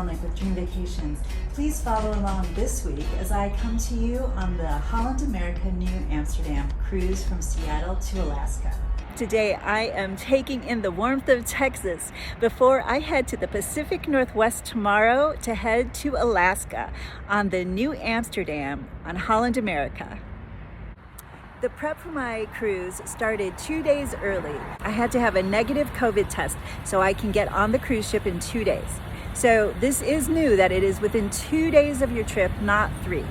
Melnick with Dream Vacations. Please follow along this week as I come to you on the Holland America Nieuw Amsterdam cruise from Seattle to Alaska. Today I am taking in the warmth of Texas before I head to the Pacific Northwest tomorrow to head to Alaska on the Nieuw Amsterdam on Holland America. The prep for my cruise started 2 days early. I had to have a negative COVID test so I can get on the cruise ship in 2 days. So this is new that it is within 2 days of your trip, not 3.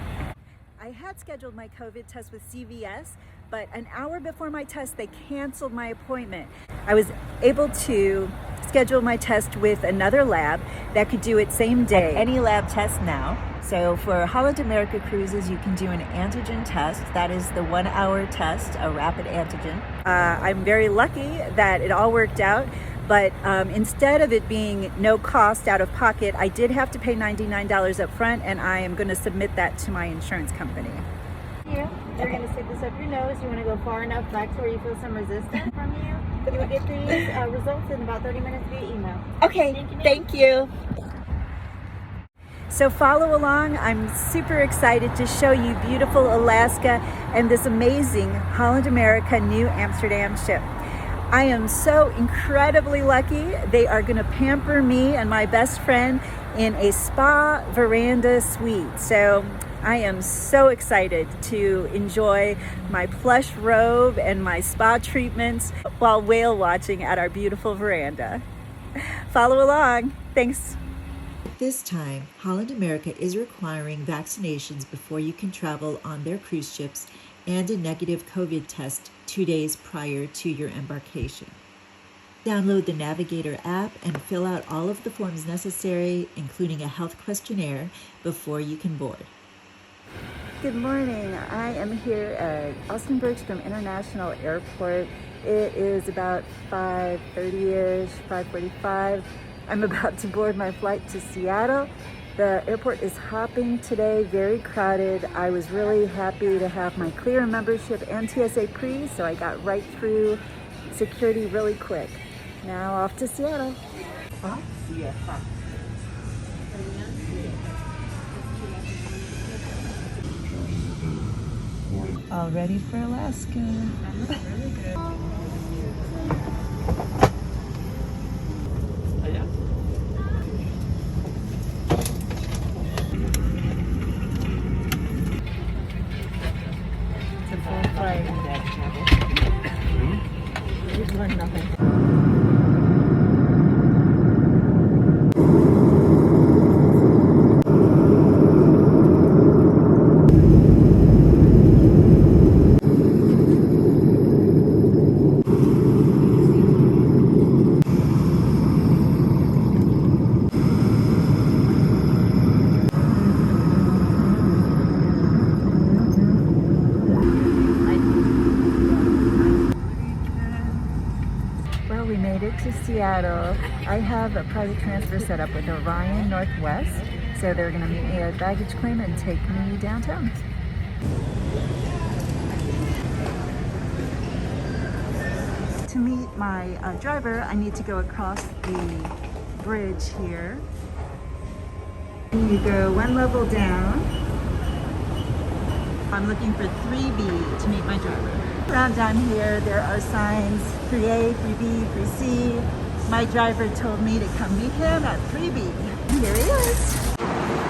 I had scheduled my COVID test with CVS, but an hour before my test, they canceled my appointment. I was able to schedule my test with another lab that could do it same day. Any lab test now. So for Holland America cruises, you can do an antigen test. That is the 1 hour test, a rapid antigen. I'm very lucky that it all worked out, but instead of it being no cost out of pocket, I did have to pay $99 up front, and I am gonna submit that to my insurance company. Here, you're going to stick this up your nose. You want to go far enough back to where you feel some resistance from you. You will get these results in about 30 minutes via email. Okay, thank you. So follow along. I'm super excited to show you beautiful Alaska and this amazing Holland America Nieuw Amsterdam ship. I am so incredibly lucky. They are going to pamper me and my best friend in a spa veranda suite. So I am so excited to enjoy my plush robe and my spa treatments while whale watching at our beautiful veranda. Follow along. Thanks. At this time, Holland America is requiring vaccinations before you can travel on their cruise ships and a negative COVID test 2 days prior to your embarkation. Download the Navigator app and fill out all of the forms necessary, including a health questionnaire, before you can board. Good morning. I am here at Austin Bergstrom International Airport. It is about 5:30-ish, 5:45. I'm about to board my flight to Seattle. The airport is hopping today, very crowded. I was really happy to have my Clear membership and TSA Pre, so I got right through security really quick. Now off to Seattle. All ready for Alaska. Really good. It's a full flight. You've learned nothing. To Seattle. I have a private transfer set up with Orion Northwest, so they're going to meet me at baggage claim and take me downtown. To meet my driver, I need to go across the bridge here. You go one level down. I'm looking for 3B to meet my driver. Around down here, there are signs 3A, 3B, 3C. My driver told me to come meet him at 3B. Here he is.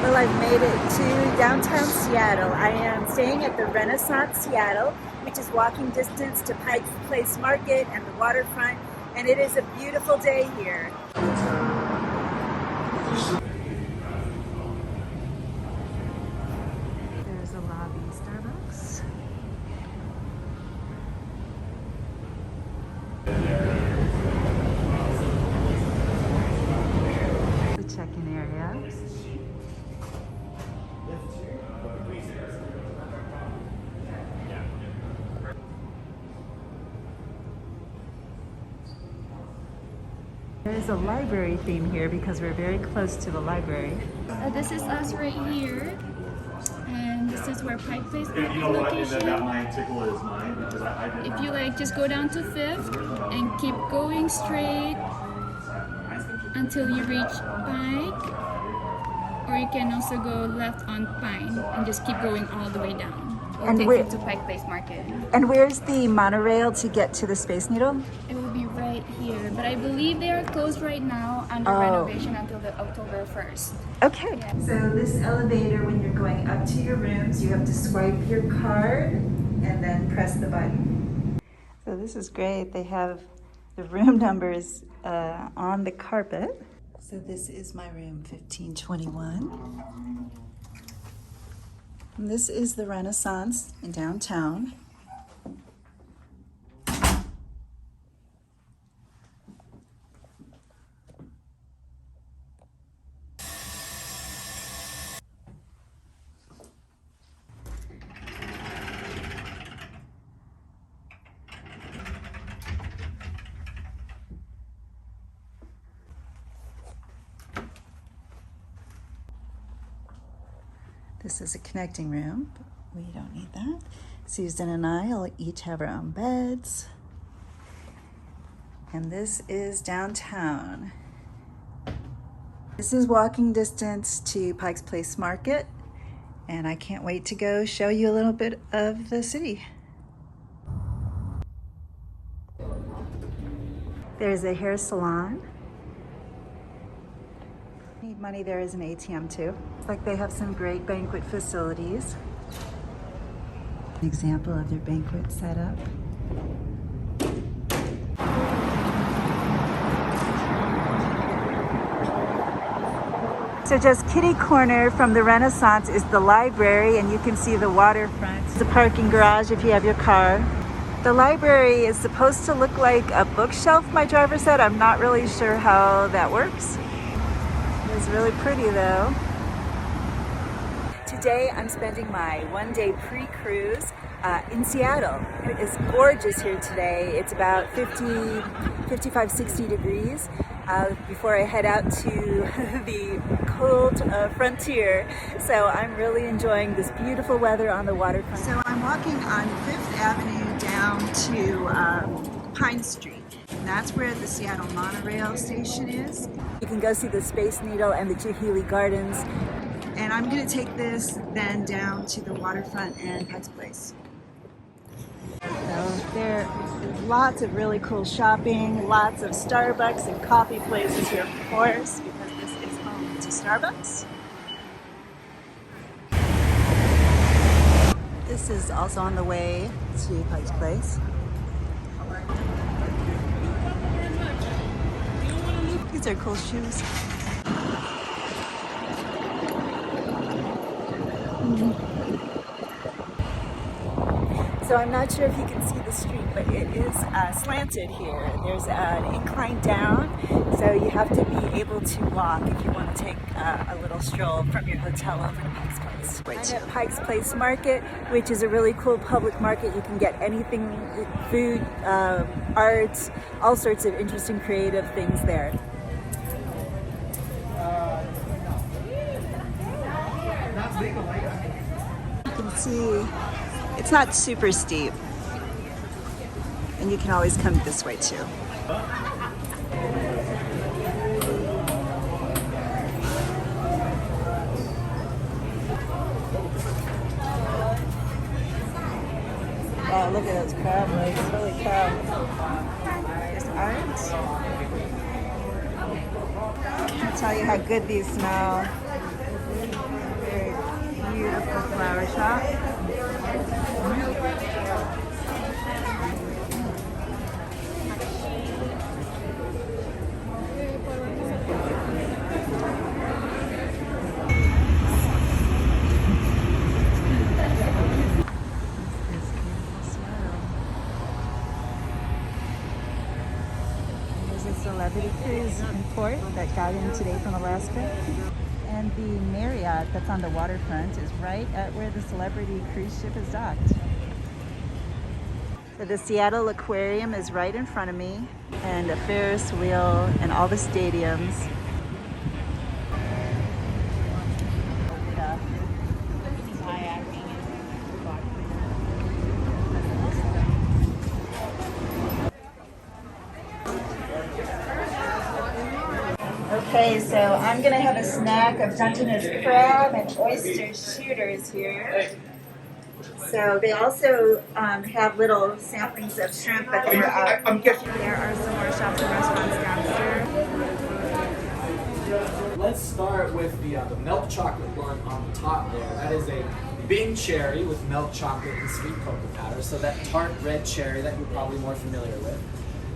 Well, I've made it to downtown Seattle. I am staying at the Renaissance Seattle, which is walking distance to Pike Place Market and the waterfront, and it is a beautiful day here. There's a lobby Starbucks. The check-in area. There is a library theme here because we're very close to the library. This is us right here, and this is where Pike Place Market is location. If you like, just go down to 5th and keep going straight until you reach Pike. or you can also go left on Pine and just keep going all the way down. It'll And take where- you to Pike Place Market. And where's the monorail to get to the Space Needle? It will be right here, but I believe they are closed right now under Oh. renovation until the October 1st. Okay. Yeah. So this elevator, when you're going up to your rooms, you have to swipe your card and then press the button. So this is great. They have the room numbers on the carpet. So this is my room 1521. And this is the Renaissance in downtown. This is a connecting room, but we don't need that. Susan and I will each have our own beds. And this is downtown. This is walking distance to Pike's Place Market, and I can't wait to go show you a little bit of the city. There's a hair salon. Need money, there is an ATM too. It's like they have some great banquet facilities. An example of their banquet setup. So just kitty corner from the Renaissance is the library, and you can see the waterfront. It's a parking garage if you have your car. The library is supposed to look like a bookshelf, my driver said. I'm not really sure how that works. It's really pretty though. Today I'm spending my one-day pre-cruise in Seattle. It is gorgeous here today. It's about 55, 60 degrees before I head out to the cold frontier. So I'm really enjoying this beautiful weather on the waterfront. So I'm walking on 5th Avenue down to Pine Street. And that's where the Seattle monorail station is. You can go see the Space Needle and the Juheili Gardens. And I'm gonna take this then down to the waterfront and Pike's Place. So there are lots of really cool shopping, lots of Starbucks and coffee places here, of course, because this is home to Starbucks. This is also on the way to Pike's Place. These are cool shoes. So I'm not sure if you can see the street, but it is slanted here. There's an incline down, so you have to be able to walk if you want to take a little stroll from your hotel over to Pike's Place. I'm at Pike's Place Market, which is a really cool public market. You can get anything, food, art, all sorts of interesting creative things there. You can see it's not super steep, and you can always come this way too. Wow, look at those crab legs, holy cow. There's art. I'll tell you how good these smell. Very beautiful flower shop. Celebrity cruise in port that got in today from Alaska. And the Marriott that's on the waterfront is right at where the Celebrity cruise ship is docked. So the Seattle Aquarium is right in front of me, and a Ferris wheel and all the stadiums. Okay, so I'm gonna have a snack of Dungeness crab and oyster shooters here. So they also have little samplings of shrimp, but they're out. There are some more shops and restaurants downstairs. Let's start with the milk chocolate one on the top there. That is a Bing cherry with milk chocolate and sweet cocoa powder. So that tart red cherry that you're probably more familiar with.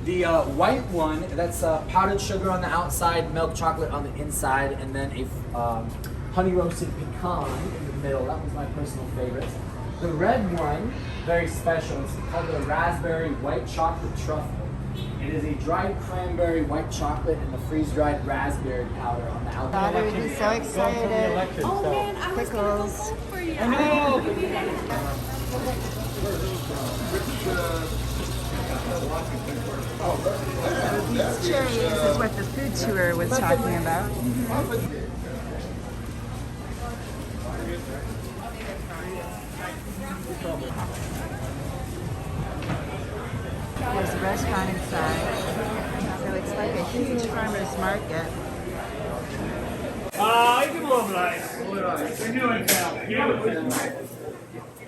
The white one, that's powdered sugar on the outside, milk chocolate on the inside, and then a honey roasted pecan in the middle. That was my personal favorite. The red one, very special. It's called the raspberry white chocolate truffle. It is a dried cranberry white chocolate and the freeze-dried raspberry powder on the outside. Daughter would be so excited. Oh man, I was gonna go home for you. I know. These cherries is what the food tour was talking about. There's a restaurant inside. So it's like a huge farmer's market. Give him a little bit of ice. We're doing now.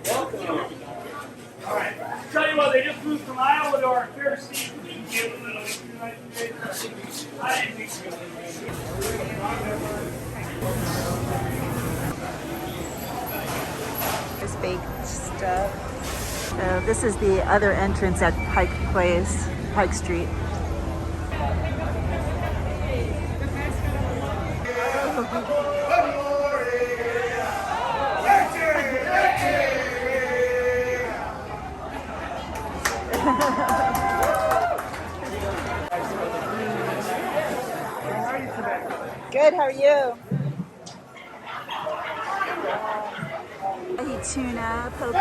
Welcome. All right. Tell you what, they just moved from Iowa to our fair seat. We can give them a little bit. I didn't think so. There's baked stuff. So this is the other entrance at Pike Place, Pike Street. Good, how are you? I eat tuna, poke.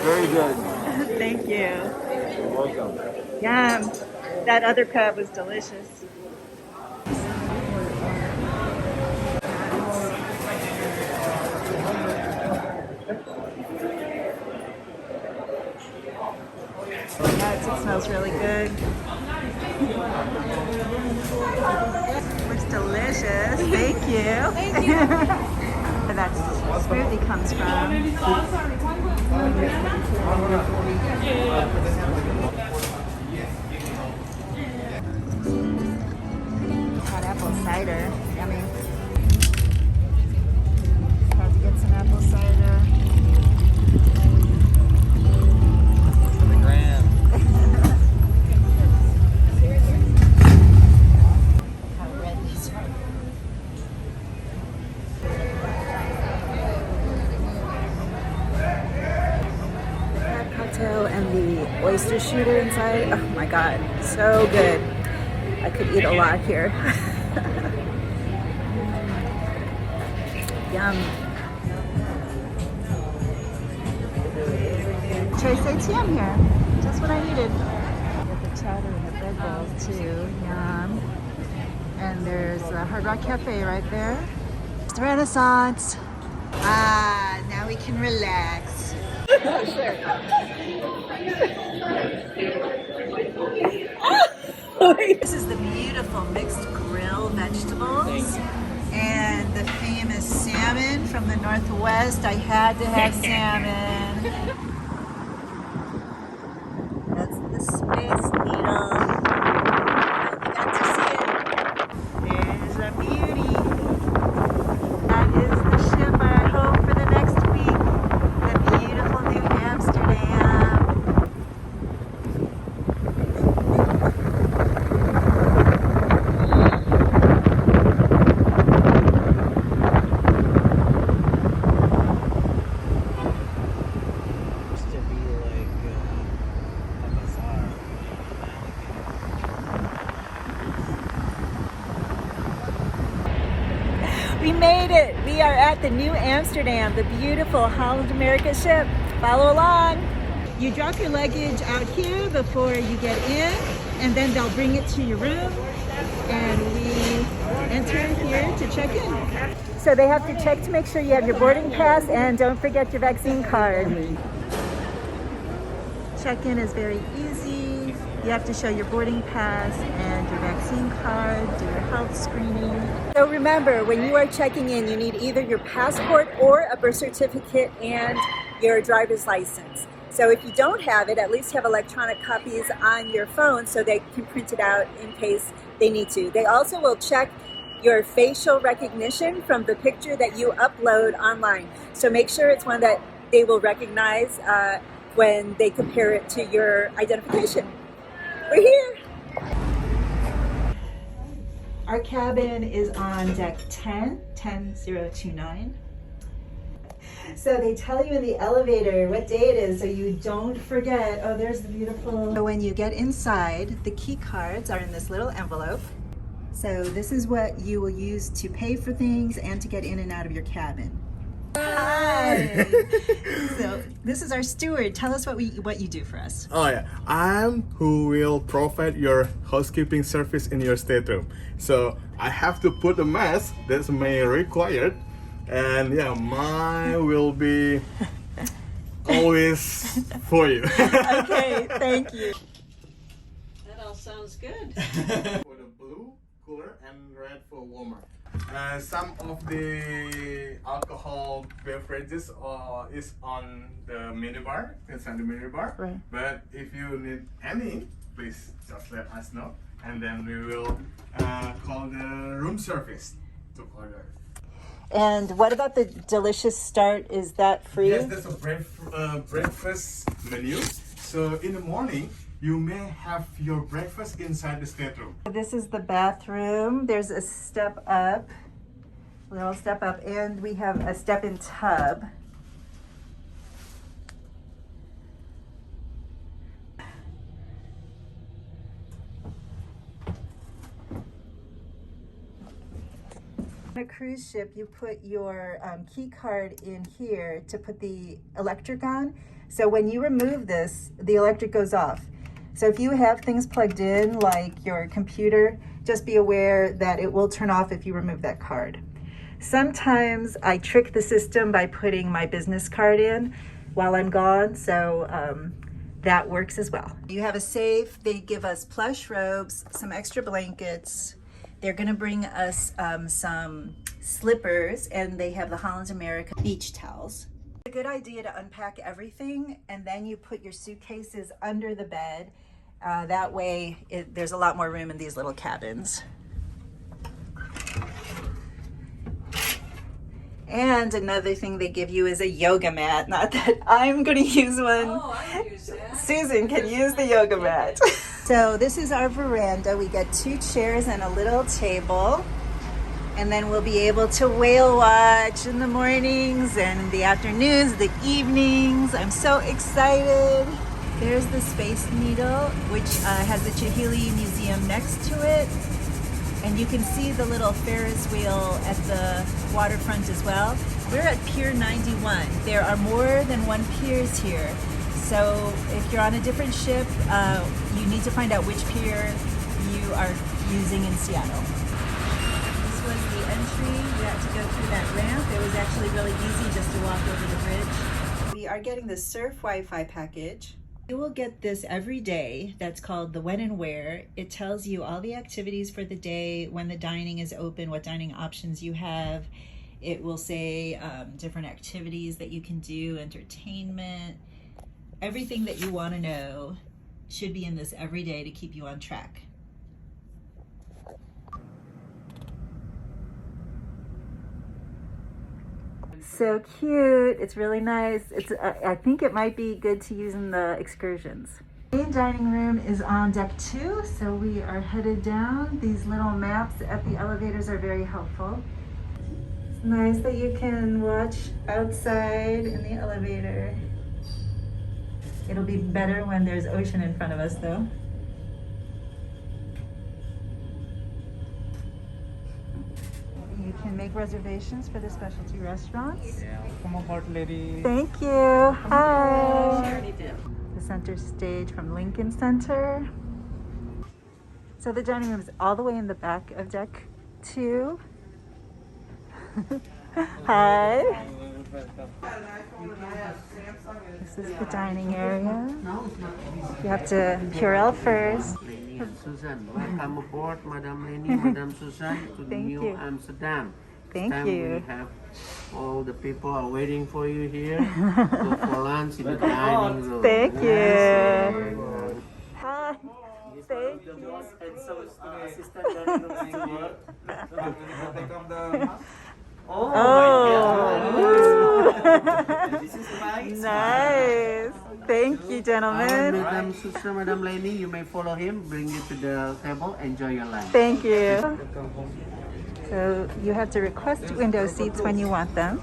Very good. Thank you. You're welcome. Yum. That other crab was delicious. It smells really good. Looks delicious. Thank you. Thank you. Where that smoothie comes from. Hot apple cider. Yummy. About to get some apple cider. And the oyster shooter inside. Oh my god, so good. I could eat a lot here. Yum. Trace ATM here. Just what I needed. Get the chowder and the bread bowls too. Yum. And there's the Hard Rock Cafe right there. It's the Renaissance. Ah, now we can relax. This is the beautiful mixed grill vegetables and the famous salmon from the Northwest. I had to have salmon. That's the Space Needle. You got to see it. There's a beauty. That is the ship I hope for the next week. The beautiful New Amsterdam. We made it! We are at the Nieuw Amsterdam, the beautiful Holland America ship. Follow along! You drop your luggage out here before you get in, and then they'll bring it to your room. And we enter here to check in. So they have to check to make sure you have your boarding pass and don't forget your vaccine card. Check-in is very easy. You have to show your boarding pass and your vaccine card, do your health screening. So remember, when you are checking in, you need either your passport or a birth certificate and your driver's license. So if you don't have it, at least have electronic copies on your phone so they can print it out in case they need to. They also will check your facial recognition from the picture that you upload online. So make sure it's one that they will recognize when they compare it to your identification. We're here. Our cabin is on deck 10029. So they tell you in the elevator what day it is so you don't forget. Oh, there's the beautiful. So when you get inside, the key cards are in this little envelope. So this is what you will use to pay for things and to get in and out of your cabin. Hi. So this is our steward. Tell us what you do for us. Oh yeah, I'm who will provide your housekeeping service in your stateroom. So I have to put a mask that's may required, and yeah, mine will be always for you. Okay, thank you. That all sounds good. For the blue cooler and red for warmer. Some of the alcohol beverages is on the minibar, inside the minibar. Right. But if you need any, please just let us know, and then we will call the room service to order. And what about the delicious start? Is that free? Yes, that's a breakfast menu. So in the morning, you may have your breakfast inside the stateroom. This is the bathroom. There's a step up, little step up, and we have a step-in tub. On a cruise ship, you put your key card in here to put the electric on. So when you remove this, the electric goes off. So if you have things plugged in, like your computer, just be aware that it will turn off if you remove that card. Sometimes I trick the system by putting my business card in while I'm gone, so that works as well. You have a safe. They give us plush robes, some extra blankets. They're gonna bring us some slippers, and they have the Holland America beach towels. It's a good idea to unpack everything, and then you put your suitcases under the bed. That way there's a lot more room in these little cabins. And another thing they give you is a yoga mat. Not that I'm going to use one. Oh, I use that. Susan can use the yoga mat. So this is our veranda. We got 2 chairs and a little table. And then we'll be able to whale watch in the mornings and in the afternoons, the evenings. I'm so excited. There's the Space Needle, which has the Chihili Museum next to it. And you can see the little Ferris wheel at the waterfront as well. We're at Pier 91. There are more than one piers here. So if you're on a different ship, you need to find out which pier you are using in Seattle. This was the entry. You had to go through that ramp. It was actually really easy just to walk over the bridge. We are getting the Surf Wi-Fi package. You will get this every day. That's called the When and Where. It tells you all the activities for the day, when the dining is open, what dining options you have. It will say different activities that you can do, entertainment. Everything that you want to know should be in this every day to keep you on track. So cute. It's really nice. It's I think it might be good to use in the excursions. The main dining room is on deck 2, so we are headed down. These little maps at the elevators are very helpful. It's nice that you can watch outside in the elevator. It'll be better when there's ocean in front of us though. You can make reservations for the specialty restaurants. Yeah, come aboard, lady. Thank you. Hi. She already did. The center stage from Lincoln Center. So the dining room is all the way in the back of deck 2. Hi. This is the dining area. You have to Purell first. Lenny and Susan, welcome aboard, Madam Lenny, Madam Susan, to Thank Nieuw, you. Amsterdam. Thank This time you. We have all the people are waiting for you here. Go for lunch in the dining room. Thank you. Very good. Hi. Thank you. And so is the assistant dining room. Oh. Nice. Thank you, gentlemen. Madam Susan, Madam Lenny, you may follow him. Bring you to the table. Enjoy your lunch. Thank you. So you have to request window seats when you want them.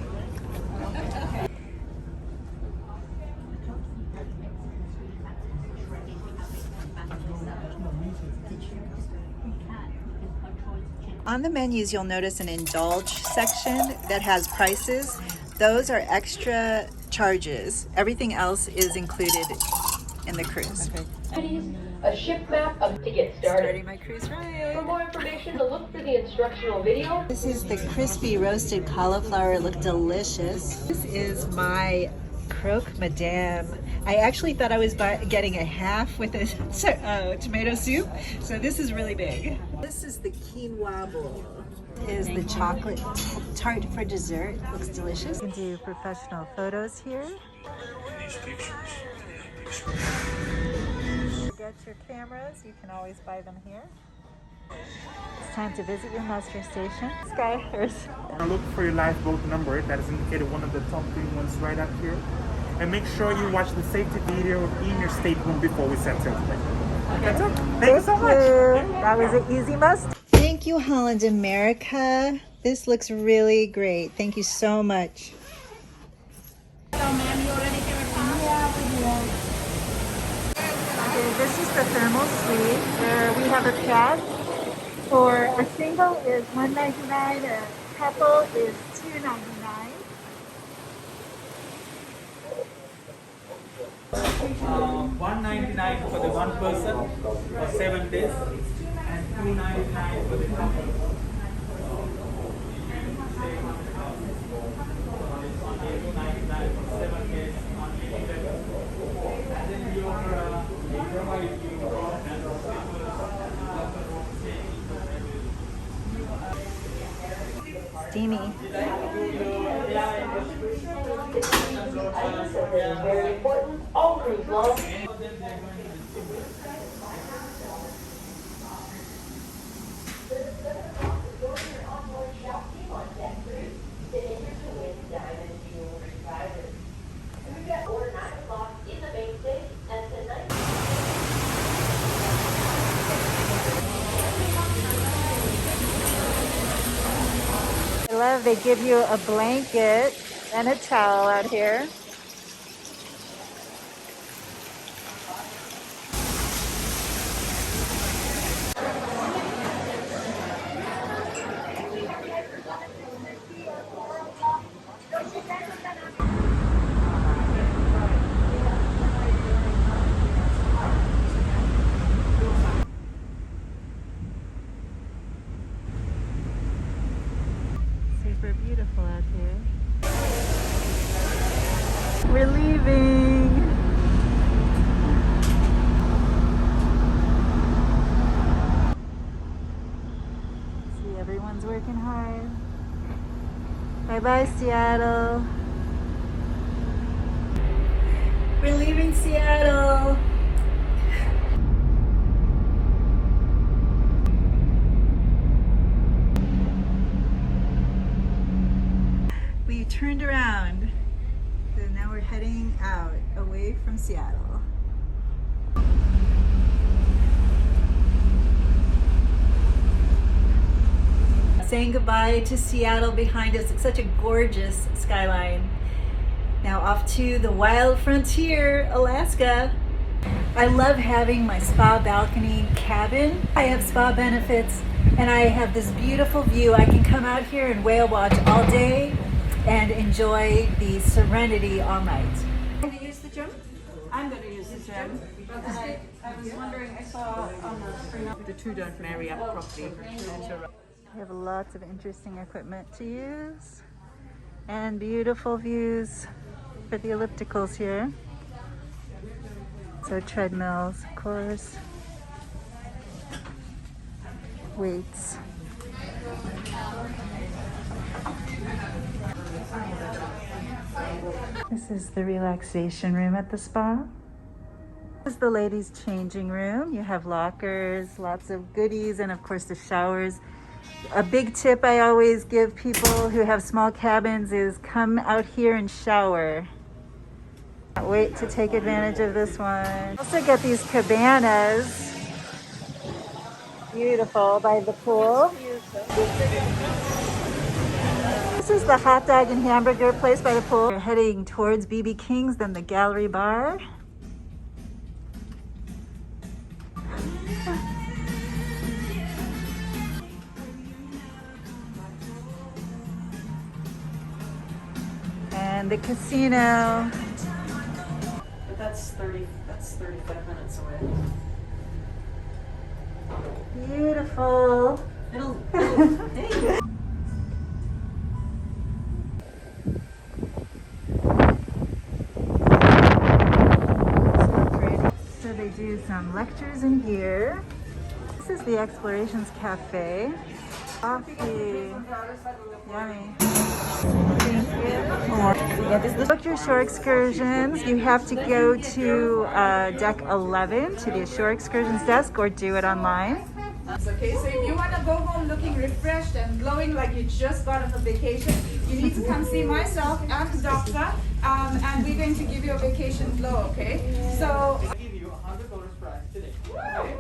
On the menus, you'll notice an indulge section that has prices. Those are extra charges. Everything else is included in the cruise. A ship map to get started. Starting my cruise ride. For more information, to look for the instructional video. This is the crispy roasted cauliflower. It looked delicious. This is my croque madame. I actually thought I was getting a half with a tomato soup, so this is really big. This is the quinoa bowl. Is the chocolate tart for dessert. Looks delicious. You can do professional photos here. Get your cameras, you can always buy them here. It's time to visit your muster station. Skyers. Look for your lifeboat number that is indicated one of the top green ones right up here. And make sure you watch the safety video in your stateroom before we set sail. That's it. Thank you so much. That was an easy must. Thank you, Holland America. This looks really great. Thank you so much. This is the thermal suite where we have a pad. For a single is $199, a couple is $299. $199 for the one person for 7 days and $299 for the couple. Steamy. Very important. All cruise lines. I love they give you a blanket and a towel out here. Super beautiful out here. We're leaving. See, everyone's working hard. Bye-bye, Seattle. We're leaving Seattle. We turned around, so now we're heading out away from Seattle. Saying goodbye to Seattle behind us. It's such a gorgeous skyline. Now off to the wild frontier, Alaska. I love having my spa balcony cabin. I have spa benefits and I have this beautiful view. I can come out here and whale watch all day and enjoy the serenity all night. Going to use the gym? I'm going to use the gym. I was wondering, I saw on the screen. The two don't marry up properly. We have lots of interesting equipment to use and beautiful views for the ellipticals here. So treadmills, of course. Weights. This is the relaxation room at the spa. This is the ladies' changing room. You have lockers, lots of goodies, and of course the showers. A big tip I always give people who have small cabins is come out here and shower. Can't wait to take advantage of this one. Also get these cabanas. Beautiful by the pool. This is the hot dog and hamburger place by the pool. We're heading towards BB King's, then the Gallery Bar. And the casino. But that's 35 minutes away. Beautiful. Hey. So they do some lectures in here. This is the Explorations Cafe. Coffee. Yummy. Thank you. Book your shore excursions. You have to go to deck 11 to the shore excursions desk or do it online. Okay, so if you want to go home looking refreshed and glowing like you just got off a vacation, you need to come see myself and the doctor, and we're going to give you a vacation glow, okay? So I'll give you $100 prize today. Okay?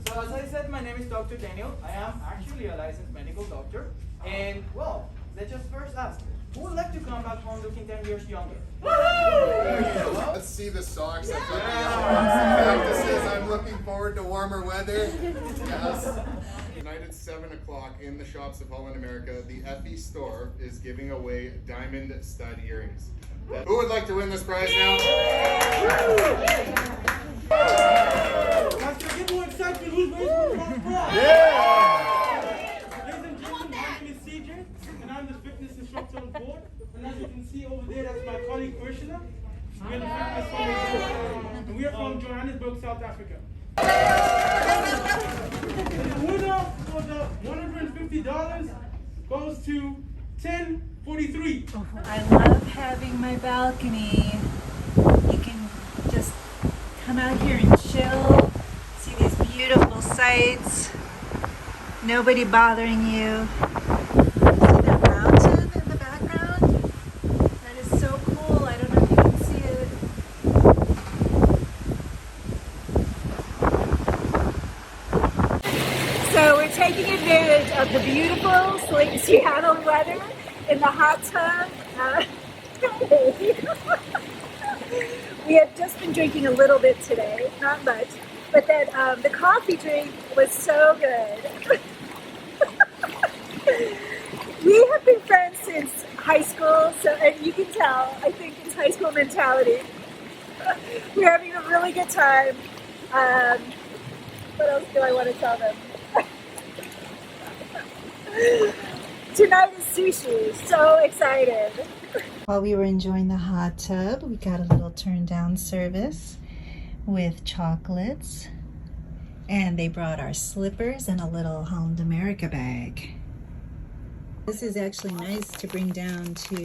So as I said, my name is Dr. Daniel. I am actually a licensed medical doctor. And well, let's just first ask, who would like to come back home looking 10 years younger? Let's see the socks. I have to say, I'm looking forward to warmer weather. Yes. Tonight at 7 o'clock in the shops of Holland America, the Effie store is giving away diamond stud earrings. Who would like to win this prize now? Let's get more excited. Who's ready for the prize? Yeah! Ladies and gentlemen, my name is CJ, and I'm the fitness instructor on board. And as you can see over there, that's my colleague Ursula. We're the fitness foundation, and we are from Johannesburg, South Africa. The winner for the $150 goes to 1043. I love having my balcony. You can just come out here and chill, see these beautiful sights, nobody bothering you. See that mountain in the background? That is so cool. I don't know if you can see it. So we're taking advantage of the beautiful Seattle weather in the hot tub. We have just been drinking a little bit today, not much, but then the coffee drink was so good. We have been friends since high school, so and you can tell, I think it's high school mentality. We're having a really good time. What else do I want to tell them? Tonight is sushi, so excited. While we were enjoying the hot tub, we got a little turn down service with chocolates, and they brought our slippers and a little Holland America bag. This is actually nice to bring down to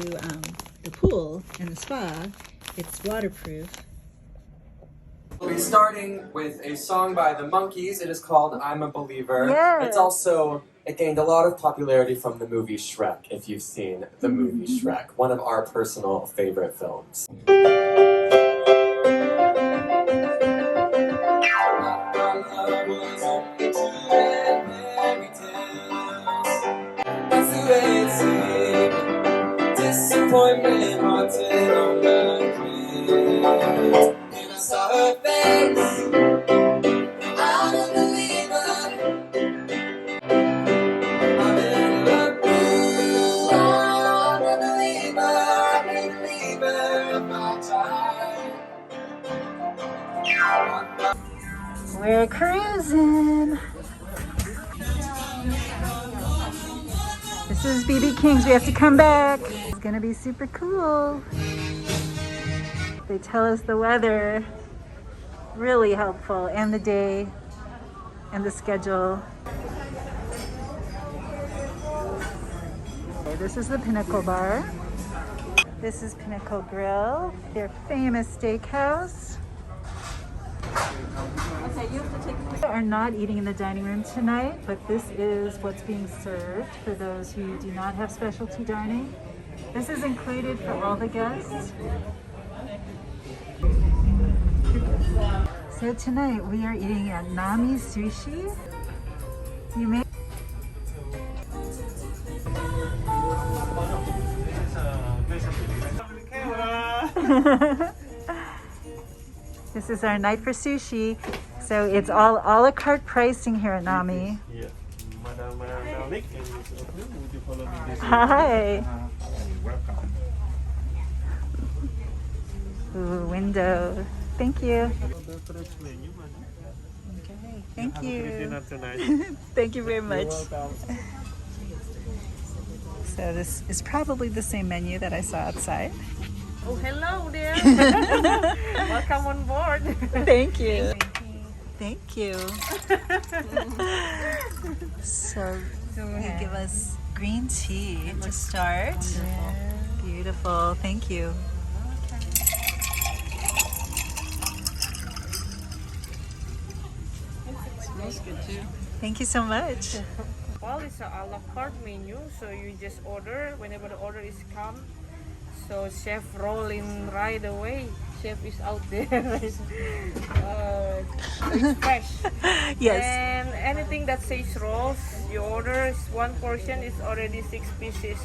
the pool and the spa. It's waterproof. We'll be starting with a song by the Monkees. It is called I'm a Believer. Yes. It gained a lot of popularity from the movie Shrek, if you've seen the movie Shrek, one of our personal favorite films. Disappointment haunted on my dreams. And I saw her face. I'm a believer. I'm in love. I'm a believer of my time. We're cruising. is BB King's. We have to come back. It's gonna be super cool. They tell us the weather. Really helpful, and the day, and the schedule. Okay, this is the Pinnacle Bar. This is Pinnacle Grill, their famous steakhouse. Okay, you have to take. We are not eating in the dining room tonight, but this is what's being served for those who do not have specialty dining. This is included for all the guests. So tonight we are eating at Nami Sushi. You may. This is our night for sushi. So it's all a la carte pricing here at Nami. Yeah. Would you follow me this way? Hi. Welcome. Ooh, window. Thank you. Okay, thank you. Dinner tonight. Thank you very much. You're welcome. So this is probably the same menu that I saw outside. Oh, hello there. Welcome on board. Thank you. Thank you. So you give us green tea to start. Beautiful. Thank you. Smells good too. Thank you so much. Well, it's a la carte menu, so you just order whenever the order is come. So chef roll in right away. Chef is out there. So it's fresh. Yes. And anything that says rolls, you order one portion is already 6 pieces,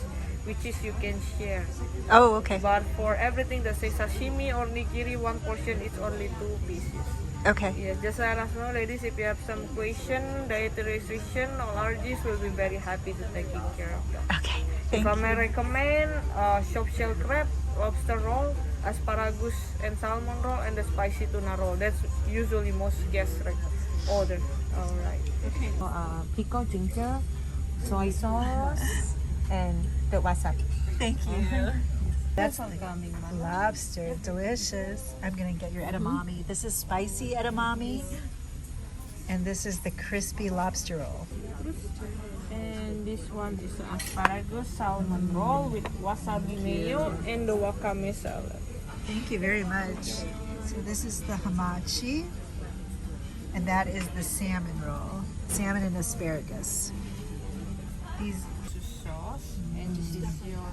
which is you can share. Oh, okay. But for everything that says sashimi or nigiri, one portion is only 2 pieces. Okay. Yeah, just let us know, ladies, if you have some question, dietary restriction or allergies, we'll be very happy to take care of them. Okay. If I may recommend, soft shell crab, lobster roll, asparagus and salmon roll, and the spicy tuna roll. That's usually most guests order. All right. Okay. Pickled ginger, soy sauce, and the wasabi. Thank you. That's Lobster, delicious. I'm gonna get your edamame. This is spicy edamame, and this is the crispy lobster roll. And this one is the asparagus salmon roll with wasabi mayo and the wakame salad. Thank you very much. So this is the hamachi, and that is the salmon roll. Salmon and asparagus. These This is sauce, and this is your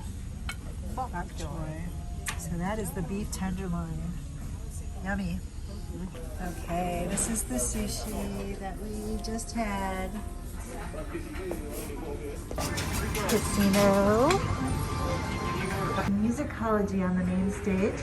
bok choy. So that is the beef tenderloin. Yummy. Okay, this is the sushi that we just had. Casino. Musicology on the main stage.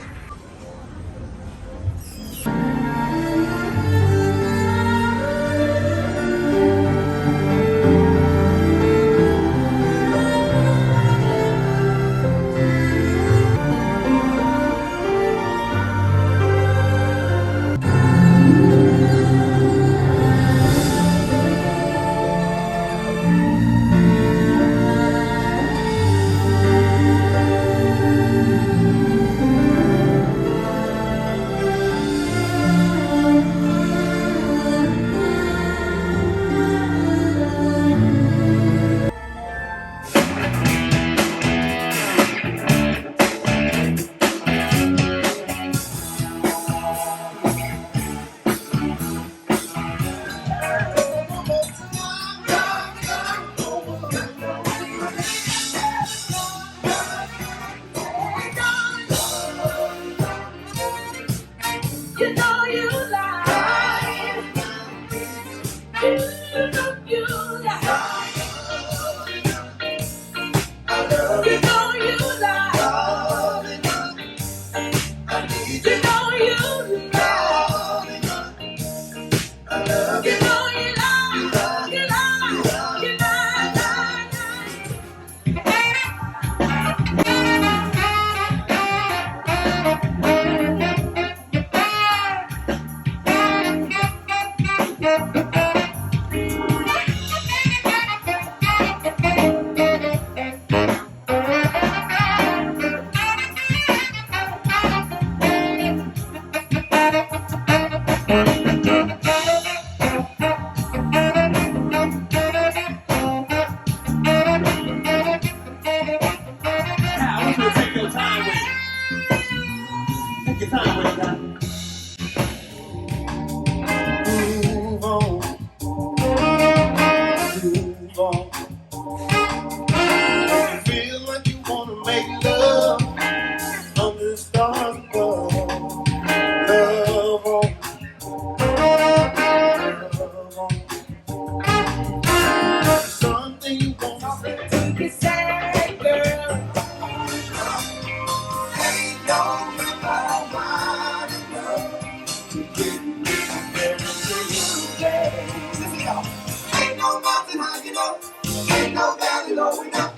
flowing up.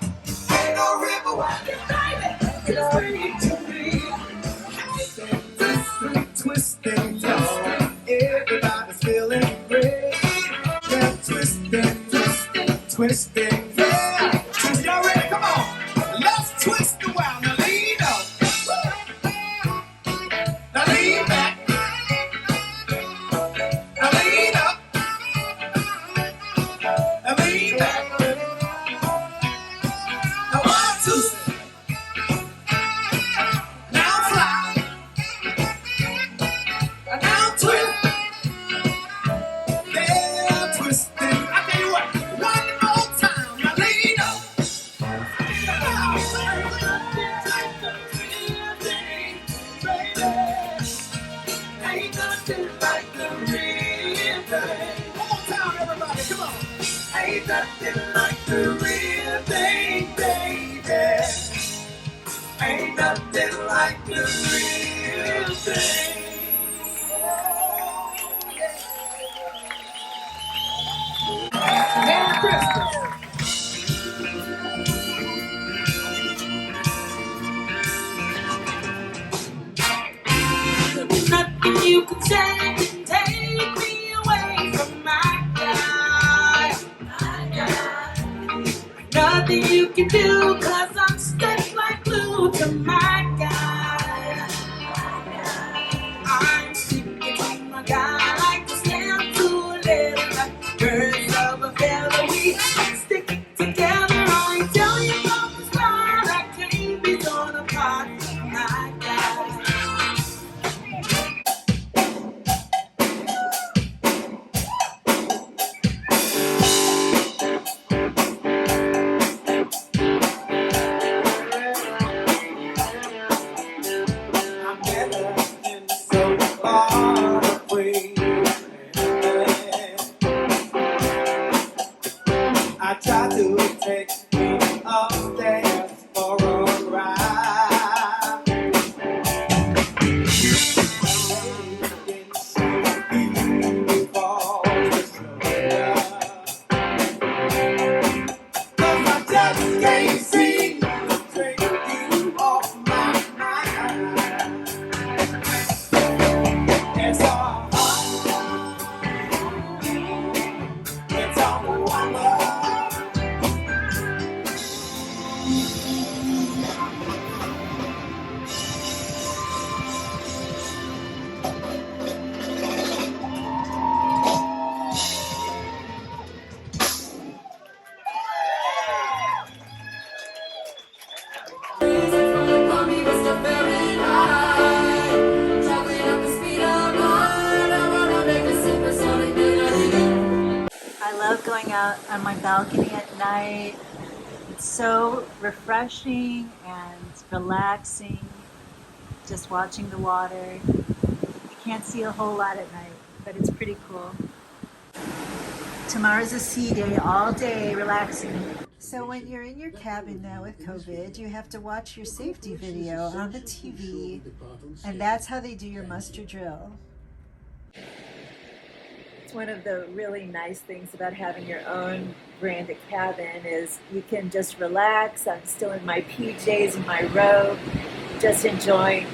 Ain't no river walking, baby. Just bring it to me. Twisting, everybody's feeling great. Yeah, twisting, yeah. Y'all ready? Come on. Let's twist the wow. Now lean up. Now lean back. Now lean up. Now lean back. Now 1, 2. Now fly. Now twist. Yeah, twisting. I tell you what, one more time. Now lean up. Ain't nothing like the real thing. One more time, everybody, come on. Ain't nothing like the real thing, baby. Ain't nothing like the real thing. Merry Christmas. Nothing you can say can take me away from my guy. Nothing you can do, 'cause I'm stuck like glue to my guy. I'm sticking to my guy like a stamp to a letter, like birds of a feather. We stick together. I tell you about the start. I can't be torn apart from my guy. I try to take me upstairs for a ride. Cause I just can't see take you off my mind. It's all it's all one. I love going out on my balcony at night. It's so refreshing and relaxing, just watching the water. You can't see a whole lot at night, but it's pretty cool. Tomorrow's a sea day, all day, relaxing. So when you're in your cabin now with COVID, you have to watch your safety video on the TV, and that's how they do your muster drill. One of the really nice things about having your own branded cabin is you can just relax. I'm still in my PJs and my robe, just enjoying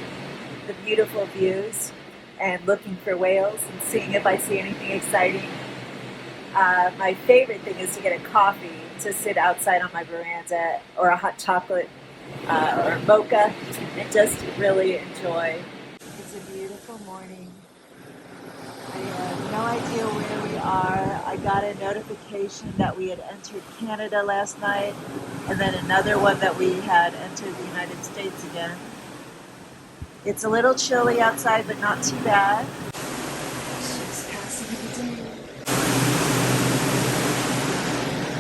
the beautiful views and looking for whales and seeing if I see anything exciting. My favorite thing is to get a coffee, to sit outside on my veranda, or a hot chocolate or mocha, and just really enjoy. It's a beautiful morning. I have no idea where we are. I got a notification that we had entered Canada last night, and then another one that we had entered the United States again. It's a little chilly outside, but not too bad. Just passing the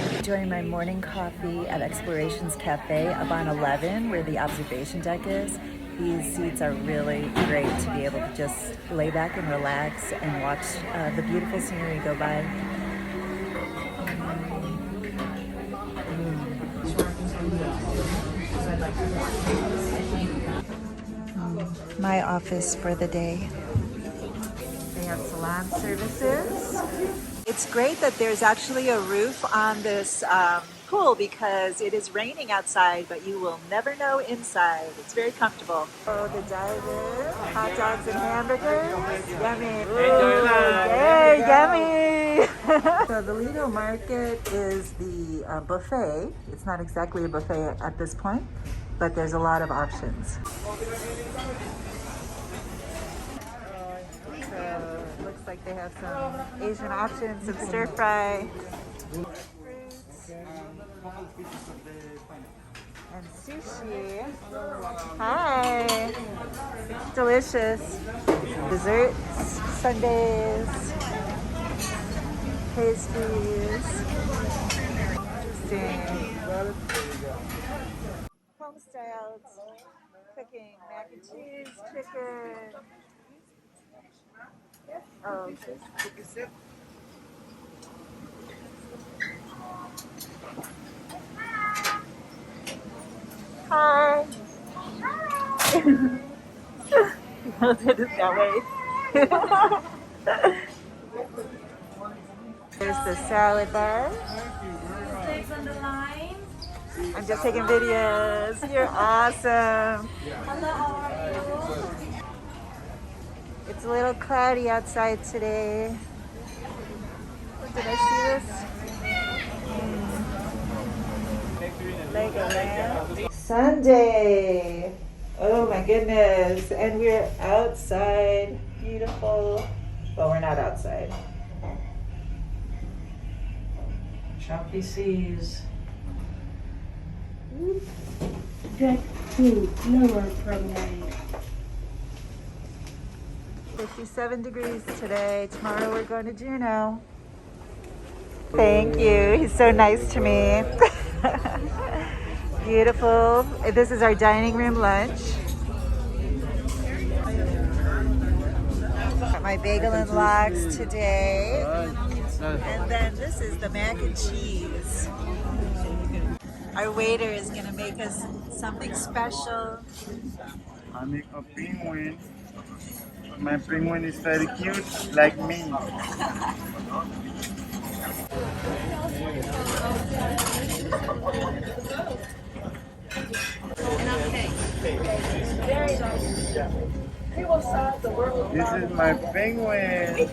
day. Enjoying my morning coffee at Explorations Cafe up on 11, where the observation deck is. These seats are really great to be able to just lay back and relax and watch the beautiful scenery go by. My office for the day. They have salon services. It's great that there's actually a roof on this cool because it is raining outside, but you will never know inside. It's very comfortable. Oh, the drive-in, hot dogs and hamburgers. Yummy. Ooh, yay, yummy. So the Lido Market is the buffet. It's not exactly a buffet at this point, but there's a lot of options. So looks like they have some Asian options, some stir fry. And sushi. Hi. It's delicious. Desserts, sundaes, pastries. Interesting. Home style cooking, mac and cheese, chicken. Oh, hi. Did it that way. There's the salad bar. On the line. I'm just taking videos. You're awesome. Hello, how are you? It's a little cloudy outside today. Did I see this? Legoland. Sunday. Oh my goodness. And we're outside. Beautiful. Well, we're not outside. Choppy seas. Deck 2, lower promenade. 57 degrees today. Tomorrow we're going to Juneau. Thank you. He's so nice to me. Beautiful. This is our dining room lunch. Got my bagel and lox today. And then this is the mac and cheese. Our waiter is going to make us something special. I make a penguin. My penguin is very cute, like me. This is my penguin.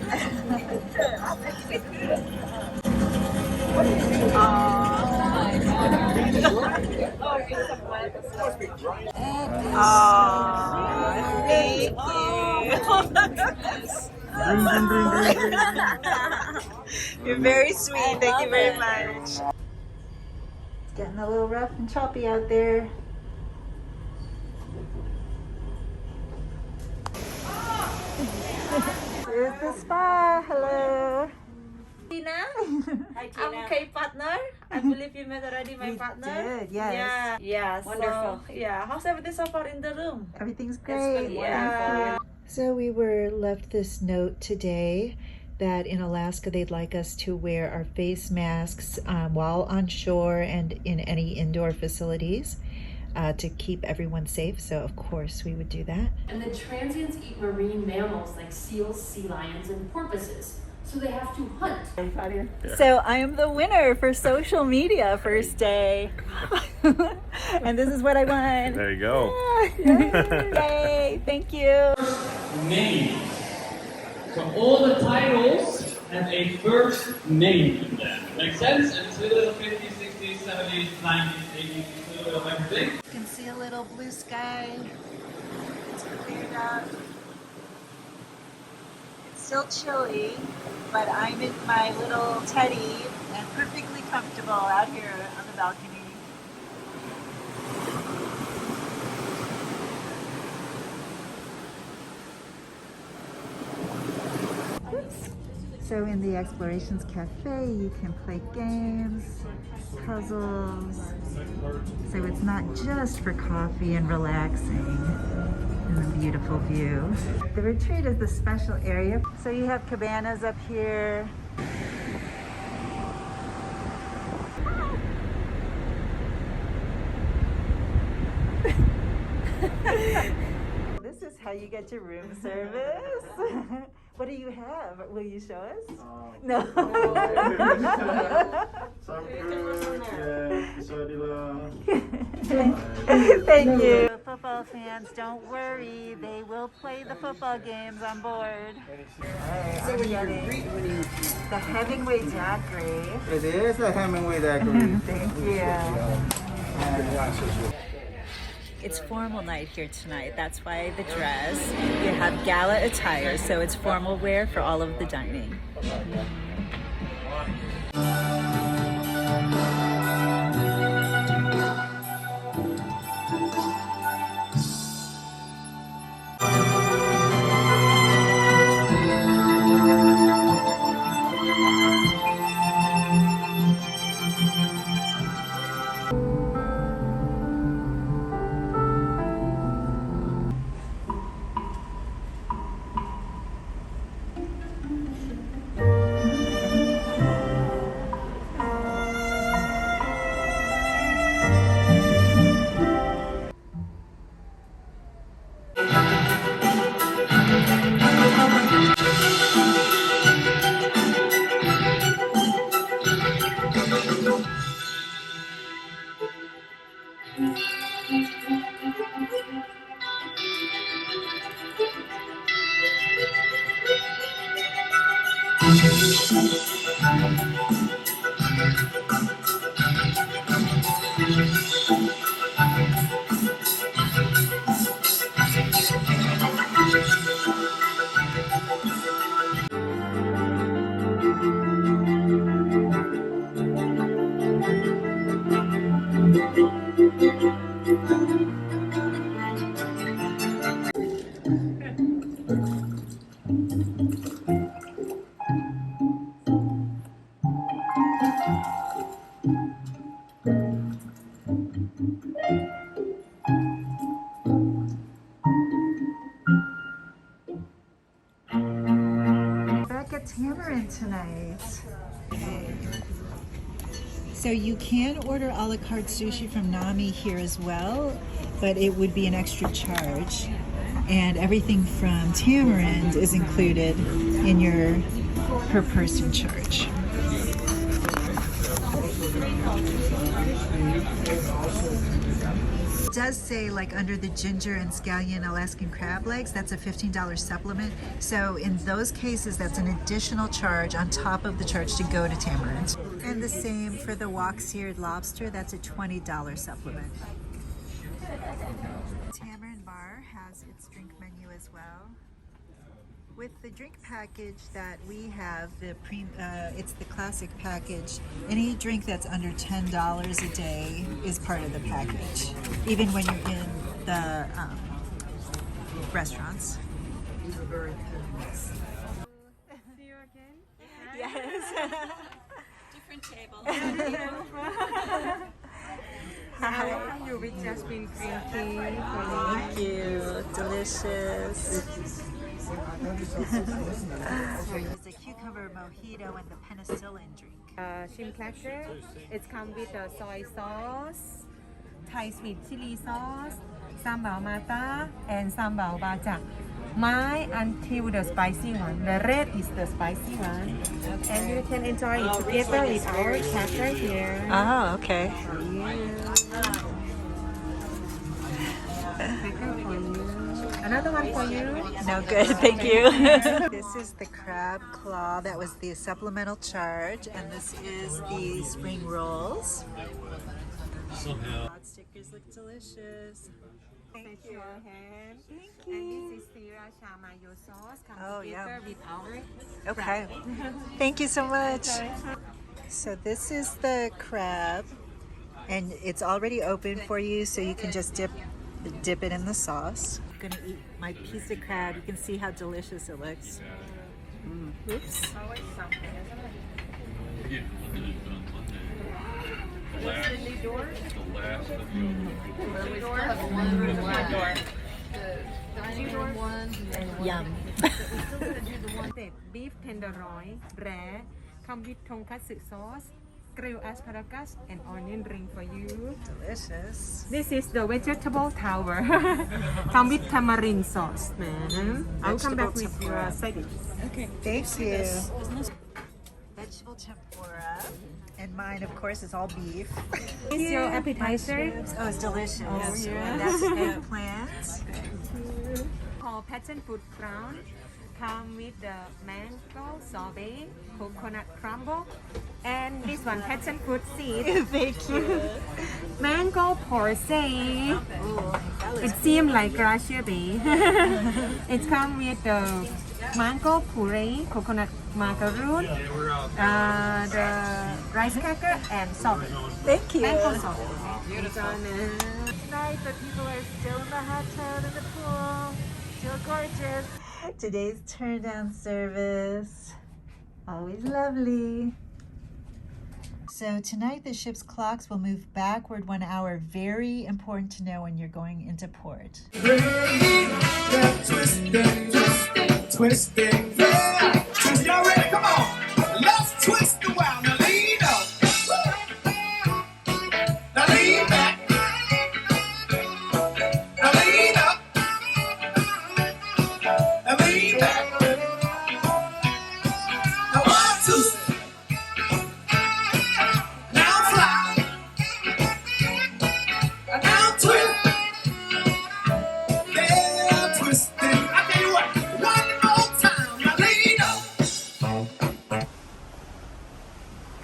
Thank you. You're very sweet. Thank you very much. It's getting a little rough and choppy out there. Here's the spa. Hello. Tina. Hi, Tina. I'm Kay partner. I believe you met already my partner. Did, yes. Yeah. Yeah. Wonderful. So, yeah. How's everything so far in the room? Everything's great. Yeah. So we were left this note today that in Alaska they'd like us to wear our face masks while on shore and in any indoor facilities to keep everyone safe. So of course we would do that. And the transients eat marine mammals like seals, sea lions, and porpoises. So they have to hunt. So I am the winner for social media first day. And this is what I won. There you go. Yay, thank you. Name. So all the titles have a first name in them. Makes sense? And it's a little 50s, 60s, 70s, 90s, 80s, a little bit of everything. You can see a little blue sky. It's cleared up. It's still chilly, but I'm in my little teddy and perfectly comfortable out here on the balcony. So in the Explorations Cafe, you can play games, puzzles. So it's not just for coffee and relaxing and a beautiful view. The retreat is the special area. So you have cabanas up here. This is how you get your room service. What do you have? Will you show us? No. Some fruit, Thank you. Football fans, don't worry. They will play the football games on board. So we're getting the Hemingway Daiquiri. It is a Hemingway Daiquiri. Thank you. It's formal night here tonight. That's why the dress. You have gala attire, so it's formal wear for all of the dining. Tamarind tonight. So you can order a la carte sushi from Nami here as well, but it would be an extra charge. And everything from Tamarind is included in your per person charge. It does say, like, under the ginger and scallion Alaskan crab legs, that's a $15 supplement. So in those cases, that's an additional charge on top of the charge to go to Tamarind. And the same for the wok-seared lobster, that's a $20 supplement. Tamarind Bar has its drink menu as well. With the drink package that we have, it's the classic package. Any drink that's under $10 a day is part of the package, even when you're in the restaurants. See you again? Yes. Different table. Hi. You with Jasmine green tea. Thank you. Delicious. It's a cucumber mojito and the penicillin drink. Shrimp cracker. It comes with a soy sauce, Thai sweet chili sauce, sambal mata, and sambal bajak. My until the spicy one. The red is the spicy one, and you can enjoy it together with our cracker here. Oh, okay. For you. Cracker for you. Another one for you. No good, thank you. This is the crab claw. That was the supplemental charge, and this is the spring rolls. Hot stickers look delicious. Thank you. Thank you. And this is sriracha mayo sauce. Oh, yeah. With our Okay. Thank you so much. So this is the crab, and it's already open for you, so you can just dip it in the sauce. I'm gonna eat my piece of crab. You can see how delicious it looks. Oops. Yum. Beef tenderloin, rare, come with tonkatsu sauce, grilled asparagus, and onion ring for you. Delicious. This is the vegetable tower. Come with tamarind sauce, man. I'll come back with your settings. Okay. Thank you. Vegetable tempura. And mine, of course, is all beef. It's your appetizer. Oh, it's delicious. Oh, yeah. And that's eggplant. Called pattern food crown. Come with the mango sorbet, coconut crumble, and this one pattern food seed. Thank you. Mango porcelain. It seems like Glacier Bay. It comes with the mango puree, coconut macaroon, the rice cracker, and salt. Thank you. Mango salt. Tonight the people are still in the hot tub in the pool. Still gorgeous. Today's turn down service. Always lovely. So tonight the ship's clocks will move backward 1 hour. Very important to know when you're going into port. Twisting, yeah. Y'all ready? Come on. Let's twist the wow. Now lean up. Now lean back. Now lean up. Now lean back. Now 1, 2. Now fly. Now twist. Yeah, twisting. I tell you what. One more time. Now lean up.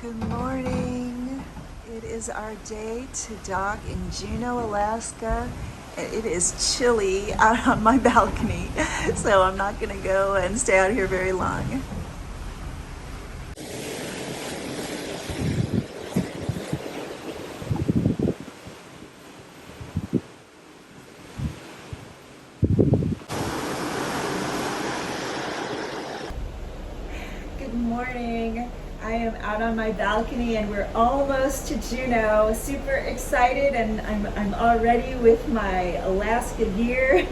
Good morning. It is our day to dock in Juneau, Alaska. And it is chilly out on my balcony, so I'm not gonna go and stay out here very long. Good morning. I am out on my balcony and we're almost to Juneau. Super excited, and I'm already with my Alaska gear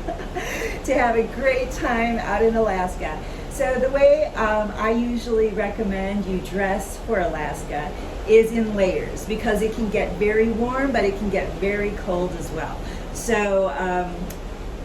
to have a great time out in Alaska. So the way I usually recommend you dress for Alaska is in layers, because it can get very warm, but it can get very cold as well. So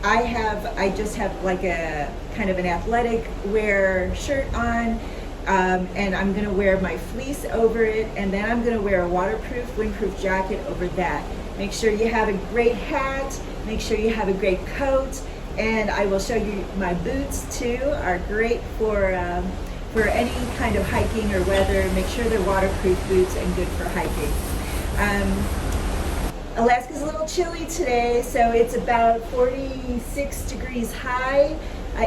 I just have like a kind of an athletic wear shirt on. And I'm going to wear my fleece over it, and then I'm going to wear a waterproof, windproof jacket over that. Make sure you have a great hat, make sure you have a great coat, and I will show you my boots too. Are great for any kind of hiking or weather. Make sure they're waterproof boots and good for hiking. Alaska's a little chilly today, so it's about 46 degrees high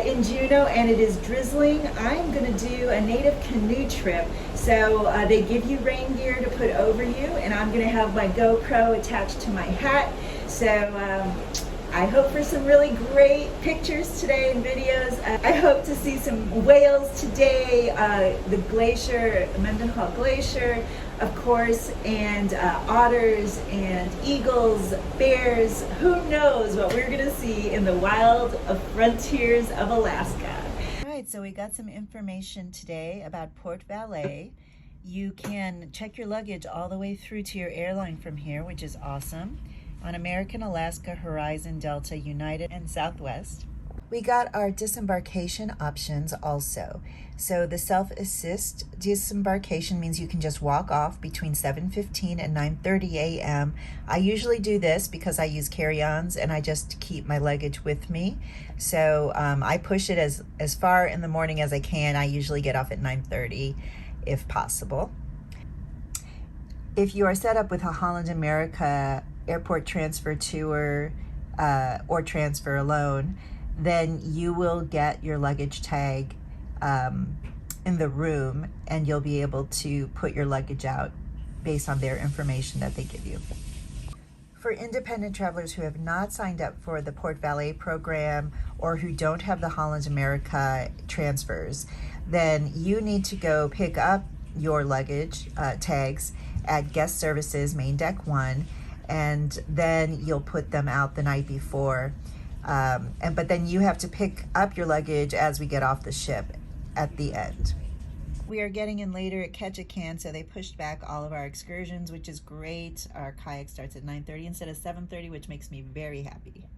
in Juneau, and it is drizzling. I'm going to do a native canoe trip. So they give you rain gear to put over you, and I'm going to have my GoPro attached to my hat. So I hope for some really great pictures today and videos. I hope to see some whales today, the glacier, Mendenhall Glacier, of course, and otters and eagles, bears. Who knows what we're gonna see in the wild frontiers of Alaska. All right, so we got some information today about Port Valet. You can check your luggage all the way through to your airline from here, which is awesome. On American, Alaska, Horizon, Delta, United, and Southwest. We got our disembarkation options also. So the self-assist disembarkation means you can just walk off between 7:15 and 9:30 a.m. I usually do this because I use carry-ons and I just keep my luggage with me. So I push it as far in the morning as I can. I usually get off at 9:30 if possible. If you are set up with a Holland America airport transfer tour or transfer alone, then you will get your luggage tag in the room, and you'll be able to put your luggage out based on their information that they give you. For independent travelers who have not signed up for the Port Valet program or who don't have the Holland America transfers, then you need to go pick up your luggage tags at Guest Services Main Deck 1, and then you'll put them out the night before. But then you have to pick up your luggage as we get off the ship at the end. We are getting in later at Ketchikan, so they pushed back all of our excursions, which is great. Our kayak starts at 9:30 instead of 7:30, which makes me very happy.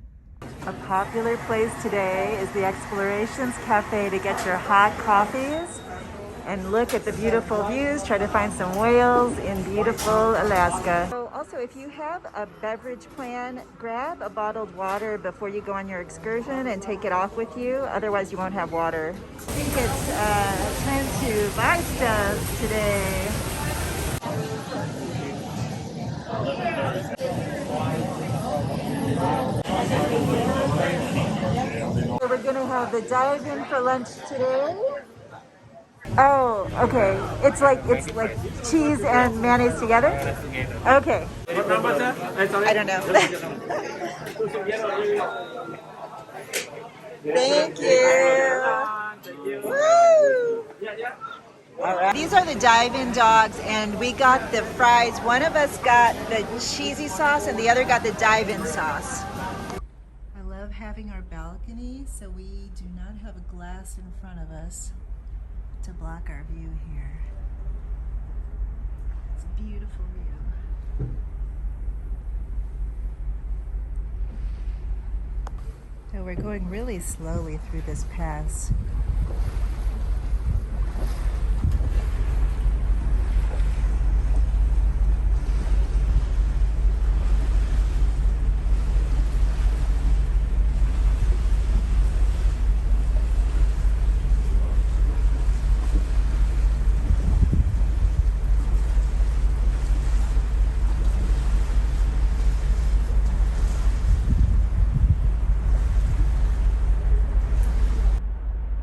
A popular place today is the Explorations Cafe to get your hot coffees. and look at the beautiful views, try to find some whales in beautiful Alaska. So also, if you have a beverage plan, grab a bottled water before you go on your excursion and take it off with you, otherwise you won't have water. I think it's time to buy stuff today. So we're gonna have the dive-in for lunch today. Oh, okay. It's like cheese and mayonnaise together? Okay. What number is that? I don't know. Thank you. Woo! All right. These are the dive-in dogs, and we got the fries. One of us got the cheesy sauce, and the other got the dive-in sauce. I love having our balcony, so we do not have a glass in front of us to block our view here. It's a beautiful view. So we're going really slowly through this pass.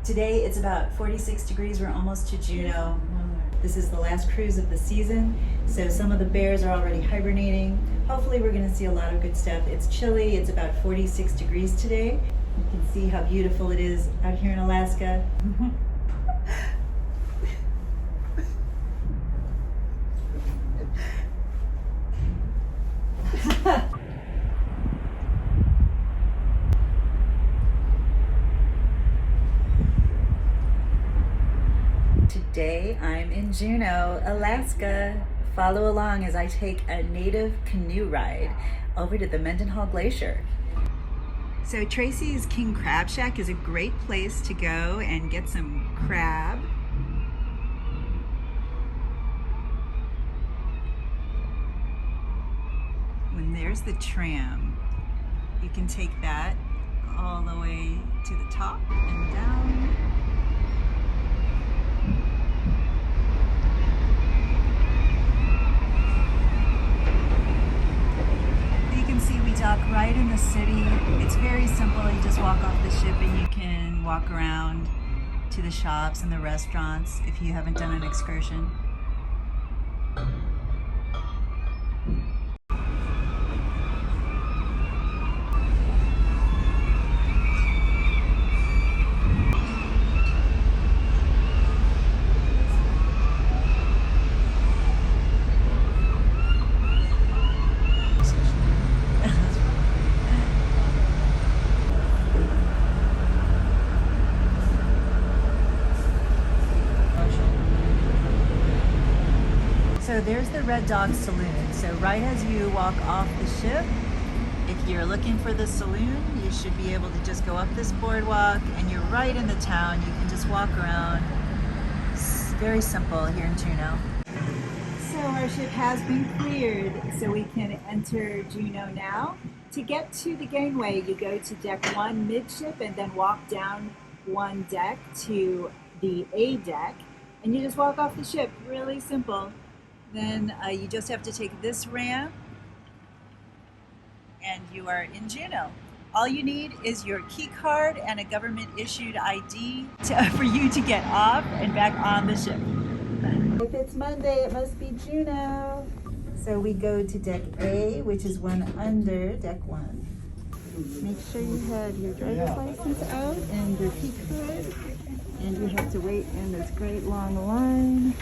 Today it's about 46 degrees. We're almost to Juneau. This is the last cruise of the season, so some of the bears are already hibernating. Hopefully we're going to see a lot of good stuff. It's chilly. It's about 46 degrees today. You can see how beautiful it is out here in Alaska. Today I'm in Juneau, Alaska. Follow along as I take a native canoe ride over to the Mendenhall Glacier. So Tracy's King Crab Shack is a great place to go and get some crab. When there's the tram, you can take that all the way to the top and down. Dock right in the city. It's very simple. You just walk off the ship and you can walk around to the shops and the restaurants if you haven't done an excursion. So there's the Red Dog Saloon. So right as you walk off the ship, if you're looking for the saloon, you should be able to just go up this boardwalk and you're right in the town. You can just walk around. It's very simple here in Juneau. So our ship has been cleared, so we can enter Juneau now. To get to the gangway, you go to deck 1 midship and then walk down 1 deck to the A deck, and you just walk off the ship. Really simple. Then you just have to take this ramp and you are in Juneau. All you need is your key card and a government issued ID for you to get off and back on the ship. If it's Monday, it must be Juneau. So we go to deck A, which is one under deck 1. Make sure you have your driver's license out and your key card, and you have to wait in this great long line.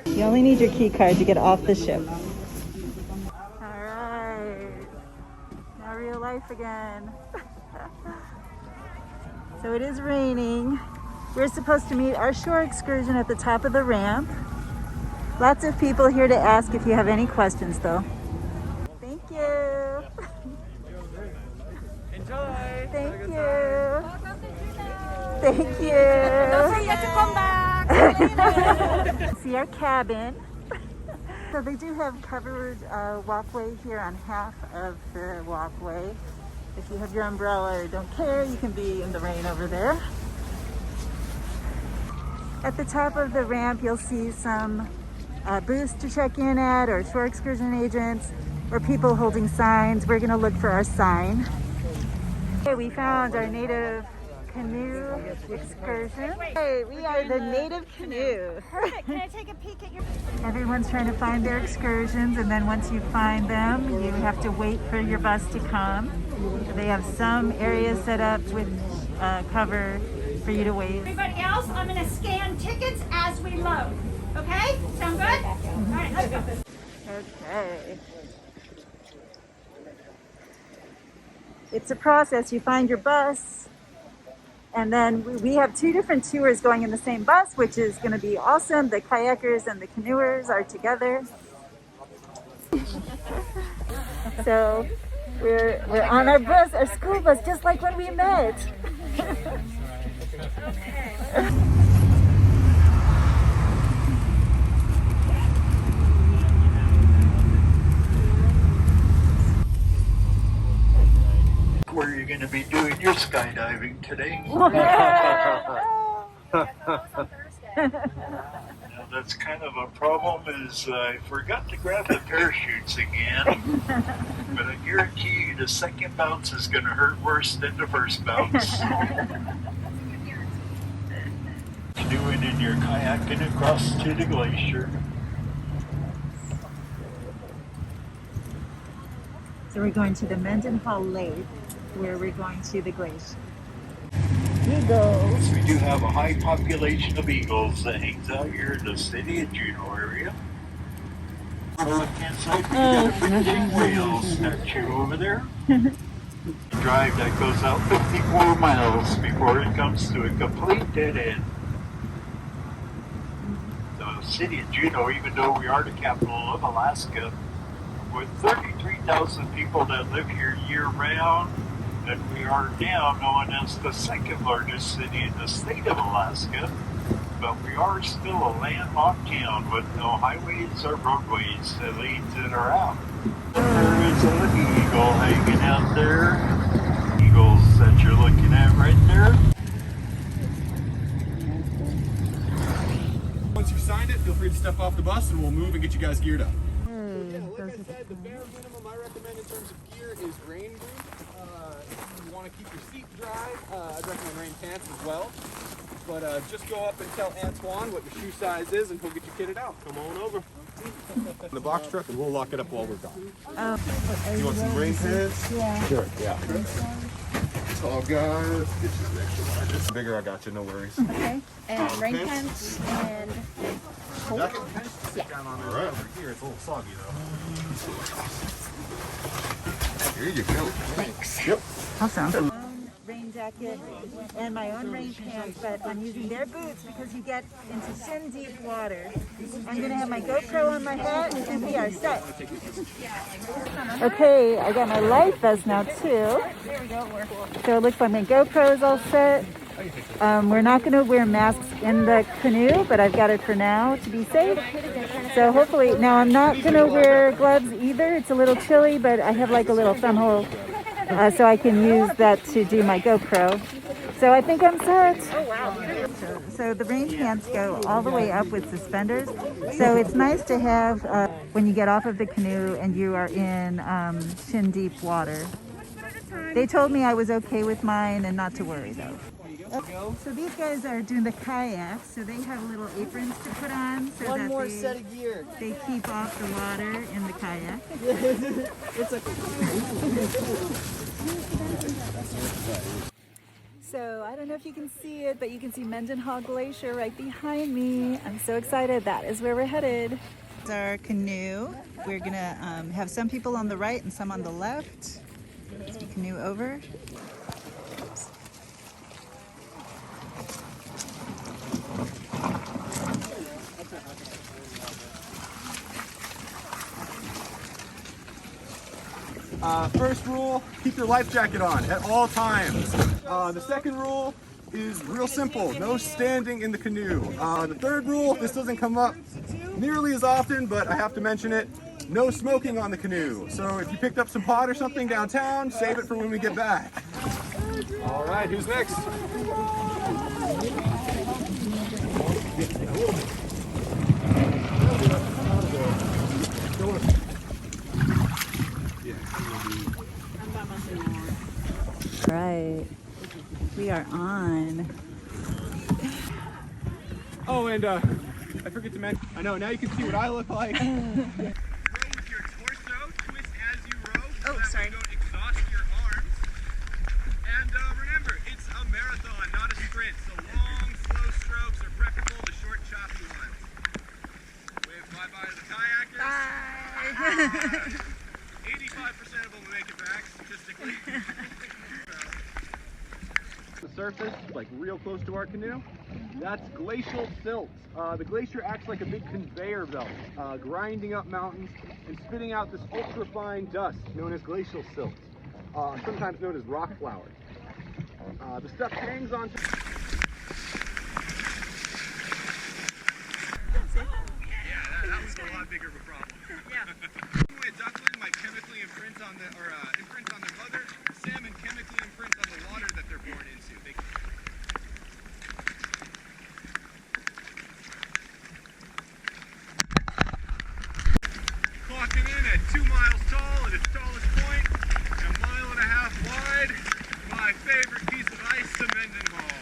You only need your key card to get off the ship. All right, now real life again. So it is raining. We're supposed to meet our shore excursion at the top of the ramp. Lots of people here to ask if you have any questions though. Thank you. Enjoy. Thank you. Thank you. Don't forget to come back. See our cabin. So they do have covered walkway here on half of the walkway. If you have your umbrella or don't care, you can be in the rain over there. At the top of the ramp, you'll see some booths to check in at, or shore excursion agents, or people holding signs. We're gonna look for our sign. Okay, we found our native canoe excursion. Hey, we are the native canoe. Perfect. Can I take a peek at your... Everyone's trying to find their excursions, and then once you find them, you have to wait for your bus to come. They have some areas set up with cover for you to wait. Everybody else, I'm going to scan tickets as we load. Okay? Sound good? All right, let's go. Okay. It's a process. You find your bus, and then we have two different tours going in the same bus, which is going to be awesome. The kayakers and the canoers are together. So we're on our bus, our school bus, just like when we met. Where are you going to be doing your skydiving today? Now that's kind of a problem, is I forgot to grab the parachutes again, but I guarantee you the second bounce is going to hurt worse than the first bounce. Canoeing in your kayaking across to the glacier. So we're going to the Mendenhall Lake, where we're going to the glacier. Eagles. We do have a high population of eagles that hangs out here in the city of Juneau area. On the left-hand side, we got a fishing whale statue over there. The drive that goes out 54 miles before it comes to a complete dead end. The city of Juneau, even though we are the capital of Alaska, with 33,000 people that live here year-round, and we are now known as the second largest city in the state of Alaska, but we are still a landlocked town with no highways or roadways that leads in or out. There is an eagle hanging out there. Eagles that you're looking at right there. Once you've signed it, feel free to step off the bus and we'll move and get you guys geared up. Like I said, the bare minimum I recommend in terms of gear is rain boots. You want to keep your seat dry. I'd recommend rain pants as well. But just go up and tell Antoine what your shoe size is and he'll get you kitted out. Come on over. In the box truck and we'll lock it up while we're gone. You want some rain pants? Yeah. Sure, yeah. Tall guys. Get you the extra largest. Bigger, I got you, no worries. Okay. And rain pants and jacket? Yeah. All right. Over here, it's a little soggy though. Here you go. Thanks. Yep. Awesome. Rain jacket and my own rain pants, but I'm using their boots because you get into shin deep water. I'm gonna have my GoPro on my hat and we are set. Okay, I got my life vest now too. There we go. So it looks like my GoPro is all set. We're not gonna wear masks in the canoe, but I've got it for now to be safe. So hopefully, now I'm not gonna wear gloves either. It's a little chilly, but I have like a little thumb hole. So I can use that to do my GoPro. So I think I'm set. Oh wow. So the rain pants go all the way up with suspenders. So it's nice to have when you get off of the canoe and you are in shin deep water. They told me I was okay with mine and not to worry though. So these guys are doing the kayaks, so they have little aprons to put on so One that more set of gear. they keep off the water in the kayak. It's a So I don't know if you can see it, but you can see Mendenhall Glacier right behind me. I'm so excited. That is where we're headed. It's our canoe. We're gonna have some people on the right and some on the left. Let's canoe over. First rule, keep your life jacket on at all times. The second rule is real simple. No standing in the canoe. The third rule, this doesn't come up nearly as often, but I have to mention it. No smoking on the canoe. So if you picked up some pot or something downtown, save it for when we get back. All right, who's next? Right. We are on. Oh, and I forget to mention, I know, now you can see what I look like. Row with your torso, twist as you row, so that way you don't exhaust your arms. And remember, it's a marathon, not a sprint, so long, slow strokes are preferable to short, choppy ones. Wave bye-bye to the kayakers. Bye! 85% of them will make it back, statistically. The surface, like real close to our canoe, that's glacial silt. The glacier acts like a big conveyor belt, grinding up mountains and spitting out this ultra-fine dust known as glacial silt, sometimes known as rock flour. The stuff hangs on to... Yeah, that was a lot bigger of a problem. Yeah. Hemingway duckling might chemically imprint on the, imprint on their mother. Salmon chemically imprint on the water that they're born into. Clocking in at 2 miles tall at its tallest point, and a mile and a half wide. My favorite piece of ice to Mendenhall.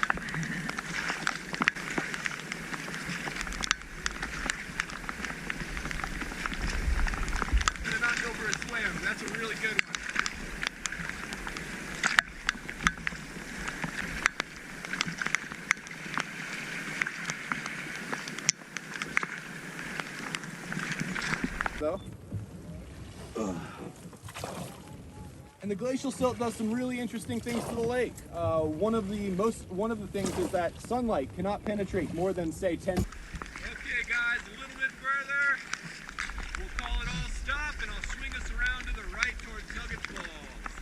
Not go for a swim. That's a really good one. And the glacial silt does some really interesting things to the lake. One of the things is that sunlight cannot penetrate more than, say, 10. Okay, guys, a little bit further. We'll call it all stop, and I'll swing us around to the right towards Nugget Falls.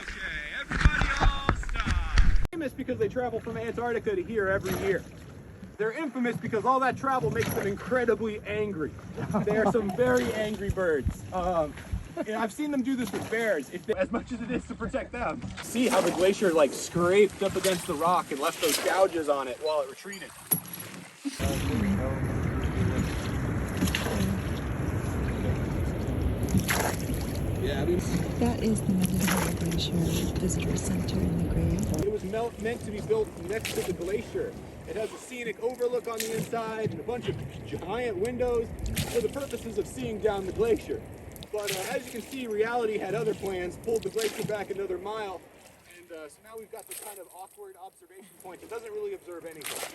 Okay, everybody all stop. Famous because they travel from Antarctica to here every year. They're infamous because all that travel makes them incredibly angry. They are some very angry birds. And I've seen them do this with bears, as much as it is to protect them. See how the glacier like scraped up against the rock and left those gouges on it while it retreated. Yeah, That is the Mendenhall Glacier Visitor Center in the Grave. It was meant to be built next to the glacier. It has a scenic overlook on the inside and a bunch of giant windows for the purposes of seeing down the glacier. But as you can see, reality had other plans, pulled the glacier back another mile, and so now we've got this kind of awkward observation point that doesn't really observe anything.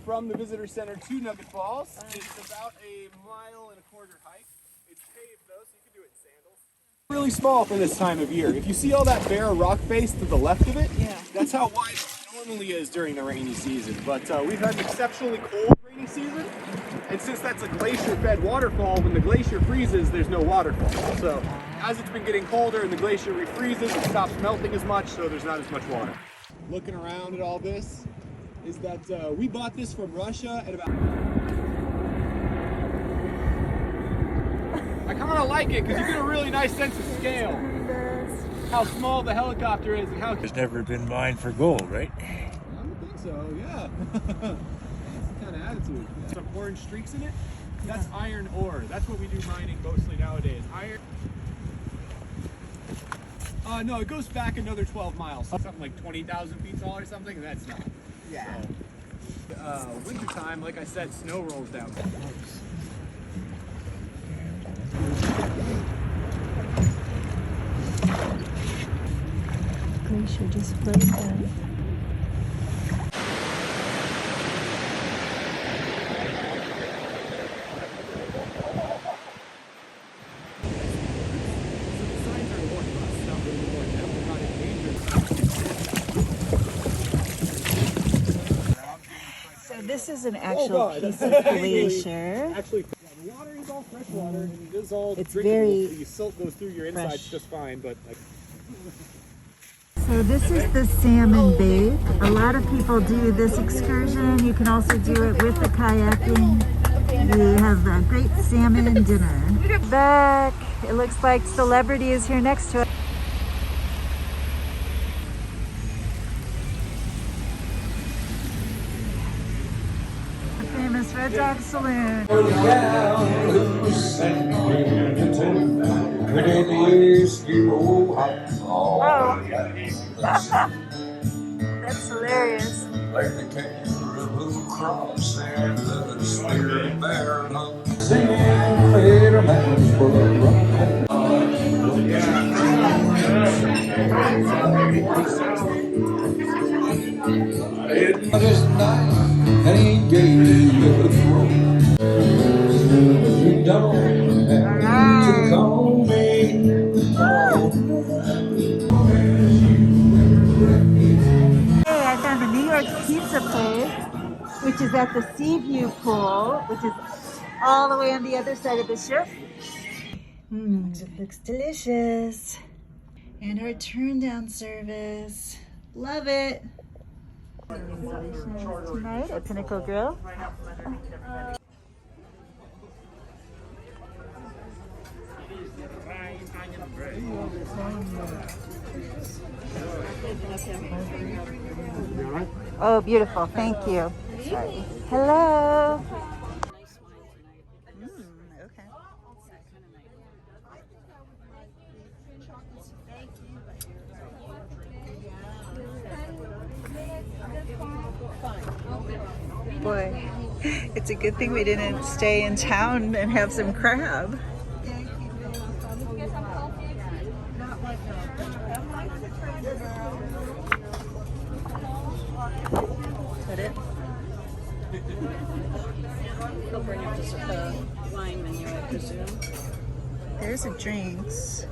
From the visitor center to Nugget Falls, it's about a 1.25 mile hike. It's paved though, so you can do it in sandals. Really small for this time of year. If you see all that bare rock face to the left of it, that's how wide it normally is during the rainy season. But we've had an exceptionally cold rainy season, and since that's a glacier-fed waterfall, when the glacier freezes, there's no waterfall. So as it's been getting colder and the glacier refreezes, it stops melting as much, so there's not as much water. Looking around at all this, is that we bought this from Russia at about... I kind of like it because you get a really nice sense of scale. How small the helicopter is and how... It's never been mined for gold, right? I don't think so, yeah. That's the kind of attitude. Some orange streaks in it. That's iron ore. That's what we do mining mostly nowadays. Iron. No, it goes back another 12 miles. Something like 20,000 feet tall or something, and that's not. Yeah. So, wintertime, like I said, snow rolls down. Glacier just floated down. So this is an actual piece of glacier. Actually, the water is all fresh water, and it is all it's drinkable, very so your silt goes through your insides just fine, but like... So this is the salmon bake. A lot of people do this excursion. You can also do it with the kayaking. We have a great salmon dinner. Back. It looks like Celebrity is here next to us. The famous Red Dog Saloon. Oh. That's hilarious. Like the kangaroo cross and the spirit bear singing later man's It is night and he gave you the throat. You don't have to call me. Hey, I found a New York pizza place, which is at the Seaview Pool, which is all the way on the other side of the ship. It looks delicious. And our turn down service. Love it. Tonight at Pinnacle Grill. Oh, beautiful. Thank you. Sorry. Hello. Okay. Boy, it's a good thing we didn't stay in town and have some crab. Is that it? They'll bring up just a wine menu, I presume. There's the drinks.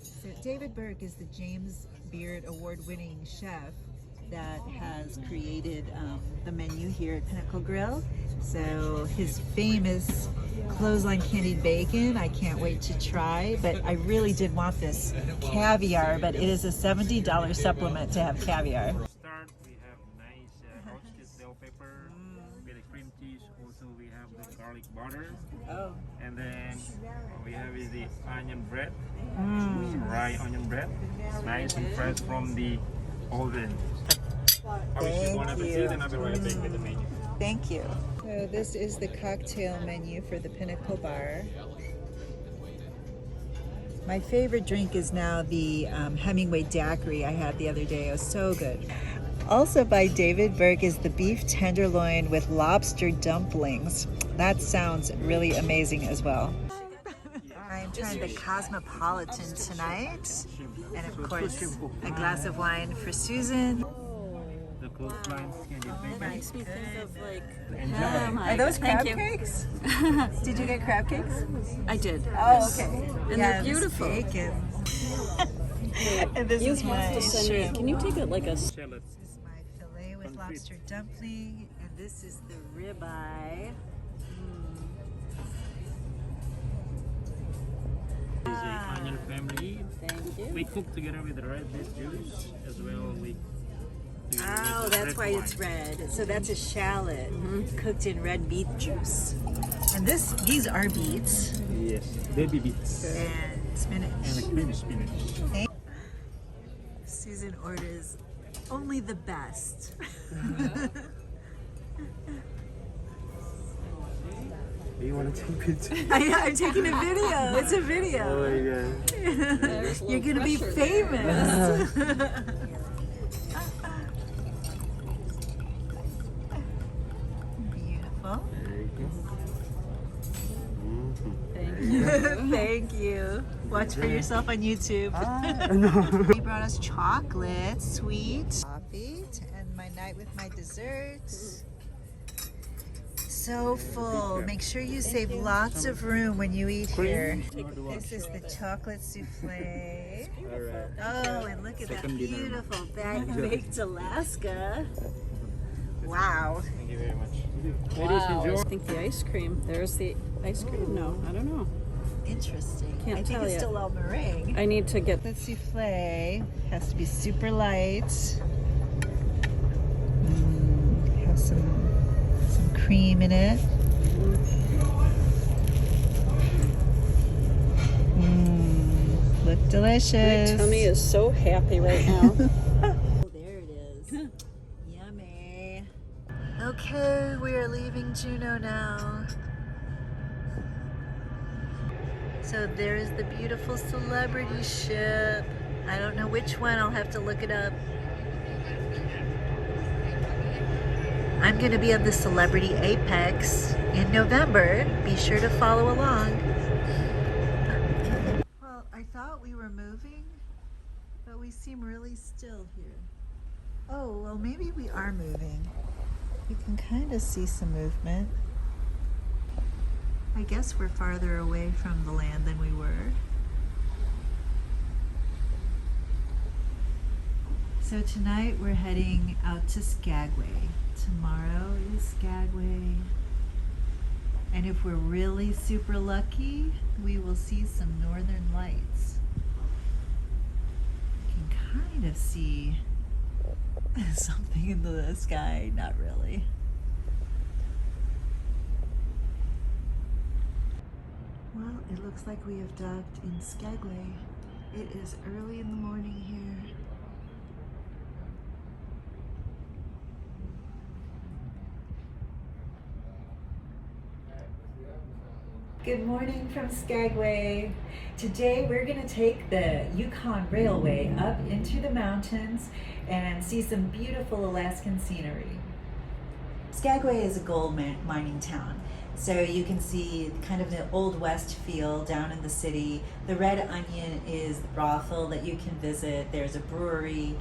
So David Burke is the James Beard award-winning chef that has created the menu here at Pinnacle Grill. So his famous clothesline candied bacon, I can't wait to try, but I really did want this caviar, but it is a $70 supplement to have caviar. Start, we have nice roasted bell pepper, with the cream cheese. Also, we have the garlic butter. Oh. And then we have is the onion bread, rye onion bread, nice and fresh from the oven. Thank you. And I'll be right back with the menu. Thank you. So this is the cocktail menu for the Pinnacle Bar. My favorite drink is now the Hemingway Daiquiri I had the other day. It was so good. Also by David Burke is the beef tenderloin with lobster dumplings. That sounds really amazing as well. I'm trying the Cosmopolitan tonight. And of course, a glass of wine for Susan. The coastline candied bacon. Makes me think of like. Are those crab cakes? Did you get crab cakes? I did. Oh, okay. And they're beautiful. Bacon. And this is my shrimp. Can you take it like a This is my filet with lobster dumpling, and this is the ribeye. This is a onion family. Thank you. We cook together with the red beet juice as well. We Oh, that's why it's red. So that's a shallot cooked in red beet juice. And these are beets. Yes, baby beets. And spinach. And a creamy spinach. Susan orders only the best. You want to take it? I'm taking a video. It's a video. Oh my god. You're gonna be famous. Beautiful. Thank you. Thank you. Watch for yourself on YouTube. He brought us chocolate, sweet, coffee, to end my night with my desserts. So full. Make sure you save lots of room when you eat here. This is the chocolate souffle. Oh, and look at that beautiful baked Alaska. Wow. Thank you very much. Wow. I think the ice cream. There's the ice cream. No, I don't know. interesting. Can't I think tell it's yet. still all meringue. I need to get The souffle has to be super light. Have some cream in it. Look delicious. My tummy is so happy right now. Oh, there it is. Yummy. Okay, we are leaving Juneau now. So there's the beautiful celebrity ship. I don't know which one, I'll have to look it up. I'm gonna be on the Celebrity Apex in November. Be sure to follow along. Well, I thought we were moving, but we seem really still here. Oh, well maybe we are moving. You can kind of see some movement. I guess we're farther away from the land than we were. So tonight we're heading out to Skagway. Tomorrow is Skagway. And if we're really super lucky, we will see some northern lights. You can kind of see something in the sky, not really. Well, it looks like we have docked in Skagway. It is early in the morning here. Good morning from Skagway. Today we're going to take the Yukon Railway up into the mountains and see some beautiful Alaskan scenery. Skagway is a gold mining town, so you can see kind of the Old West feel down in the city. The Red Onion is the brothel that you can visit. There's a brewery.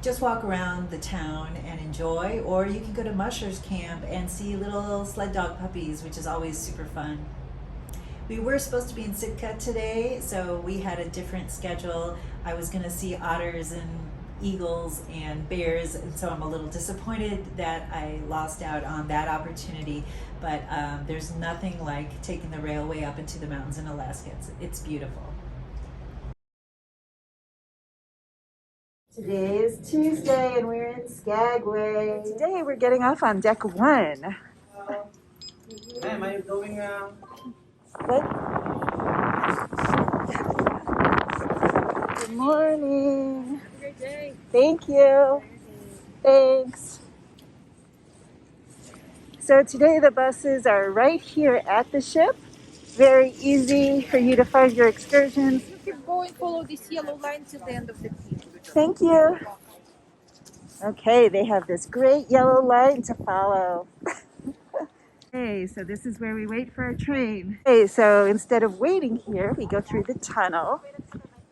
Just walk around the town and enjoy, or you can go to Musher's Camp and see little sled dog puppies, which is always super fun. We were supposed to be in Sitka today, so we had a different schedule. I was going to see otters and eagles and bears, and so I'm a little disappointed that I lost out on that opportunity, but there's nothing like taking the railway up into the mountains in Alaska. It's beautiful. Today is Tuesday and we're in Skagway. Today we're getting off on deck 1. Am I going What? Good morning. Have a great day. Thank you. Thanks. So today the buses are right here at the ship. Very easy for you to find your excursions. Keep going, follow this yellow line till the end of the queue. Thank you. Okay, they have this great yellow line to follow. Okay, so this is where we wait for our train. Okay, so instead of waiting here, we go through the tunnel.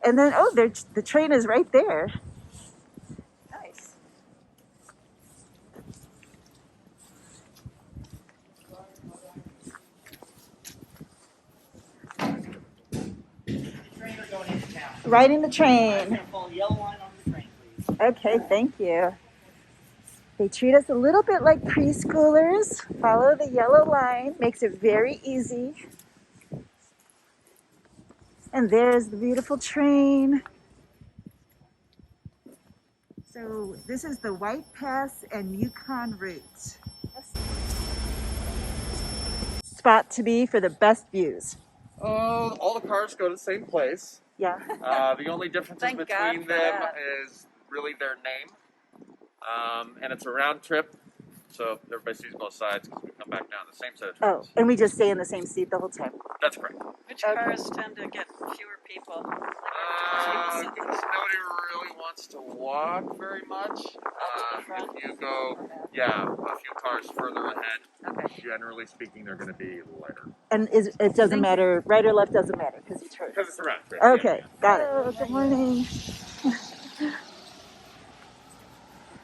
And then, oh, the train is right there. Nice. Riding the train. Okay, thank you. They treat us a little bit like preschoolers. Follow the yellow line, makes it very easy. And there's the beautiful train. So this is the White Pass and Yukon route. Spot to be for the best views. All the cars go to the same place. Yeah. The only difference Thank between God for them that. is really their name. And it's a round trip, so everybody sees both sides because we come back down the same set of trains. Oh, and we just stay in the same seat the whole time. That's correct. Which cars tend to get fewer people? Nobody really wants to walk very much. If you go, a few cars further ahead, generally speaking, they're going to be lighter. And it doesn't matter, right or left doesn't matter because you turn. Because it's a round trip. Okay, got it. Oh, good morning.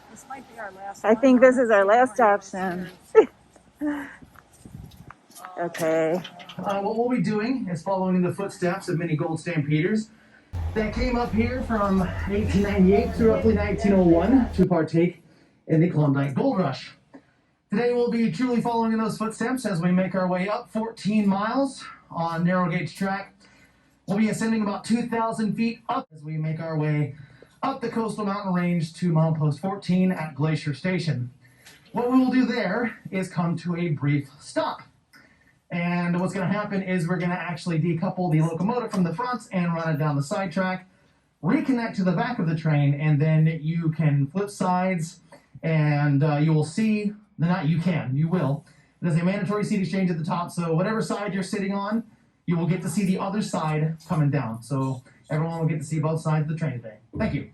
This might be our last I think this is our last option. Okay. What we'll be doing is following in the footsteps of many gold stampeders that came up here from 1898 to roughly 1901 to partake in the Klondike Gold Rush. Today we'll be truly following in those footsteps as we make our way up 14 miles on narrow gauge track. We'll be ascending about 2,000 feet up as we make our way up the coastal mountain range to milepost 14 at Glacier Station. What we will do there is come to a brief stop. And what's going to happen is we're going to actually decouple the locomotive from the front and run it down the side track, reconnect to the back of the train, and then you can flip sides and you will see, you will. There's a mandatory seat exchange at the top, so whatever side you're sitting on, you will get to see the other side coming down. So everyone will get to see both sides of the train today. Thank you.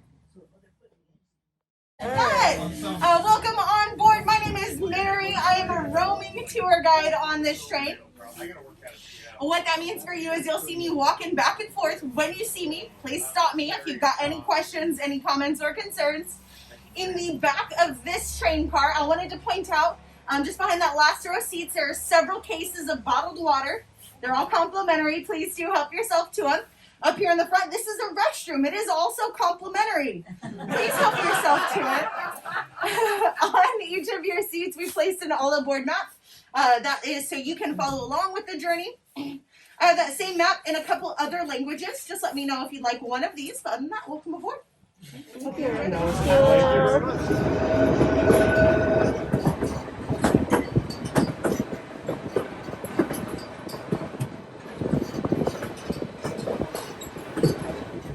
Welcome on board. My name is Mary. I am a roaming tour guide on this train. What that means for you is you'll see me walking back and forth. When you see me, please stop me if you've got any questions, any comments or concerns. In the back of this train car, I wanted to point out, just behind that last row of seats, there are several cases of bottled water. They're all complimentary. Please do help yourself to them. Up here in the front, this is a restroom. It is also complimentary. Please help yourself to it. On each of your seats, we placed an all-aboard map. That is so you can follow along with the journey. I have that same map in a couple other languages. Just let me know if you'd like one of these. But other than that, welcome aboard.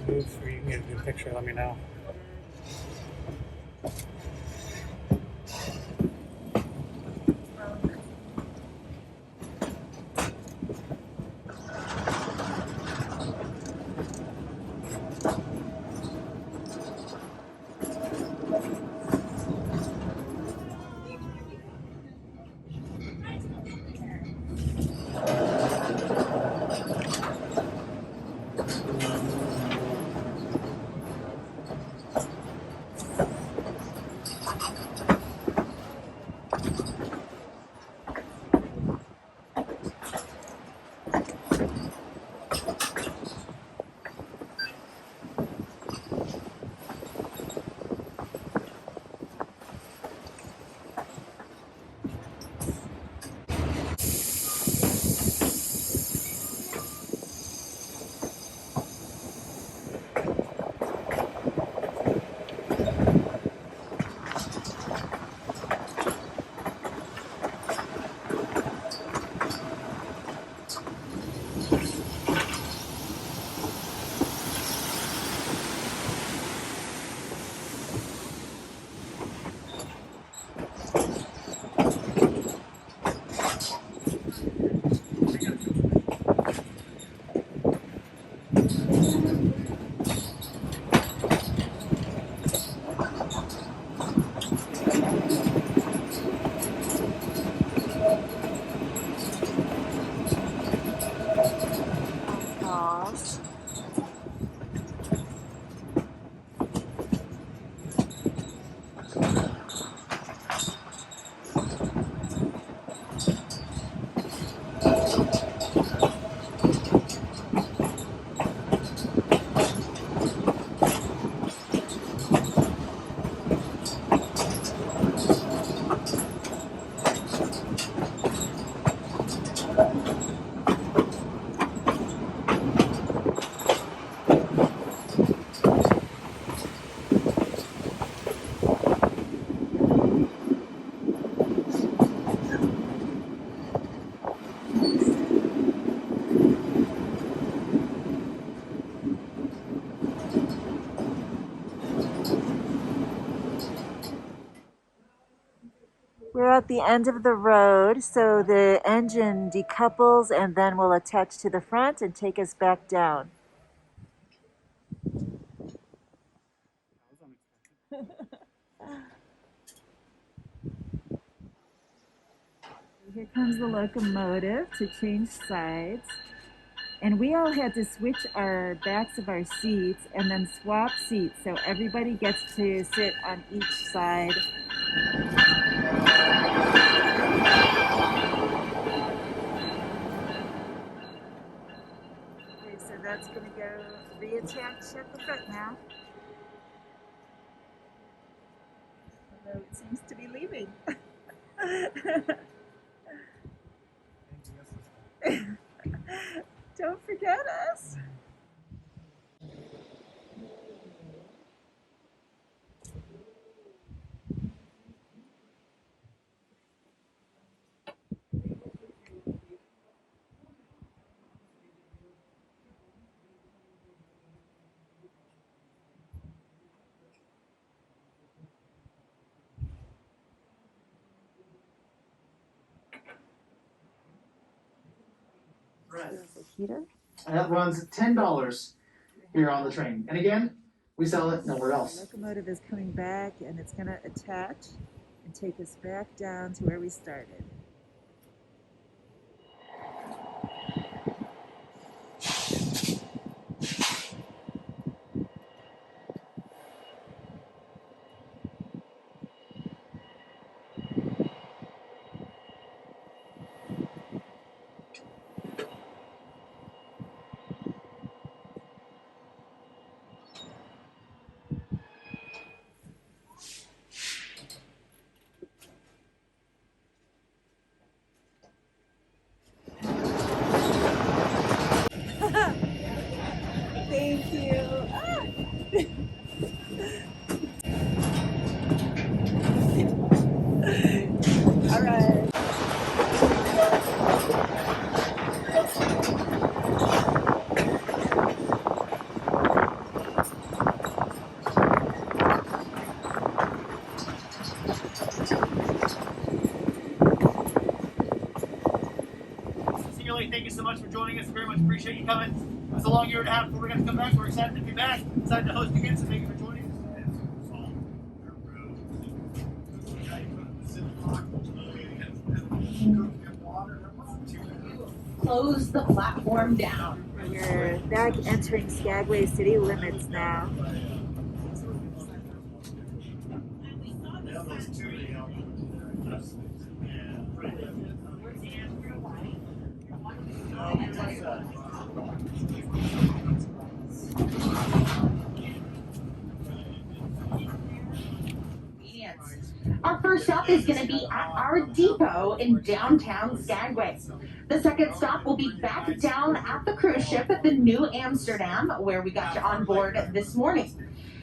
Move so you can get a good picture, let me know. We're at the end of the road, so the engine decouples and then will attach to the front and take us back down. Here comes the locomotive to change sides. And we all had to switch our backs of our seats and then swap seats, so everybody gets to sit on each side. Okay, so that's going to go reattach at the front now. Although it seems to be leaving. Don't forget us. Heater. And that runs $10 here on the train. And again, we sell it nowhere else. The locomotive is coming back and it's going to attach and take us back down to where we started. Thank you. All right. Sincerely, thank you so much for joining us. Very much appreciate you coming. It's a long year and a half before we're going to come back. We're excited to be back. Excited to host again, so thank you for joining us. Close the platform down. We're back entering Skagway city limits now. Our first stop is going to be at our depot in downtown Skagway. The second stop will be back down at the cruise ship at the Nieuw Amsterdam, where we got you on board this morning.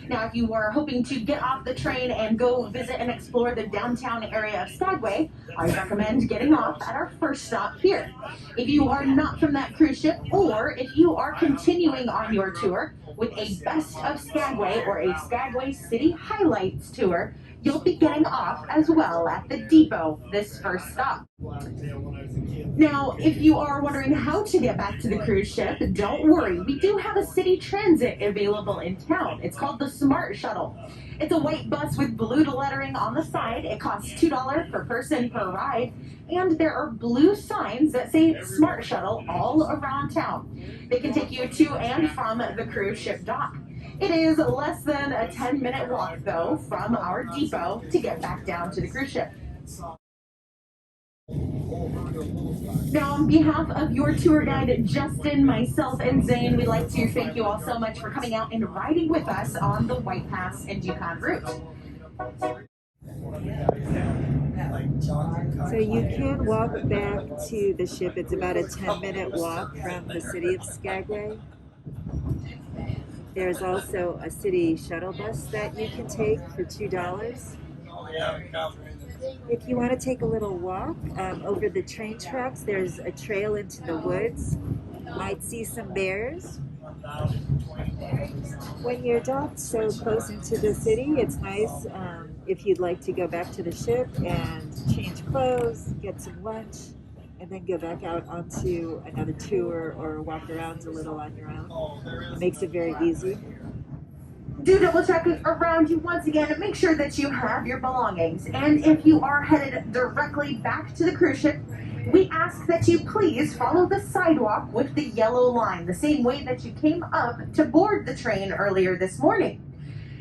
Now, if you were hoping to get off the train and go visit and explore the downtown area of Skagway, I recommend getting off at our first stop here. If you are not from that cruise ship, or if you are continuing on your tour with a Best of Skagway or a Skagway City Highlights tour, you'll be getting off as well at the depot this first stop. Now, if you are wondering how to get back to the cruise ship, don't worry. We do have a city transit available in town. It's called the Smart Shuttle. It's a white bus with blue lettering on the side. It costs $2 per person per ride. And there are blue signs that say Smart Shuttle all around town. They can take you to and from the cruise ship dock. It is less than a 10-minute walk, though, from our depot to get back down to the cruise ship. Now, on behalf of your tour guide, Justin, myself, and Zane, we'd like to thank you all so much for coming out and riding with us on the White Pass and Yukon route. So you can walk back to the ship. It's about a 10-minute walk from the city of Skagway. There's also a city shuttle bus that you can take for $2. If you want to take a little walk over the train tracks, there's a trail into the woods. Might see some bears. When you're docked so close into the city, it's nice if you'd like to go back to the ship and change clothes, get some lunch, and then go back out onto another tour or walk around a little on your own. It makes it very easy. Do double check around you once again and make sure that you have your belongings. And if you are headed directly back to the cruise ship, we ask that you please follow the sidewalk with the yellow line, the same way that you came up to board the train earlier this morning.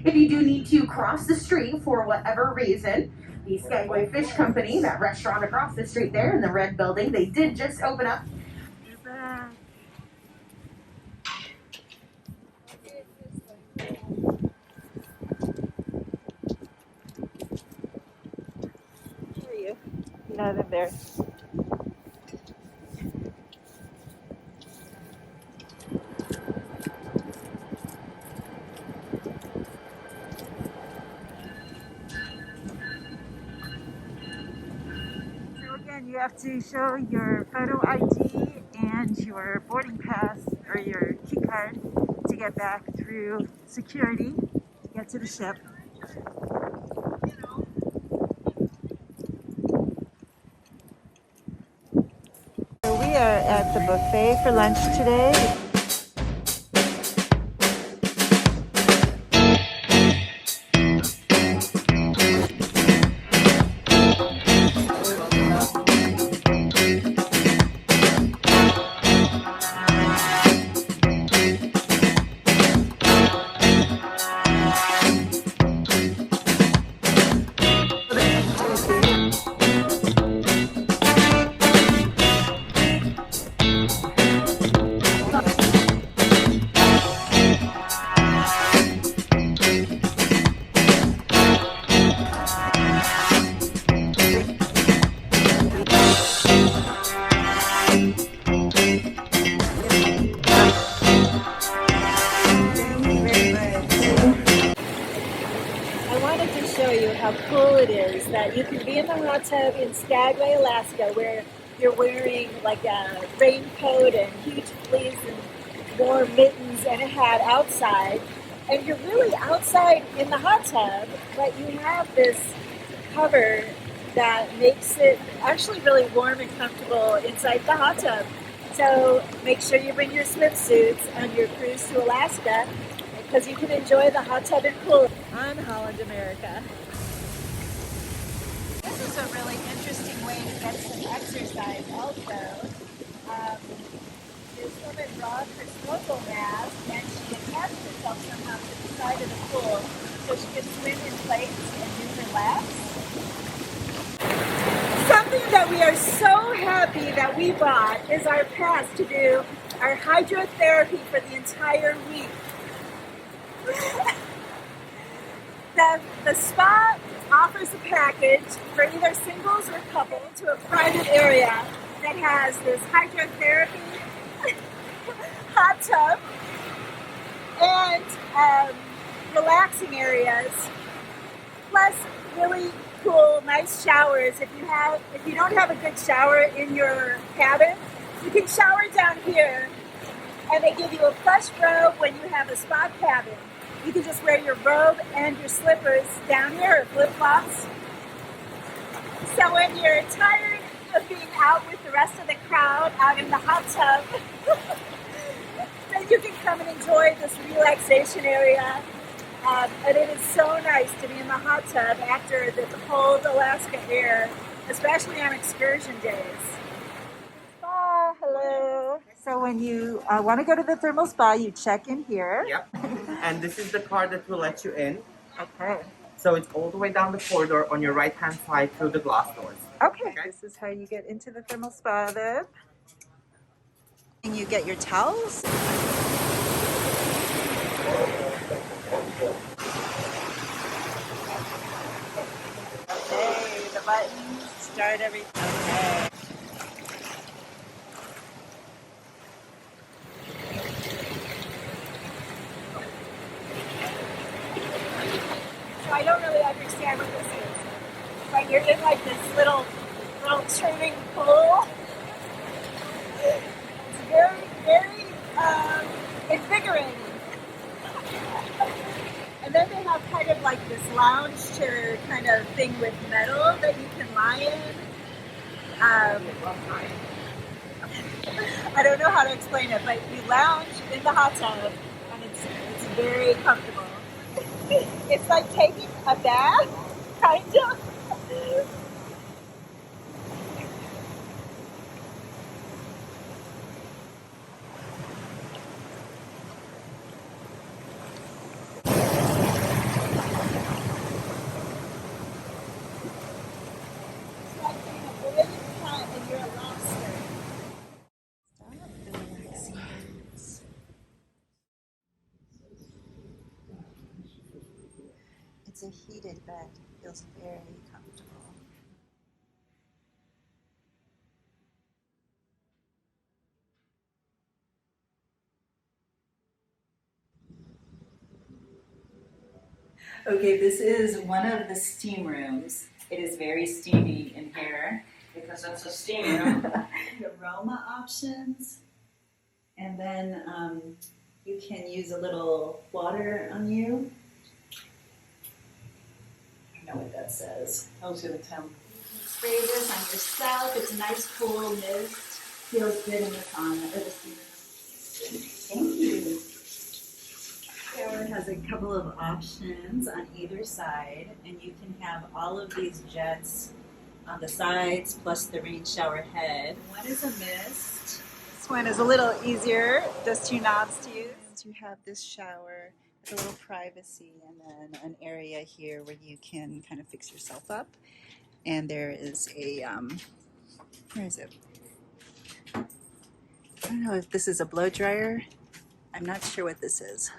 If you do need to cross the street for whatever reason, the Skagway Fish Company, that restaurant across the street there in the red building, they did just open up. Where are you? Not in there. And you have to show your photo ID and your boarding pass or your key card to get back through security to get to the ship. So we are at the buffet for lunch today. How cool it is that you can be in the hot tub in Skagway, Alaska, where you're wearing like a raincoat and huge fleece and warm mittens and a hat outside, and you're really outside in the hot tub, but you have this cover that makes it actually really warm and comfortable inside the hot tub. So make sure you bring your swimsuits on your cruise to Alaska, because you can enjoy the hot tub and pool on Holland America. This is a really interesting way to get some exercise also. This woman brought her snorkel mask and she attached herself somehow to the side of the pool so she could swim in place and do her laps. Something that we are so happy that we bought is our pass to do our hydrotherapy for the entire week. The spa offers a package for either singles or couple to a private area that has this hydrotherapy, hot tub, and relaxing areas, plus really cool, nice showers. If you don't have a good shower in your cabin, you can shower down here, and they give you a plush robe when you have a spa cabin. You can just wear your robe and your slippers down here, or flip-flops. So when you're tired of being out with the rest of the crowd out in the hot tub, then you can come and enjoy this relaxation area. And it is so nice to be in the hot tub after the cold Alaska air, especially on excursion days. Spa, hello. So when you want to go to the thermal spa, you check in here. Yep. And this is the card that will let you in. Okay. So it's all the way down the corridor on your right-hand side through the glass doors. Okay. This is how you get into the thermal spa then. And you get your towels. Okay, the buttons start everything. Okay. So I don't really understand what this is. But you're in like this little swimming pool. It's very, very invigorating. And then they have kind of like this lounge chair kind of thing with metal that you can lie in. I don't know how to explain it, but you lounge in the hot tub and it's very comfortable. It's like taking a bath, kind of. It's a heated bed. It feels very comfortable. Okay, this is one of the steam rooms. It is very steamy in here because because it's a steamy. Aroma options, and then you can use a little water on you. I don't know what that says. I was gonna tell. Spray this on yourself. It's a nice cool mist. Feels good in the sauna or the steamer. Thank you. Shower has a couple of options on either side, and you can have all of these jets on the sides plus the rain shower head. One is a mist. This one is a little easier, just 2 knobs to use. You have this shower with a little privacy, and then an area here where you can kind of fix yourself up. And there is a, where is it? I don't know if this is a blow dryer. I'm not sure what this is.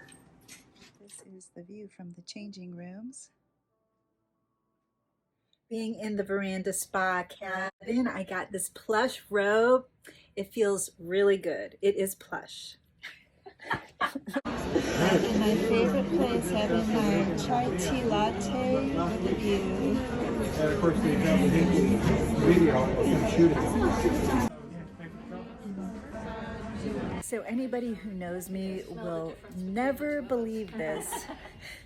This is the view from the changing rooms. Being in the veranda spa cabin, I got this plush robe. It feels really good. It is plush. In my favorite place, having my chai tea latte with a view. And of course, they have the video and shooting. So anybody who knows me will never believe this.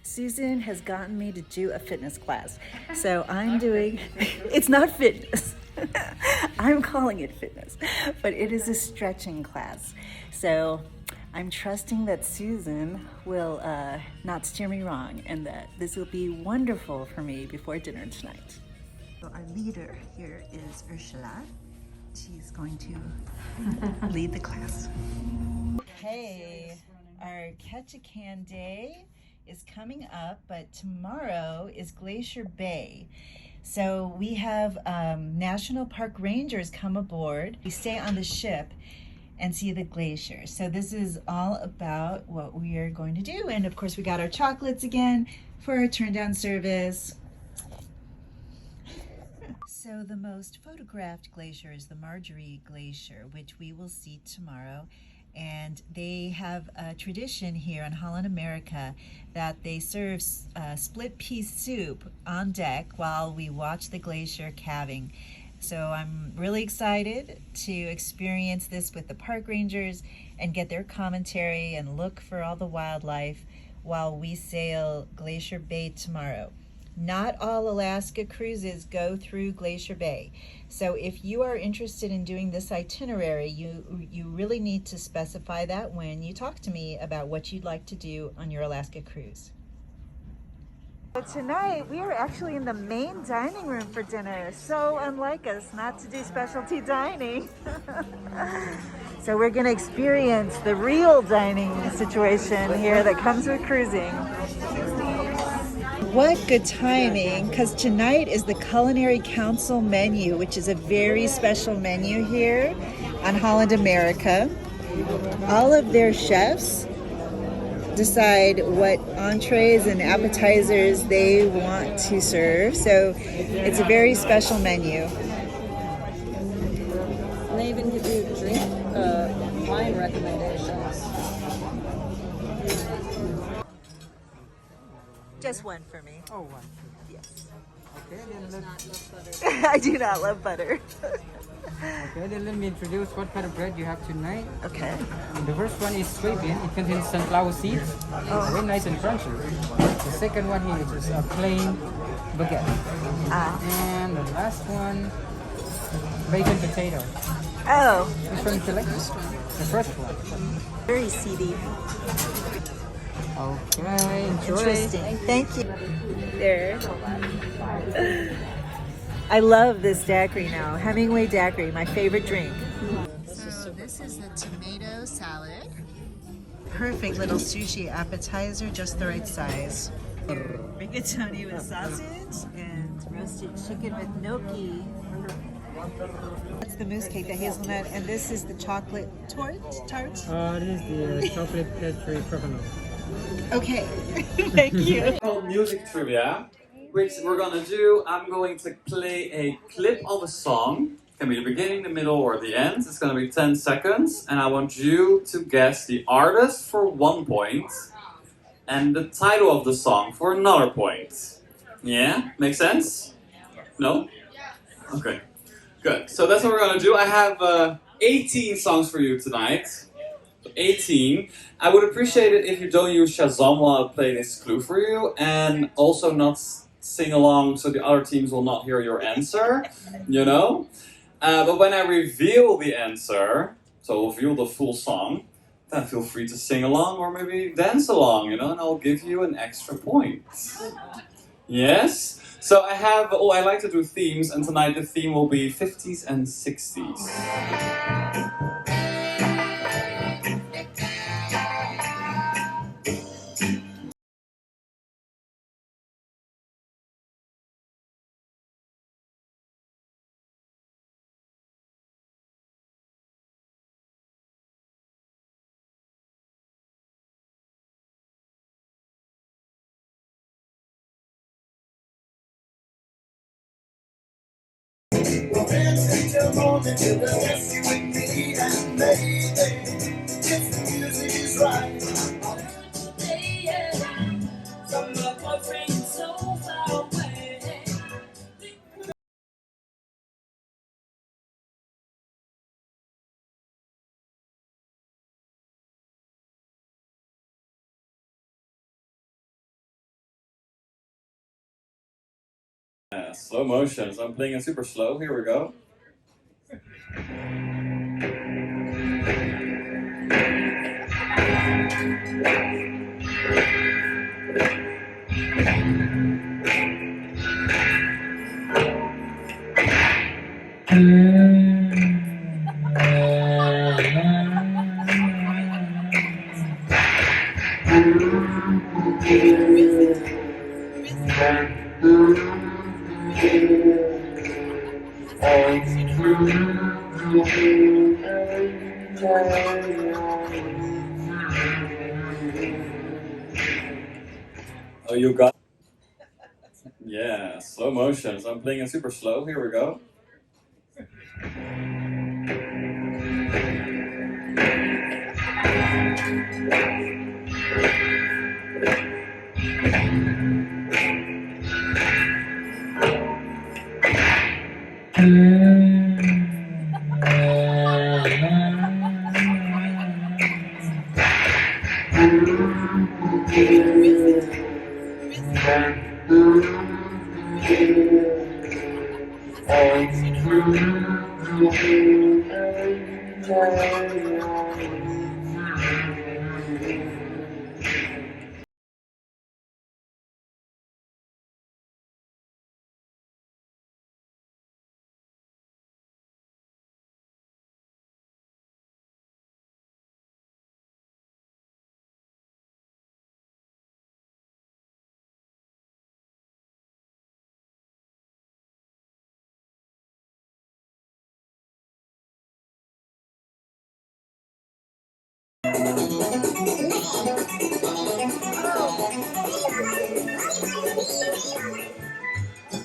Susan has gotten me to do a fitness class. So I'm doing, it's not fitness. I'm calling it fitness, but it is a stretching class. So I'm trusting that Susan will not steer me wrong and that this will be wonderful for me before dinner tonight. So our leader here is Ursula. She's going to lead the class. Okay, our Ketchikan day is coming up, but tomorrow is Glacier Bay. So we have National Park Rangers come aboard. We stay on the ship and see the glacier. So this is all about what we are going to do. And of course we got our chocolates again for our turn down service. So the most photographed glacier is the Marjorie Glacier, which we will see tomorrow. And they have a tradition here in Holland, America, that they serve split pea soup on deck while we watch the glacier calving. So I'm really excited to experience this with the park rangers and get their commentary and look for all the wildlife while we sail Glacier Bay tomorrow. Not all Alaska cruises go through Glacier Bay. So if you are interested in doing this itinerary, you really need to specify that when you talk to me about what you'd like to do on your Alaska cruise. So tonight we are actually in the main dining room for dinner. So unlike us not to do specialty dining. So we're going to experience the real dining situation here that comes with cruising. What good timing, because tonight is the Culinary Council menu, which is a very special menu here on Holland America. All of their chefs decide what entrees and appetizers they want to serve, so it's a very special menu. And they even give you wine recommendations. Just one for me. Oh, one. Yes. Okay, then let's... I do not love butter. Okay, then let me introduce what kind of bread you have tonight. Okay. The first one is soybean. It contains sunflower seeds. Very nice and crunchy. The second one here is just a plain baguette. And the last one, bacon potato. Oh. Which one would you like? The first one. Very seedy. Okay, enjoy. Interesting. Thank you. There. I love this daiquiri now. Hemingway Daiquiri, my favorite drink. So this is the tomato salad. Perfect little sushi appetizer, just the right size. Rigatoni with sausage and roasted chicken with gnocchi. That's the mousse cake, the hazelnut, and this is the chocolate tart. This is the chocolate pastry provolone. Okay, thank you. Music trivia, which we're gonna do. I'm going to play a clip of a song. It can be the beginning, the middle, or the end. It's gonna be 10 seconds, and I want you to guess the artist for 1 point and the title of the song for another point. Yeah? Make sense? No? Okay. Good. So that's what we're gonna do. I have 18 songs for you tonight. 18. I would appreciate it if you don't use Shazam while I play this clue for you, and also not sing along so the other teams will not hear your answer, you know? But when I reveal the answer, so reveal the full song, then feel free to sing along or maybe dance along, you know, and I'll give you an extra point. Yes? So I like to do themes, and tonight the theme will be 50s and 60s. Well, dance till morning till the rest you and me and baby. If the music is right. From my boyfriend so far away. Yeah, slow motion. So I'm playing it super slow. Here we go. Oh, you got. Yeah, slow motion. So I'm playing it super slow. Here we go.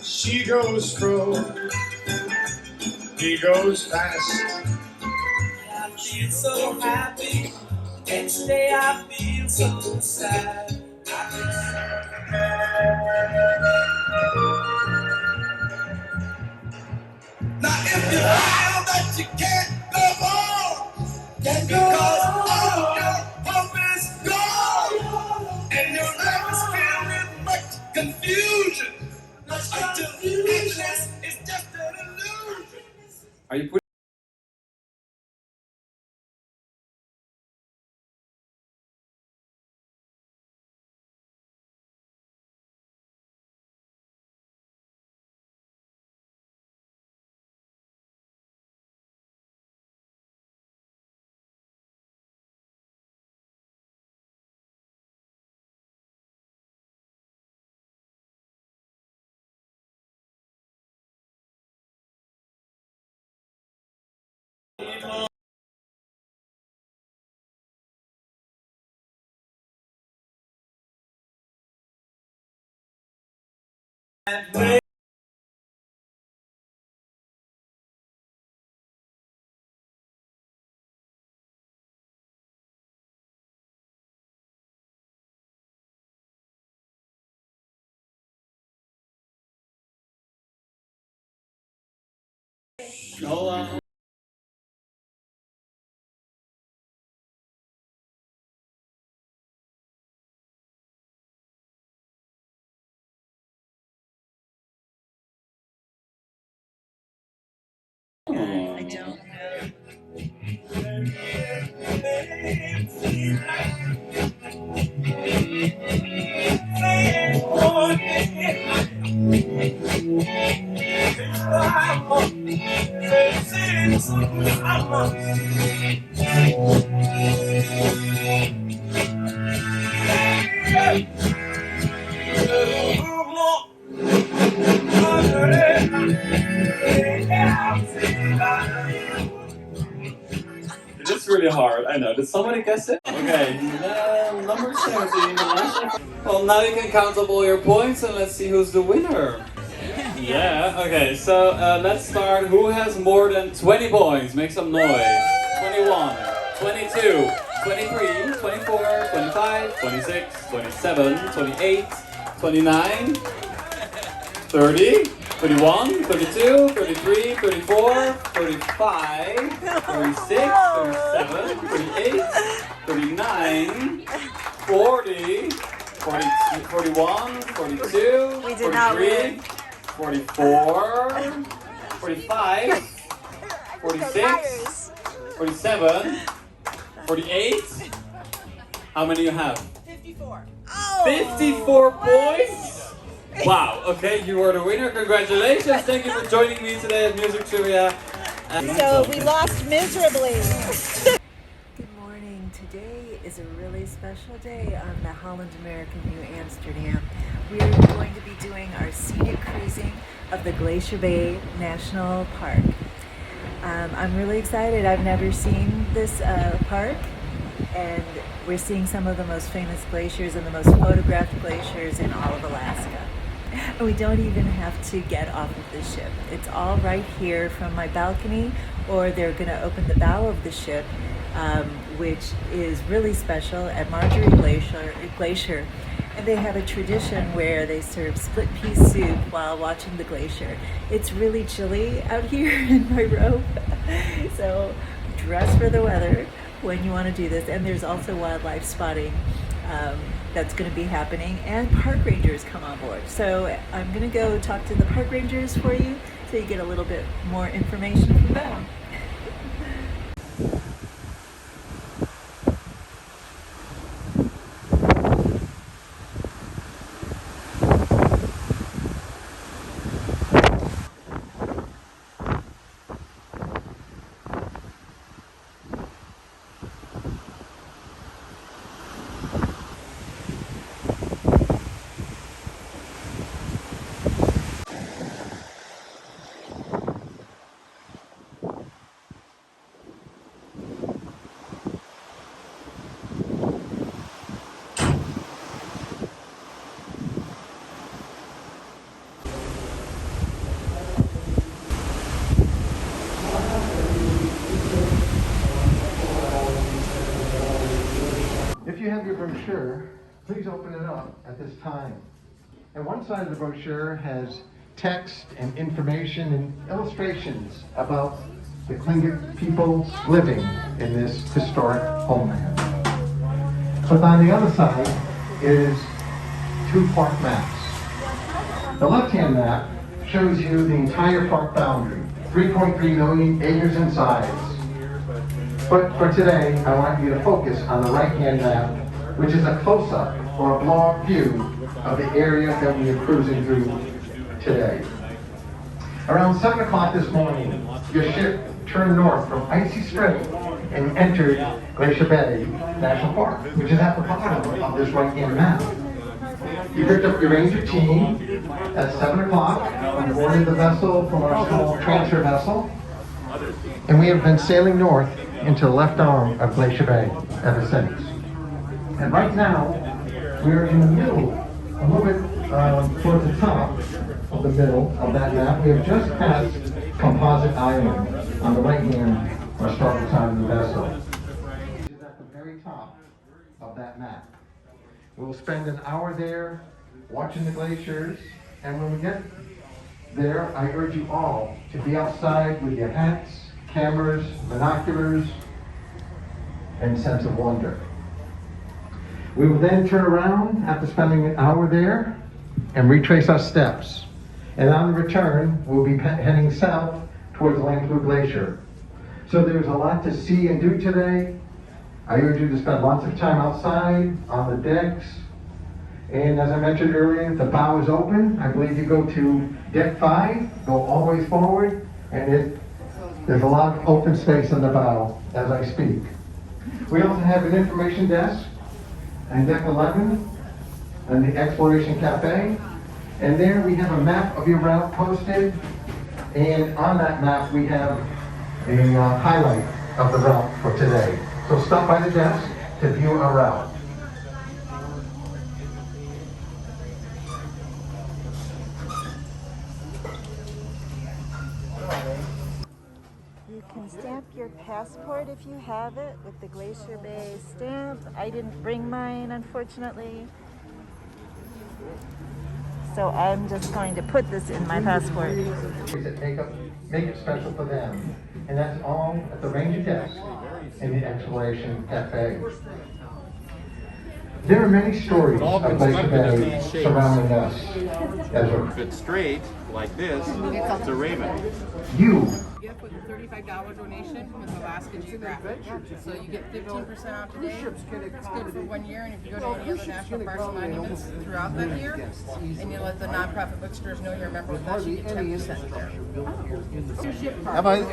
She goes slow, he goes fast. I feel so happy, next day I feel so sad. Now if you feel that you can't go on, that's because all your hope is gone, and your life is filled with much confusion. Until happiness is just an illusion. Are you putting? Hola. I don't know. It's really hard, I know. Did somebody guess it? Okay, number 17. Well, now you can count up all your points and let's see who's the winner. Yeah, okay, so let's start. Who has more than 20 points? Make some noise. 21, 22, 23, 24, 25, 26, 27, 28, 29, 30, 31, 32, 33, 34, 35, 36, 37, 38, 39, 40, 41, 42, 43, 44, 45, 46, 47, 48. How many you have? 54. 54 points? Wow, okay, you are the winner. Congratulations. Thank you for joining me today at Music Trivia. So we lost miserably. Good morning. Today is a really special day on the Holland America Nieuw Amsterdam. We are going to be doing our scenic cruising of the Glacier Bay National Park. I'm really excited. I've never seen this park, and we're seeing some of the most famous glaciers and the most photographed glaciers in all of Alaska. And we don't even have to get off of the ship. It's all right here from my balcony, or they're going to open the bow of the ship, which is really special at Marjorie Glacier. And they have a tradition where they serve split pea soup while watching the glacier. It's really chilly out here in my robe, so dress for the weather when you want to do this. And there's also wildlife spotting that's going to be happening, and park rangers come on board. So I'm going to go talk to the park rangers for you so you get a little bit more information from them. If you have your brochure, please open it up at this time. And one side of the brochure has text and information and illustrations about the Tlingit people living in this historic homeland. But on the other side is two park maps. The left-hand map shows you the entire park boundary, 3.3 million acres in size. But for today, I want you to focus on the right-hand map, which is a close-up or a blow-up view of the area that we are cruising through today. Around 7 o'clock this morning, your ship turned north from Icy Spring and entered Glacier Bay National Park, which is at the bottom of this right-hand map. You picked up your ranger team at 7 o'clock and boarded the vessel from our small transfer vessel, and we have been sailing north into the left arm of Glacier Bay ever since. And right now, we're in the middle, a little bit towards the top of the middle of that map. We have just passed Composite Island on the right hand or starboard side of the vessel. Which is at the very top of that map. We'll spend an hour there watching the glaciers, and when we get there, I urge you all to be outside with your hats, cameras, binoculars, and sense of wonder. We will then turn around after spending an hour there and retrace our steps. And on the return, we'll be heading south towards Lido Glacier. So there's a lot to see and do today. I urge you to spend lots of time outside, on the decks. And as I mentioned earlier, the bow is open. I believe you go to deck 5, go all the way forward, and there's a lot of open space on the bow as I speak. We also have an information desk on deck 11 and the Exploration Cafe. And there we have a map of your route posted. And on that map we have a highlight of the route for today. So stop by the desk to view our route. You can stamp your passport if you have it with the Glacier Bay stamp. I didn't bring mine, unfortunately. So I'm just going to put this in my passport. Make it special for them. And that's all at the ranger desk in the Exploration Cafe. There are many stories of Glacier Bay surrounding us. If it's straight, like this, it's a raven. You Gift with a $35 donation with Alaska Geographic. So you get 15% off today. It's good for 1 year, and if you go to any other national parks and monuments throughout that year, and you let the nonprofit bookstores know you're a member with us, you get 10% there.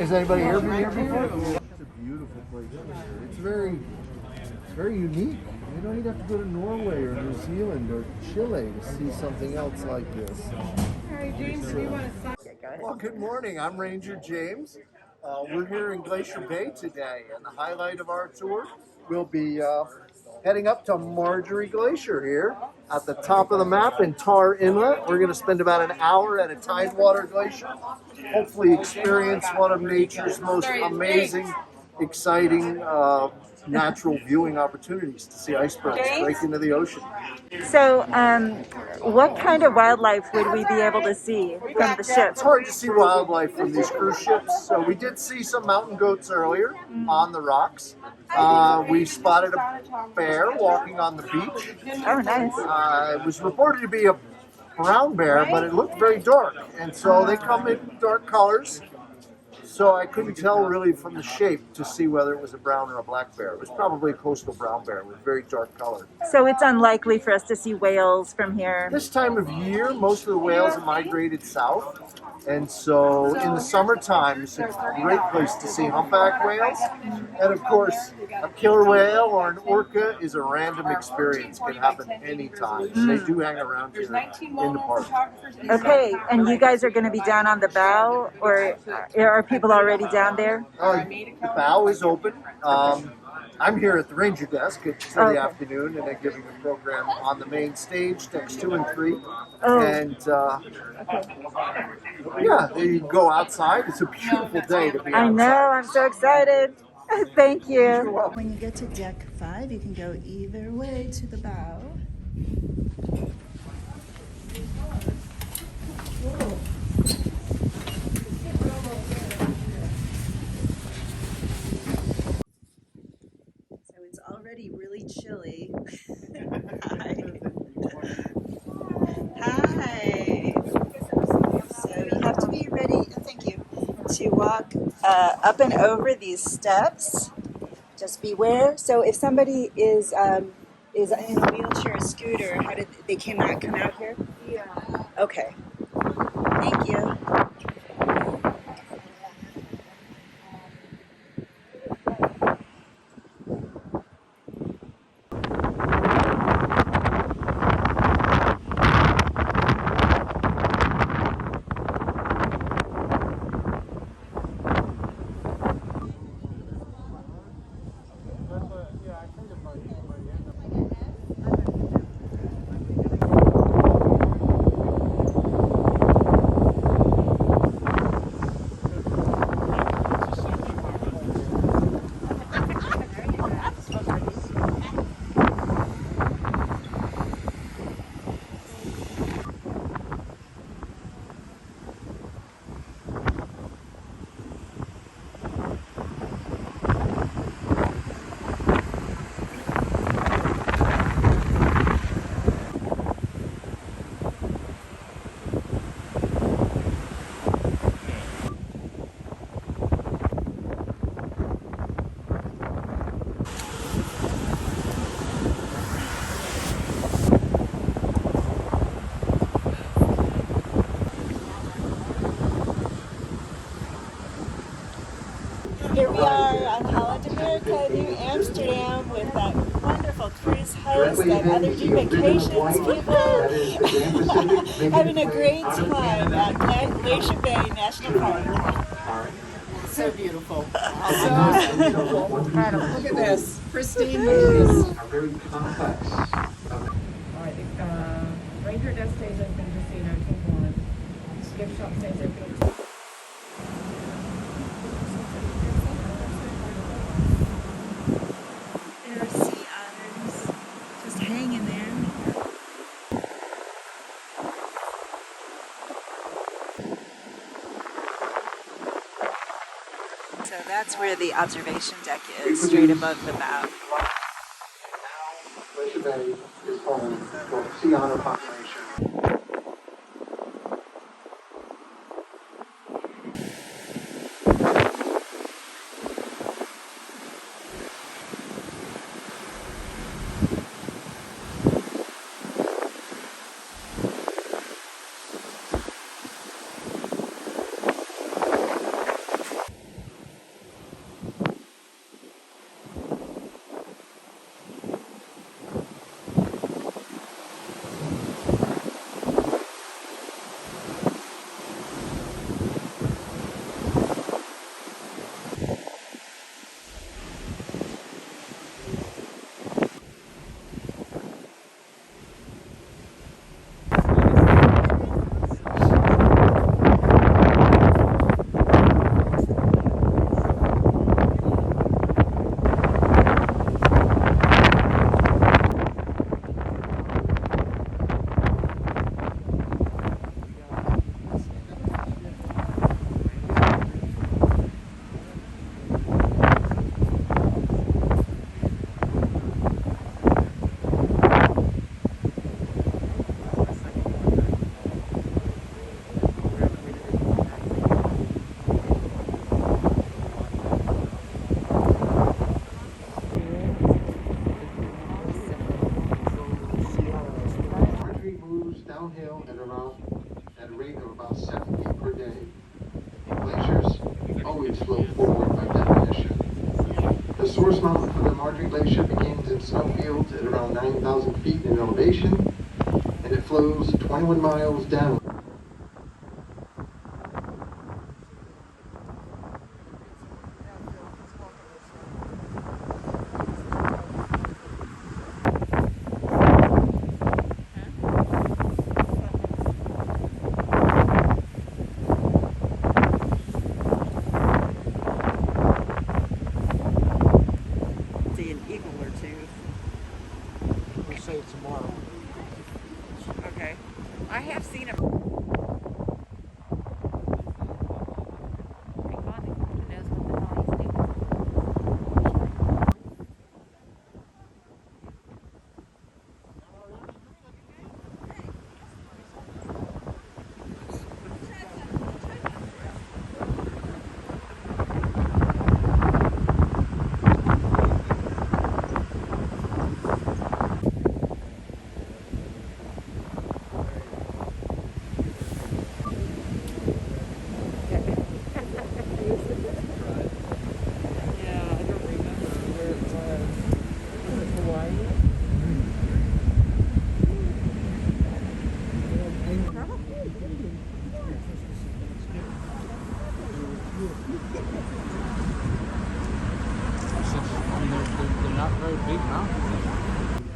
Is anybody here before? It's a beautiful place. It's very unique. You don't even have to go to Norway or New Zealand or Chile to see something else like this. Well, good morning. I'm Ranger James. We're here in Glacier Bay today, and the highlight of our tour will be heading up to Marjorie Glacier here at the top of the map in Tar Inlet. We're going to spend about an hour at a Tidewater Glacier, hopefully experience one of nature's most amazing, exciting natural viewing opportunities to see icebergs break into the ocean. So, what kind of wildlife would we be able to see from the ship? It's hard to see wildlife from these cruise ships. So we did see some mountain goats earlier on the rocks. We spotted a bear walking on the beach. Oh, nice. It was reported to be a brown bear, but it looked very dark. And so they come in dark colors. So I couldn't tell really from the shape to see whether it was a brown or a black bear. It was probably a coastal brown bear with very dark color. So it's unlikely for us to see whales from here. This time of year, most of the whales have migrated south. And so in the summertime, it's a great place to see humpback whales. And of course, a killer whale or an orca is a random experience. It can happen anytime. So they do hang around here in the park. Okay, and you guys are going to be down on the bow, or are people already down there? The bow is open. I'm here at the ranger desk for the afternoon, and they're giving a program on the main stage, decks 2 and 3. And yeah, you can go outside. It's a beautiful day to be outside. I know, I'm so excited. Thank you. When you get to deck 5, you can go either way to the bow. So it's already really chilly. Hi. So you have to be ready, thank you, to walk up and over these steps. Just beware. So if somebody is in a wheelchair or scooter, they cannot come out here? Yeah. Okay. Thank you. we are on Holland America, New Amsterdam, with that wonderful cruise host and other New Vacations people. Having a great time at Glacier Bay National Park. So beautiful. Incredible. Look at this. Pristine movies. Very complex. Alright, Ranger Desk stays open casino till 1. Gift shop stays open. There are sea otters just hanging there. So that's where the observation deck is, straight above the bow. Glacier Bay is home for sea otter population. Downhill at a rate of about 7 feet per day. Glaciers always flow forward by definition. The source mountain for the Marjorie Glacier begins in snowfields at around 9,000 feet in elevation, and it flows 21 miles down.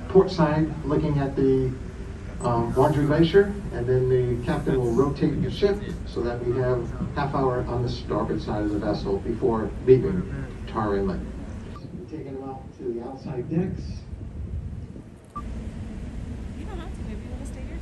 Port side, looking at the Marjorie Glacier, and then the captain will rotate the ship so that we have half hour on the starboard side of the vessel before leaving Tar Inlet. Taking them out to the outside decks. You don't have to, maybe you want to stay here.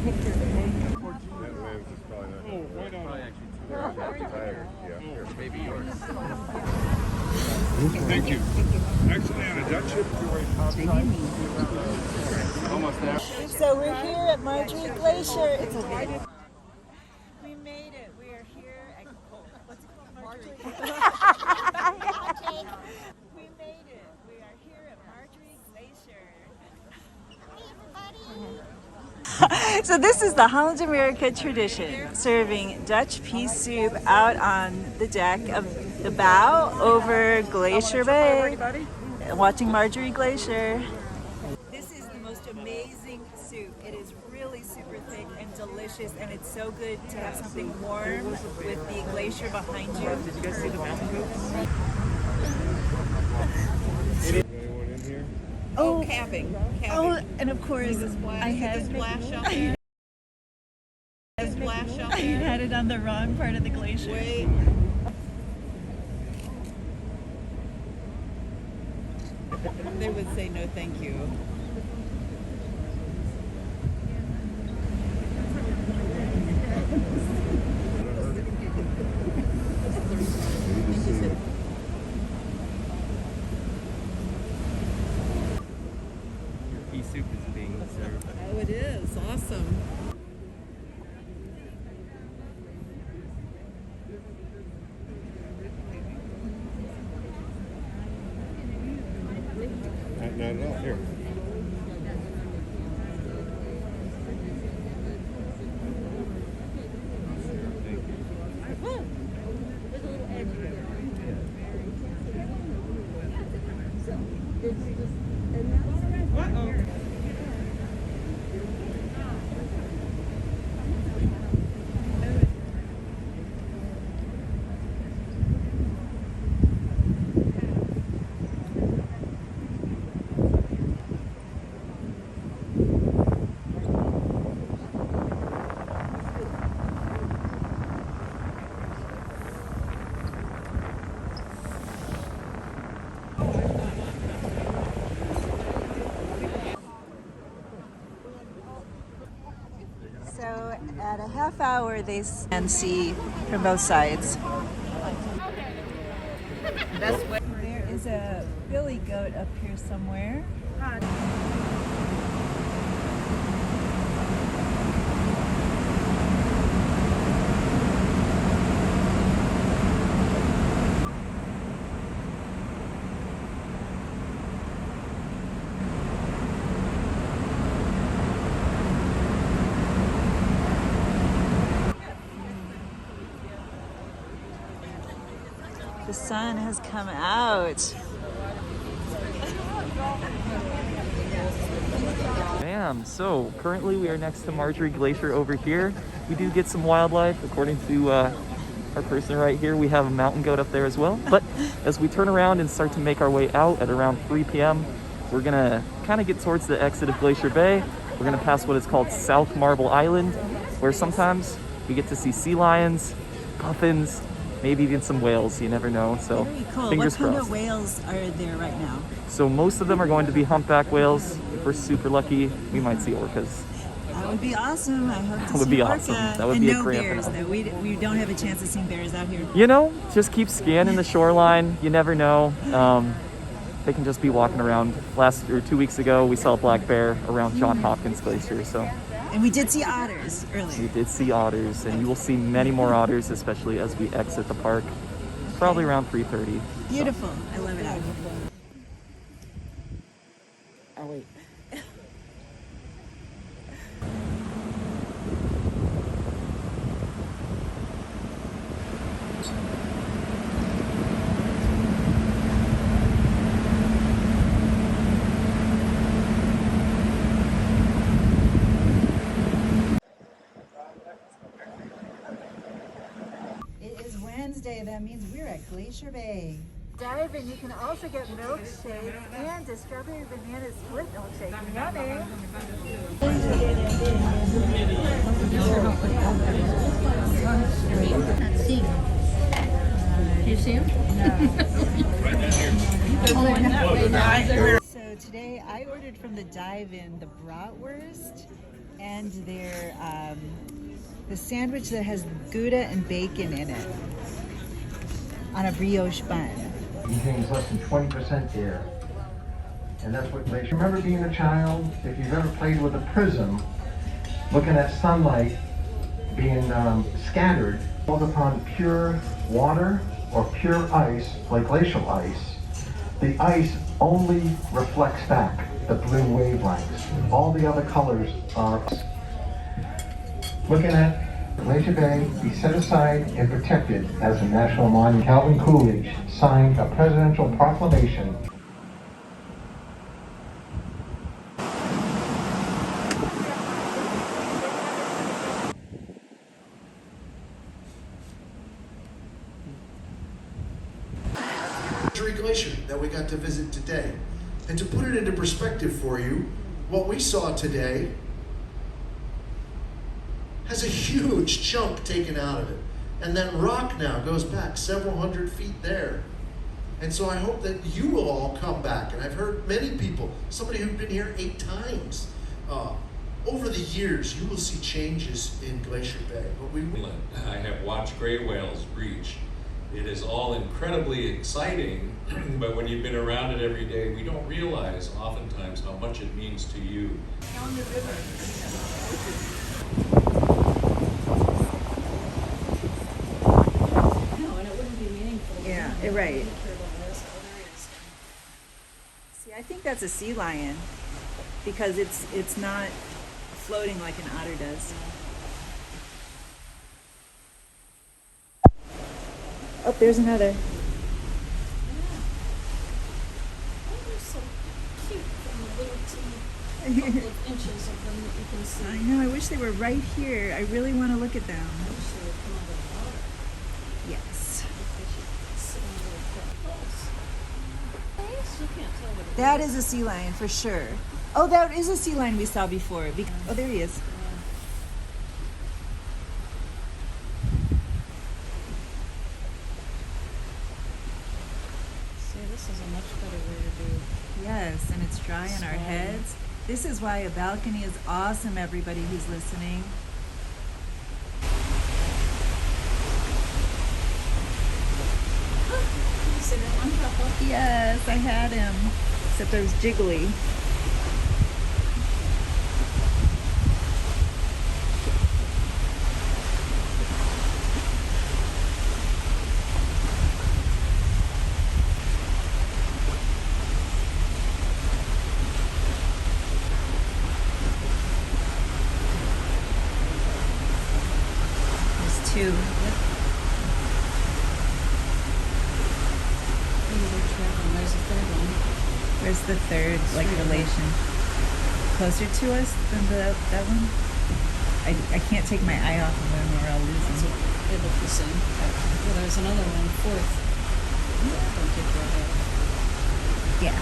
picture to take. Maybe yours. Thank you. Actually, on a Dutch ship, almost there. So we're here at Marjorie Glacier. It's a we made it. We are here at what's it called? Marjorie. We made it. We are here at Marjorie Glacier. So this is the Holland America tradition, serving Dutch pea soup out on the deck of the bow over Glacier Bay, watching Marjorie Glacier. This is the most amazing soup. It is really super thick and delicious, and it's so good to have something warm with the glacier behind you. Did you guys see the mountain goats? Anyone in here? Oh, camping. Oh, and of course, I had Splash up there. Splash up I there. had it on the wrong part of the glacier. Wait. They would say no thank you. Pea soup is being served. Oh, it is. Awesome. Not at all. Here. So at a half hour, they can see from both sides. There is a billy goat up here somewhere. The sun has come out. Bam! So currently we are next to Marjorie Glacier over here. We do get some wildlife, according to our person right here. We have a mountain goat up there as well. But as we turn around and start to make our way out at around 3 p.m., we're gonna kind of get towards the exit of Glacier Bay. We're gonna pass what is called South Marble Island, where sometimes we get to see sea lions, puffins, maybe even some whales. You never know. So very cool. fingers What kind crossed. of whales are there right now? So most of them are going to be humpback whales. If we're super lucky, we might see orcas. That would be awesome. I hope to That would see be orca. awesome. That would and be no a great bears, finale. though. We don't have a chance of seeing bears out here. You know, just keep scanning the shoreline. You never know. They can just be walking around. 2 weeks ago, we saw a black bear around John Hopkins Glacier. So And we did see otters we earlier. did see otters, and you will see many more otters, especially as we exit the park, probably around 3:30. Beautiful. I love it out here. Oh wait. It is Wednesday. That means we're at Glacier Bay. Dive and you can also get milkshake and a strawberry banana split milkshake. Yummy. You see him? So today I ordered from the dive-in the bratwurst And their the sandwich that has Gouda and bacon in it on a brioche bun. It contains less than 20% air. And that's what Glacier. Remember being a child, if you've ever played with a prism, looking at sunlight being scattered, falls upon pure water or pure ice, like glacial ice, the ice only reflects back the blue wavelengths. All the other colors are. Looking at Glacier Bay be set aside and protected as a national monument. Calvin Coolidge signed a presidential proclamation. Glacier that we got to visit today. And to put it into perspective for you, what we saw today has a huge chunk taken out of it. And that rock now goes back several hundred feet there. And so I hope that you will all come back. And I've heard many people, somebody who's been here 8 times, over the years, you will see changes in Glacier Bay. But I have watched gray whales breach. It is all incredibly exciting, but when you've been around it every day, we don't realize oftentimes how much it means to you. No, and it wouldn't be meaningful. Yeah, right. See, I think that's a sea lion because it's not floating like an otter does. Oh, there's another. They're so cute from the little teeny couple of inches of them that you can see. I know, I wish they were right here. I really want to look at them. I wish they would come out of the water. Yes. They should sit on a little close. You can't tell what it is. That is a sea lion for sure. Oh, that is a sea lion we saw before. Oh, there he is. Yes, and it's dry on our heads. This is why a balcony is awesome, everybody who's listening. You see that one couple? Yes, I had him. Except I was jiggly. Two. Where's the third, like, relation? Closer to us than that one? I can't take my eye off of them or I'll lose them. They look the same. Well, there's another one, fourth. Don't take your eye off. Yeah.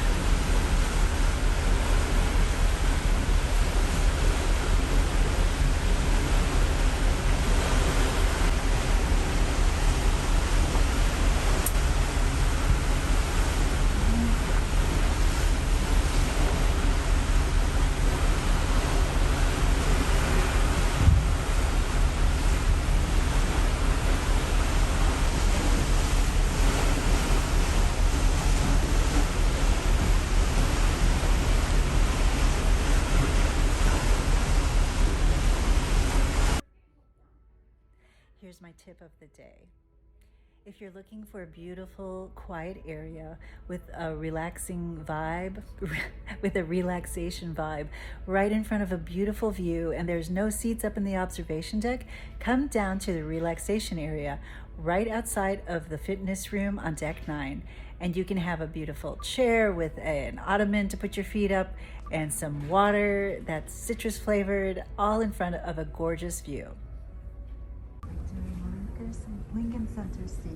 Here's my tip of the day. If you're looking for a beautiful, quiet area with a relaxing vibe, with a relaxation vibe, right in front of a beautiful view, and there's no seats up in the observation deck, come down to the relaxation area right outside of the fitness room on deck 9. And you can have a beautiful chair with an ottoman to put your feet up and some water that's citrus flavored, all in front of a gorgeous view. Lincoln Center stage.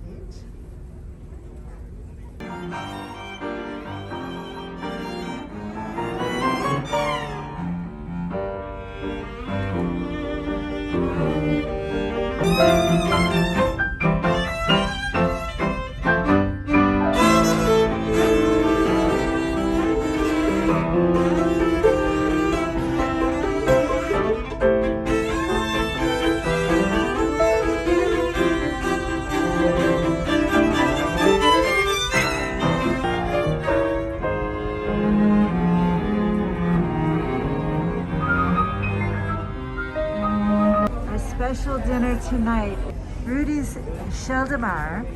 dinner tonight. Rudi's Sheldamar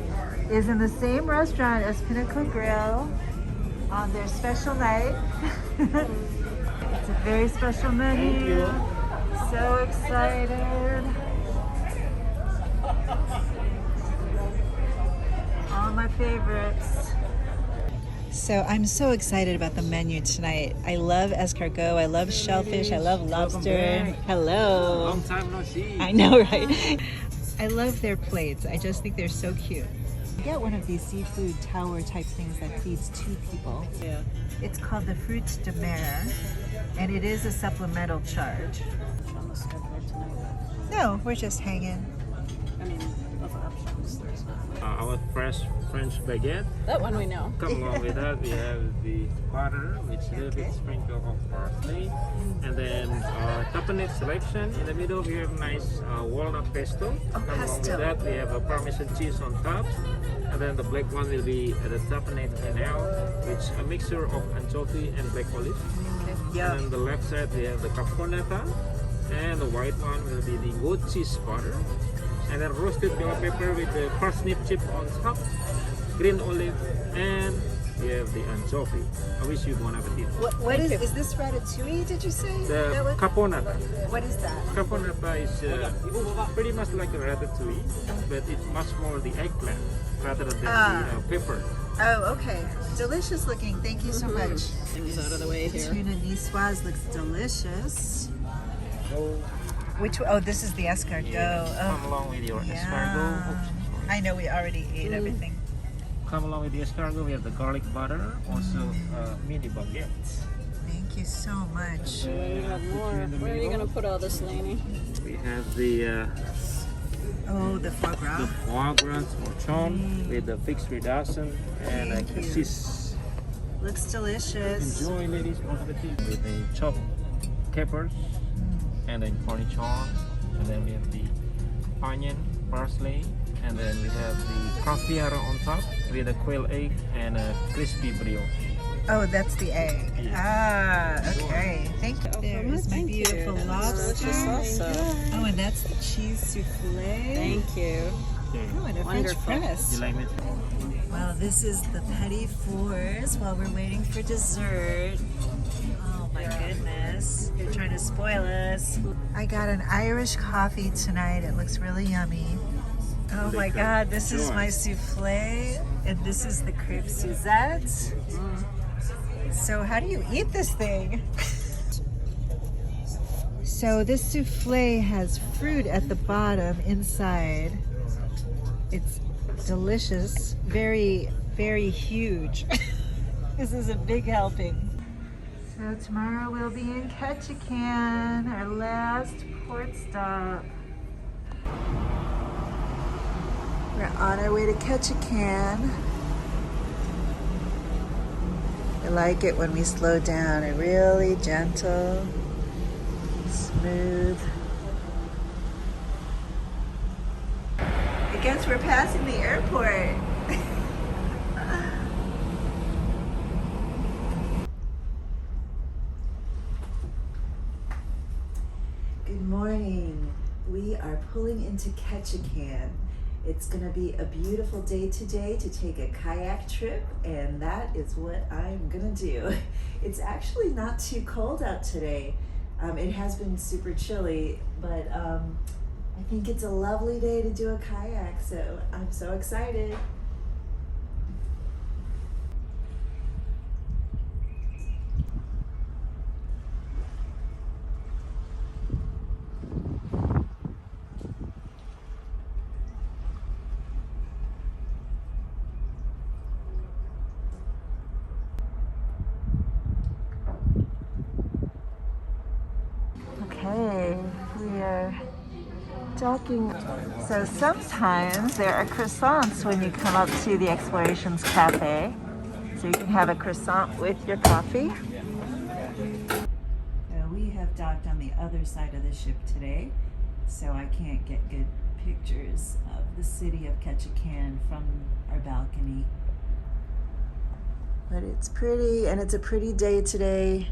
is in the same restaurant as Pinnacle Grill on their special night. It's a very special menu. So excited. All my favorites. So I'm so excited about the menu tonight. I love escargot, I love shellfish, I love lobster. Hello. Long time no see. I know, right? I love their plates. I just think they're so cute. Get one of these seafood tower type things that feeds 2 people. Yeah. It's called the fruit de mer, and it is a supplemental charge. On the schedule tonight. No, we're just hanging. I mean, of options, there's not. Our fresh French baguette. That one we know. Come along with that, we have the butter, which is a little bit sprinkle of parsley, and then tapenade selection. In the middle, we have nice walnut pesto. Come along with that, we have a Parmesan cheese on top, and then the black one will be the tapenade canal, which is a mixture of anchovy and black olive. Okay. And on the left side, we have the caponata, and the white one will be the goat cheese butter, and then roasted bell pepper with the parsnip chip on top, green olive, and we have the anchovy. I wish you bon appetit. What is this ratatouille, did you say? The caponata. What is that? Caponata is pretty much like a ratatouille, but it's much more the eggplant rather than the pepper. Oh, okay. Delicious looking. Thank you so much. Things out of the way here. Tuna niçoise looks delicious. Which? Oh, this is the escargot. Come along with your escargot. I know we already ate everything. Come along with the escargot. We have the garlic butter, also mini baguettes. Thank you so much. We have more. Where are you going to put all this, Laney? We have the the foie gras. The foie gras morchon with the fixed reduction and cassis. Looks delicious. Enjoy, ladies. Bon appetit. With the chopped capers and then cornichon, and then we have the onion, parsley, and then we have the caviar on top with a quail egg and a crispy brioche. Oh, that's the egg. Yes. Okay. Thank you. There is my beautiful lobster. Oh, and that's the cheese souffle. Thank you. Oh, and a French press. You like it? Well, this is the petit fours while we're waiting for dessert. Oh my goodness. They're trying to spoil us. I got an Irish coffee tonight. It looks really yummy. Oh my God, this is my souffle, and this is the crepe Suzette. So how do you eat this thing? So this souffle has fruit at the bottom inside. It's delicious, very, very huge. This is a big helping. So tomorrow we'll be in Ketchikan, our last port stop. We're on our way to Ketchikan. I like it when we slow down, a really gentle, smooth. I guess we're passing the airport. Good morning. We are pulling into Ketchikan. It's gonna be a beautiful day today to take a kayak trip, and that is what I'm gonna do. It's actually not too cold out today. It has been super chilly, but I think it's a lovely day to do a kayak, so I'm so excited. Okay, we are docking. So sometimes there are croissants when you come up to the Explorations Cafe. So you can have a croissant with your coffee. So we have docked on the other side of the ship today, so I can't get good pictures of the city of Ketchikan from our balcony. But it's pretty, and it's a pretty day today.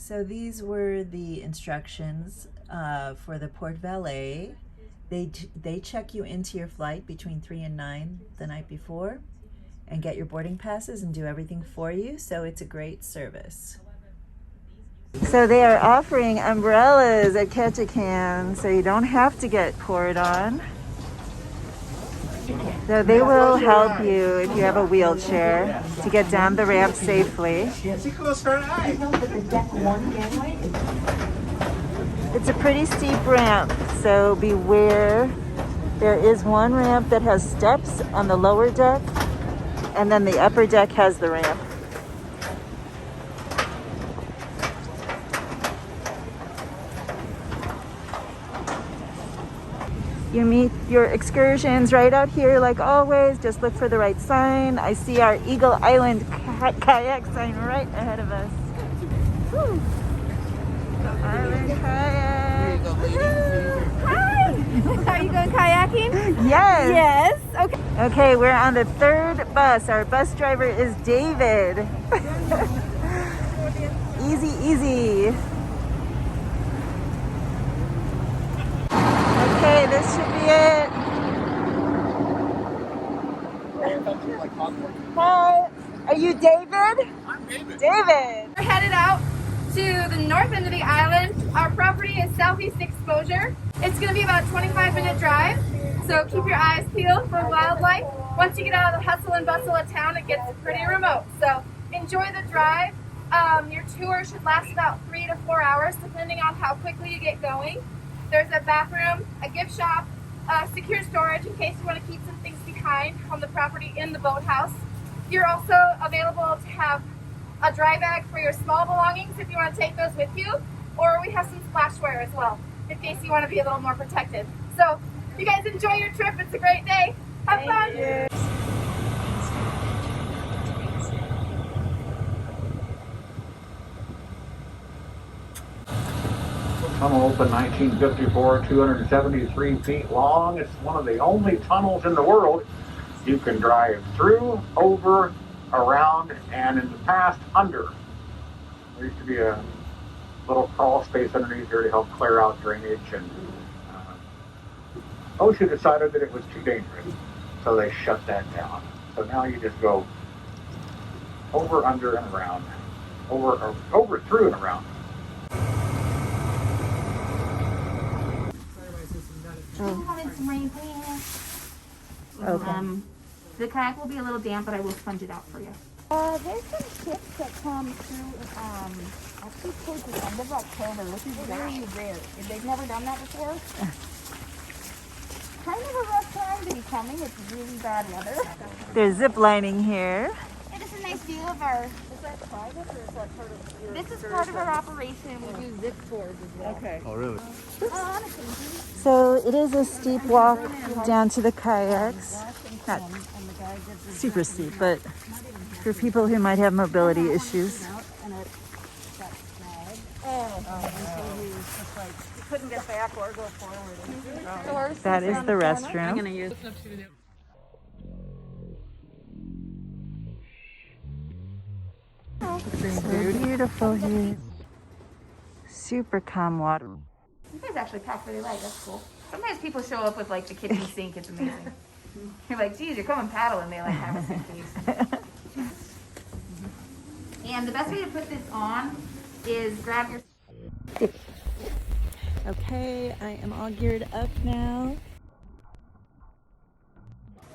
So these were the instructions for the port valet. They check you into your flight between 3 and 9 the night before and get your boarding passes and do everything for you. So it's a great service. So they are offering umbrellas at Ketchikan, so you don't have to get poured on. So they will help you if you have a wheelchair to get down the ramp safely. It's a pretty steep ramp, so beware. There is one ramp that has steps on the lower deck, and then the upper deck has the ramp. You meet your excursions right out here like always. Just look for the right sign. I see our Eagle Island kayak sign right ahead of us. Woo. Island kayak. Hi! Are you going kayaking? Yes. Yes. Okay. Okay, we're on the third bus. Our bus driver is David. Easy, easy. Okay, this should be it. Hi, are you David? I'm David. David. We're headed out to the north end of the island. Our property is Southeast Exposure. It's going to be about a 25-minute drive, so keep your eyes peeled for wildlife. Once you get out of the hustle and bustle of town, it gets pretty remote. So enjoy the drive. Your tour should last about 3 to 4 hours, depending on how quickly you get going. There's a bathroom, a gift shop, secure storage in case you want to keep some things behind on the property in the boathouse. You're also available to have a dry bag for your small belongings if you want to take those with you, or we have some splashware as well in case you want to be a little more protected. So you guys enjoy your trip. It's a great day. Have fun. Tunnel opened 1954, 273 feet long. It's one of the only tunnels in the world you can drive through, over, around, and in the past, under. There used to be a little crawl space underneath here to help clear out drainage, and OSHA decided that it was too dangerous, so they shut that down. So now you just go over, under, and around, over, through, and around. Some rain pants. Okay. The kayak will be a little damp, but I will sponge it out for you. There's some ships that come through actually towards the end of October, which is very rare. If they've never done that before, kind of a rough time to be coming. It's really bad weather. There's zip lining here. It is a nice view of our... Is that private or is that part of your... This is part of our operation. We do zip tours as well. Okay. Oh, really? So it is a steep walk down to the kayaks. Not super steep, but for people who might have mobility issues. Couldn't get back or go forward. That is the restroom. I'm gonna use. So beautiful here. Super calm water. You guys actually pack really light. That's cool. Sometimes people show up with like the kitchen sink. It's amazing. You're like, geez, you're coming paddle, and they like have a suitcase. And the best way to put this on is grab your... Okay, I am all geared up now.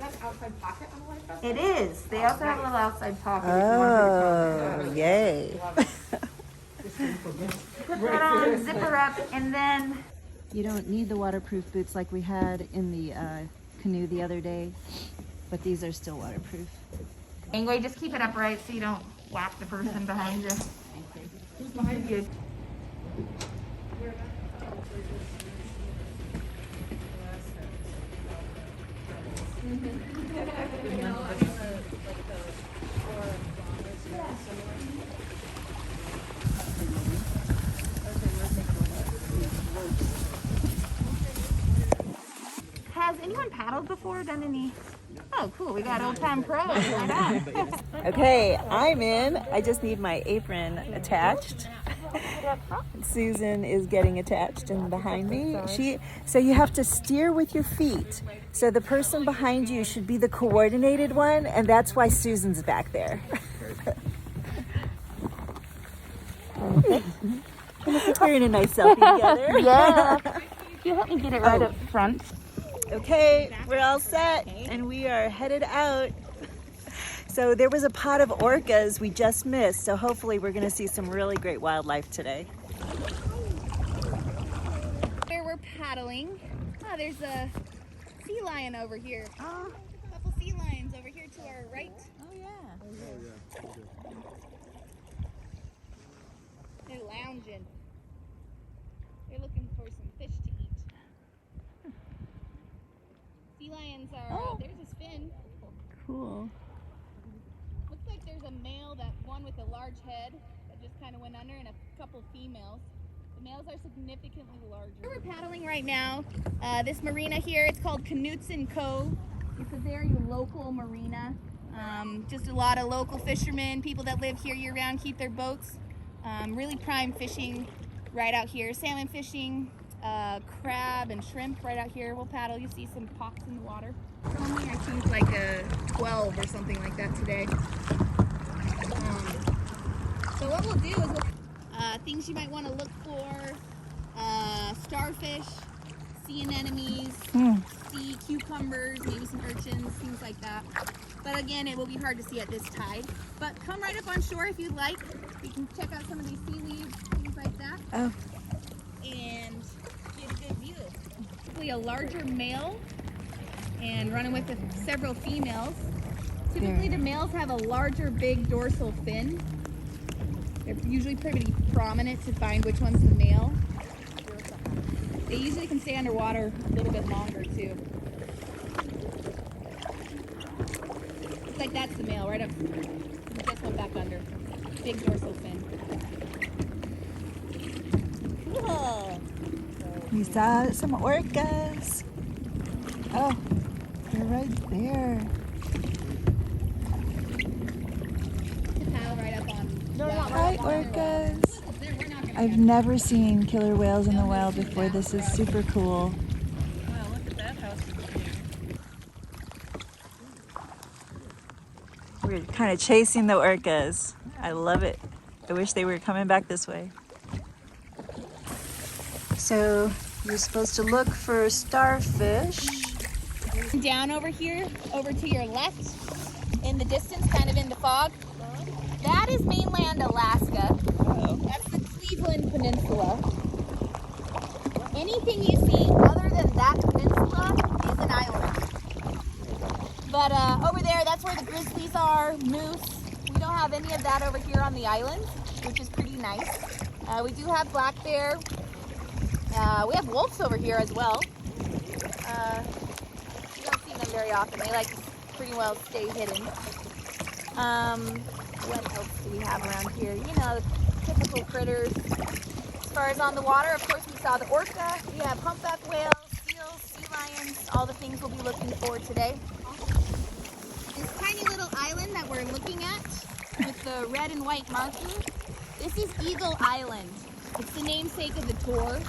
That's outside pocket on the life vest? It is. They also have a little outside pocket. Oh, yay. Put that on, zip her up, and then... You don't need the waterproof boots like we had in the canoe the other day, but these are still waterproof. Anyway, just keep it upright so you don't whack the person behind you. Who's behind you? Has anyone paddled before? Done any? Oh, cool. We got old-time pros. Right on. Okay, I'm in. I just need my apron attached. Susan is getting attached and behind me. So you have to steer with your feet. So the person behind you should be the coordinated one, and that's why Susan's back there. We're in a nice selfie together. Yeah. You help me get it right up front. Okay, we're all set, and we are headed out. So there was a pod of orcas we just missed, so hopefully we're gonna see some really great wildlife today. Here we're paddling. Oh, there's a sea lion over here. Oh. A couple sea lions over here to our right. Oh yeah. They're lounging. They're looking for some fish to eat. Sea lions are, there's his fin. Cool. Looks like there's a male, that one with a large head that just kind of went under, and a couple females. The males are significantly larger. We're paddling right now. This marina here, it's called Knutson Cove. It's a very local marina. Just a lot of local fishermen, people that live here year round, keep their boats. Really prime fishing right out here. Salmon fishing, crab and shrimp right out here. We'll paddle. You see some pops in the water. Only I think like a 12 or something like that today. So what we'll do is things you might want to look for: starfish, sea anemones, sea cucumbers, maybe some urchins, things like that. But again, it will be hard to see at this tide. But come right up on shore if you'd like. You can check out some of these seaweeds, things like that. Oh. And get a good view. Typically a larger male and running with several females. Typically the males have a larger, big dorsal fin. They're usually pretty prominent to find which one's the male. They usually can stay underwater a little bit longer too. Looks like that's the male right up. He just went back under. Big dorsal fin. Cool. We saw some orcas. Oh, they're right there. Paddle right up on. Hi, orcas. I've never seen killer whales in the wild before. This is super cool. Wow, look at that house. We're kind of chasing the orcas. I love it. I wish they were coming back this way. So you're supposed to look for starfish. Down over here, over to your left, in the distance, kind of in the fog. That is mainland Alaska. That's the Cleveland Peninsula. Anything you see other than that peninsula is an island. But over there, that's where the grizzlies are, moose. We don't have any of that over here on the island, which is pretty nice. We do have black bear. We have wolves over here as well. You don't see them very often. They like to pretty well stay hidden. What else do we have around here? You know, the typical critters. As far as on the water, of course, we saw the orca. We have humpback whales, seals, sea lions, all the things we'll be looking for today. This tiny little island that we're looking at with the red and white marker, this is Eagle Island. It's the namesake of the tour.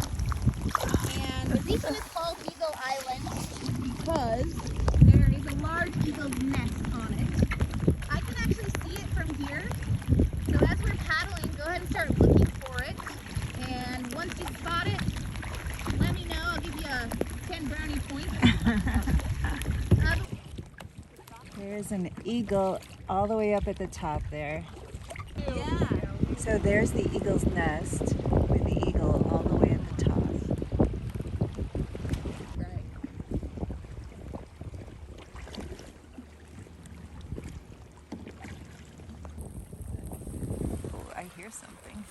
And the reason it's called Eagle Island is because there is a large eagle's nest on it. I can actually see it from here. So as we're paddling, go ahead and start looking for it. And once you spot it, let me know. I'll give you a 10 brownie points. There's an eagle all the way up at the top there. Yeah. So there's the eagle's nest with the eagle all the way at the top. Oh, I hear something.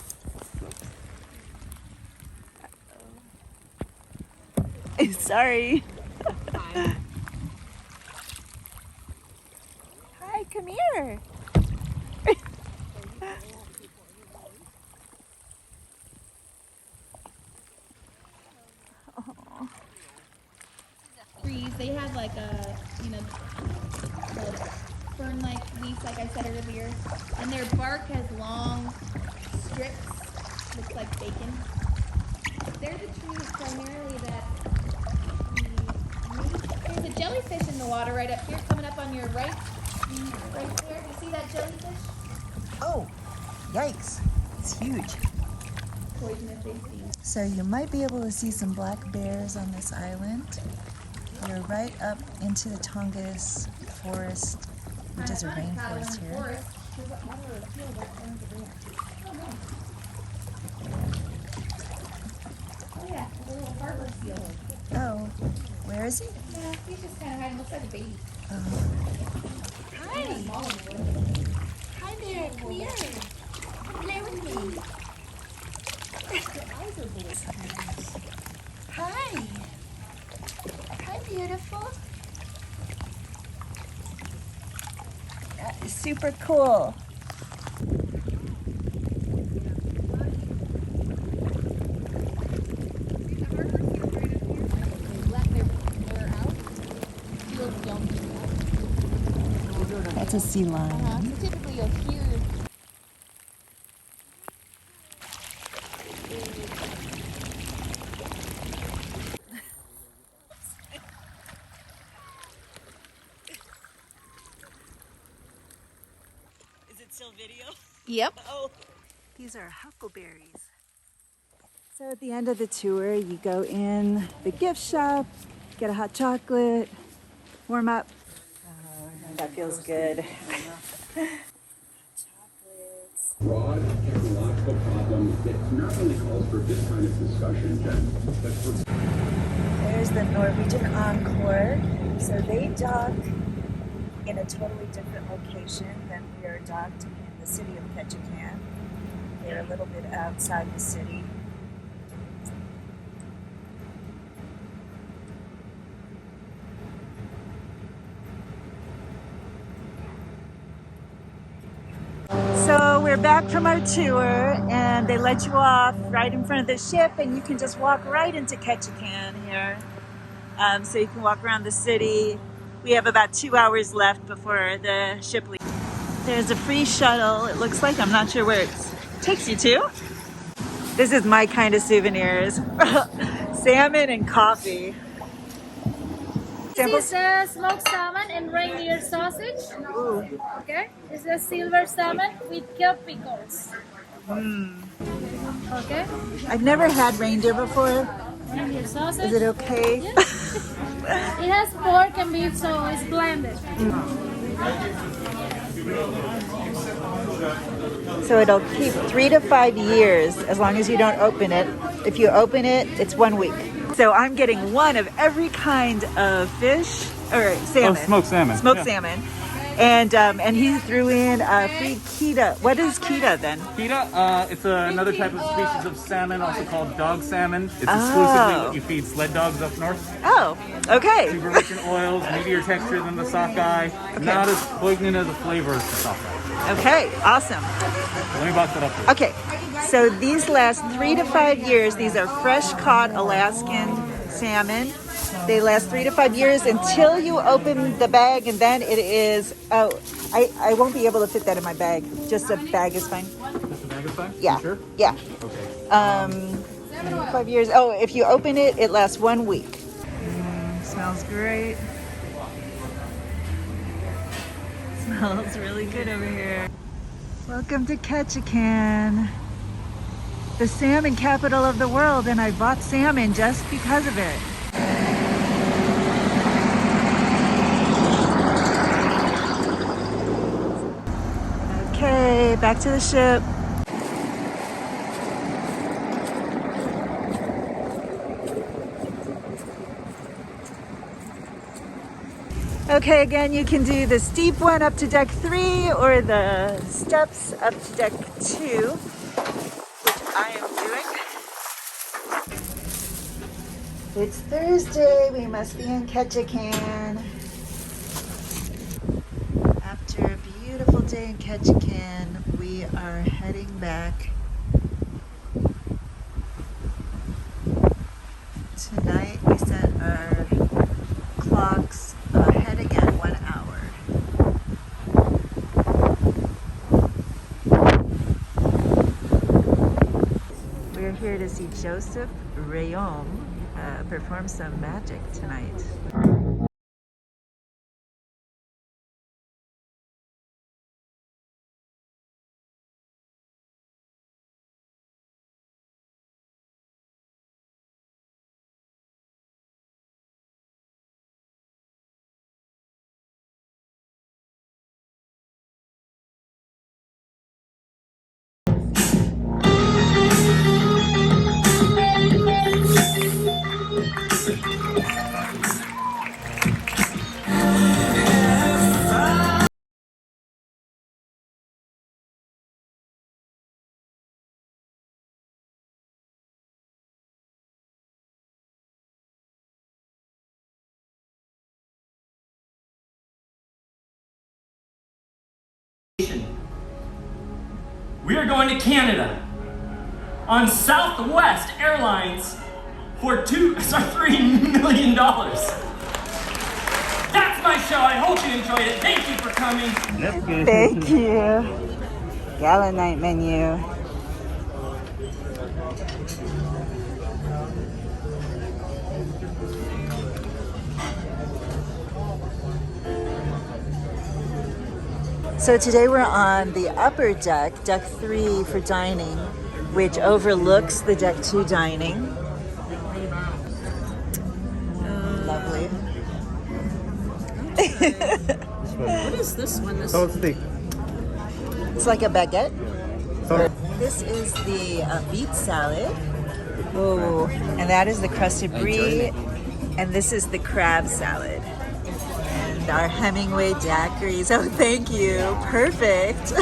Uh-oh. Sorry. Hi, come here. Trees, they have like a, you know, fern-like leaves, like I said earlier, and their bark has long strips looks like bacon. They're the trees primarily that there's a jellyfish in the water right up here, coming up on your right there. You see that jellyfish? Oh, yikes. It's huge. Poisonous AC. So you might be able to see some black bears on this island. You're right up into the Tongass forest, which is a rainforest here. Oh yeah, a little harbor seal. Oh, where is he? Yeah, he's just kind of hiding. Looks like a baby. Hi. Hi there. Come here. Play with me. Hi. Hi, beautiful. That is super cool. That's a sea lion. So typically you'll hear. Is it still video? Yep. Oh, these are huckleberries. So at the end of the tour, you go in the gift shop, get a hot chocolate, warm up. That feels good. Broad technological problem that not only calls for this kind of discussion, but for... There's the Norwegian Encore. So they dock in a totally different location than we are docked in the city of Ketchikan. They're a little bit outside the city. So we're back from our tour, and they let you off right in front of the ship, and you can just walk right into Ketchikan here. So you can walk around the city. We have about 2 hours left before the ship leaves. There's a free shuttle, it looks like. I'm not sure where it takes you to. This is my kind of souvenirs. Salmon and coffee. This is smoked salmon and reindeer sausage. Ooh. Okay. This is silver salmon with kelp pickles. Okay. I've never had reindeer before. Reindeer sausage. Is it okay? Yeah. It has pork and beef, so it's blended. So it'll keep 3 to 5 years as long as you don't open it. If you open it, it's 1 week. So I'm getting one of every kind of fish, or salmon. Oh, smoked salmon. Smoked salmon. And he threw in a free kita. What is kita then? Kita, it's another type of species of salmon, also called dog salmon. It's exclusively what you feed sled dogs up north. Oh, okay. Super rich in oils, meatier texture than the sockeye. Okay. Not as poignant as the flavor as the sockeye. Okay, awesome. Let me box it up for you. Okay, so these last 3 to 5 years. These are fresh caught Alaskan salmon. They last 3 to 5 years until you open the bag, and then it is, oh, I won't be able to fit that in my bag. Just a bag is fine. Just a bag is fine? Yeah. You sure? Yeah. Okay. 5 years. Oh, if you open it, it lasts 1 week. Smells great. Smells really good over here. Welcome to Ketchikan, the salmon capital of the world, and I bought salmon just because of it. Okay, back to the ship. Okay, again, you can do the steep one up to deck 3 or the steps up to deck 2, which I am doing. It's Thursday, we must be in Ketchikan. After a beautiful day in Ketchikan, we are heading back. Tonight we set our clocks ahead again 1 hour. here to see Joseph Réohm perform some magic tonight. We are going to Canada on Southwest Airlines for $3 million. That's my show. I hope you enjoyed it. Thank you for coming. Thank you. Gala night menu. So today we're on the upper deck, deck 3 for dining, which overlooks the deck 2 dining. Lovely. What is this one? This It's like a baguette. This is the beet salad. Oh, and that is the crusted brie. And this is the crab salad. And our Hemingway Daiquiris. Oh, thank you. Perfect.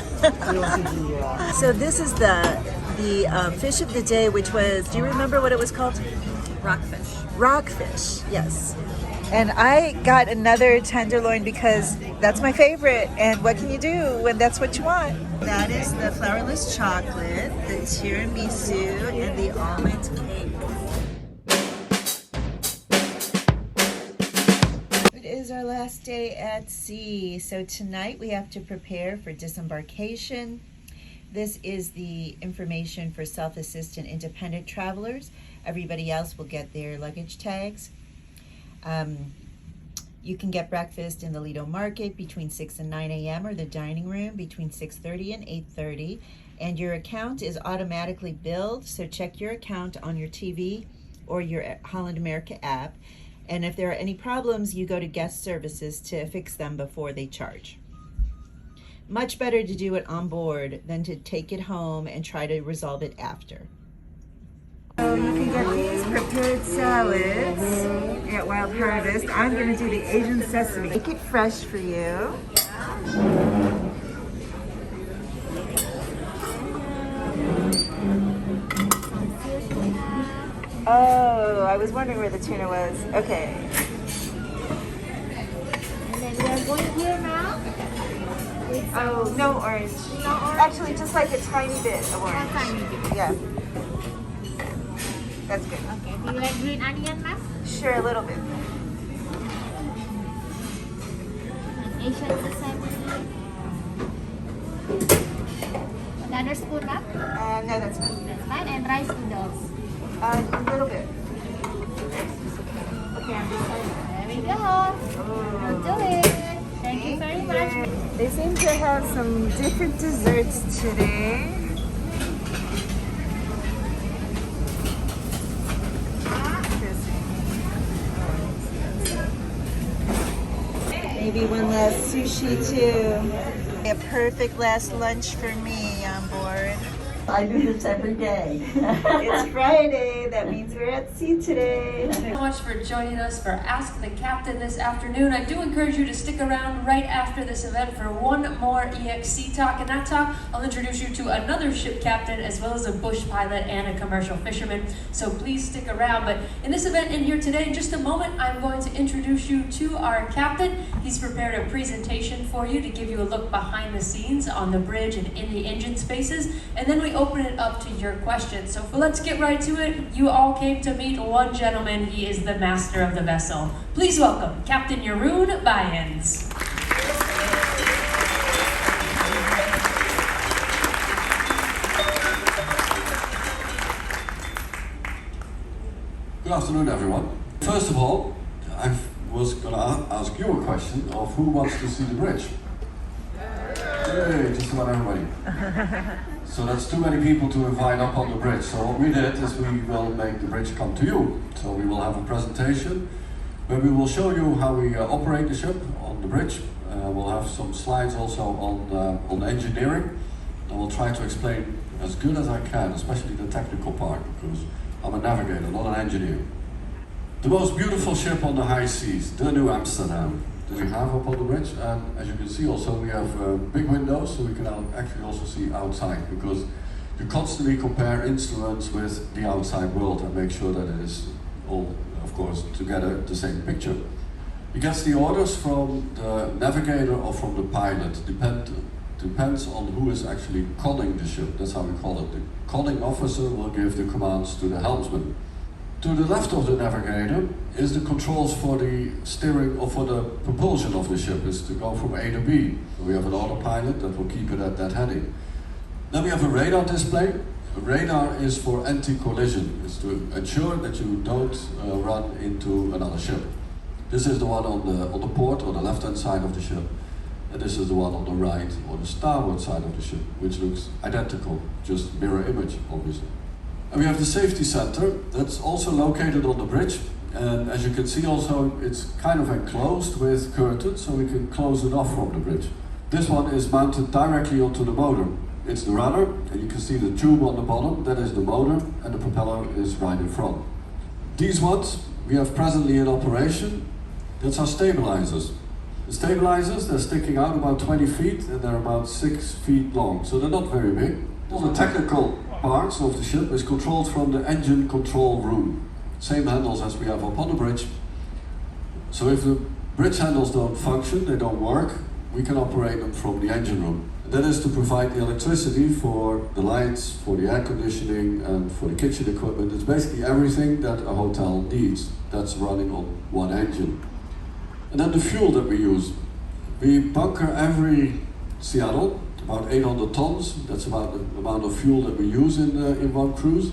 So this is the fish of the day, which was, do you remember what it was called? rockfish. Rockfish, yes. And I got another tenderloin because that's my favorite. And what can you do when that's what you want? That is the flourless chocolate, the tiramisu, and the almond cake. It is our last day at sea. So tonight we have to prepare for disembarkation. This is the information for self-assist and independent travelers. Everybody else will get their luggage tags. You can get breakfast in the Lido Market between 6 and 9 a.m. or the dining room between 6:30 and 8:30. And your account is automatically billed, so check your account on your TV or your Holland America app. And if there are any problems, you go to guest services to fix them before they charge. Much better to do it on board than to take it home and try to resolve it after. So you can get these prepared salads at Wild Harvest. I'm going to do the Asian sesame. Make it fresh for you. Oh, I was wondering where the tuna was. Okay. And then we are going here now. Oh, no orange. No orange? Actually, just like a tiny bit of orange. A tiny bit. Yeah. That's good. Okay. Do you like green onion, ma'am? Sure, a little bit. Asian sesame. Another spoon, ma'am? No, that's fine. That's fine. And rice noodles. A little bit. Okay, I'm just there we go. We'll do it. Thank you very much. They seem to have some different desserts today. Maybe one last sushi too. A perfect last lunch for me on board. I do this every day. It's Friday. That means we're at sea today. Thank you so much for joining us for Ask the Captain this afternoon. I do encourage you to stick around right after this event for one more EXC talk. In that talk, I'll introduce you to another ship captain as well as a bush pilot and a commercial fisherman. So please stick around. But in this event in here today, in just a moment, I'm going to introduce you to our captain. He's prepared a presentation for you to give you a look behind the scenes on the bridge and in the engine spaces. And then we open it up to your questions. So let's get right to it. You all came to meet one gentleman. He is the master of the vessel. Please welcome Captain Jeroen Bayens. Good afternoon, everyone. First of all, I was going to ask you a question of who wants to see the bridge. Yay, just about everybody. So that's too many people to invite up on the bridge. So what we did is we will make the bridge come to you. So we will have a presentation where we will show you how we operate the ship on the bridge. We'll have some slides also on engineering. And we'll try to explain as good as I can, especially the technical part, because I'm a navigator, not an engineer. The most beautiful ship on the high seas, the Nieuw Amsterdam, that we have up on the bridge. And as you can see also, we have big windows, so we can actually also see outside, because you constantly compare instruments with the outside world and make sure that it is all, of course, together the same picture. He gets the orders from the navigator or from the pilot, depends on who is actually conning the ship. That's how we call it. The conning officer will give the commands to the helmsman. To the left of the navigator is the controls for the steering or for the propulsion of the ship, is to go from A to B. We have an autopilot that will keep it at that heading. Then we have a radar display. A radar is for anti-collision. It's to ensure that you don't run into another ship. This is the one on the port or the left-hand side of the ship. And this is the one on the right or the starboard side of the ship, which looks identical, just mirror image, obviously. And we have the safety center that's also located on the bridge. And as you can see also, it's kind of enclosed with curtains, so we can close it off from the bridge. This one is mounted directly onto the motor. It's the rudder, and you can see the tube on the bottom, that is the motor, and the propeller is right in front. These ones we have presently in operation, that's our stabilizers. The stabilizers, they're sticking out about 20 feet and they're about 6 feet long, so they're not very big. All the technical parts of the ship is controlled from the engine control room. Same handles as we have up on the bridge. So if the bridge handles don't function, they don't work, we can operate them from the engine room. And that is to provide the electricity for the lights, for the air conditioning and for the kitchen equipment. It's basically everything that a hotel needs that's running on one engine. And then the fuel that we use. We bunker every Seattle, about 800 tons. That's about the amount of fuel that we use in one cruise.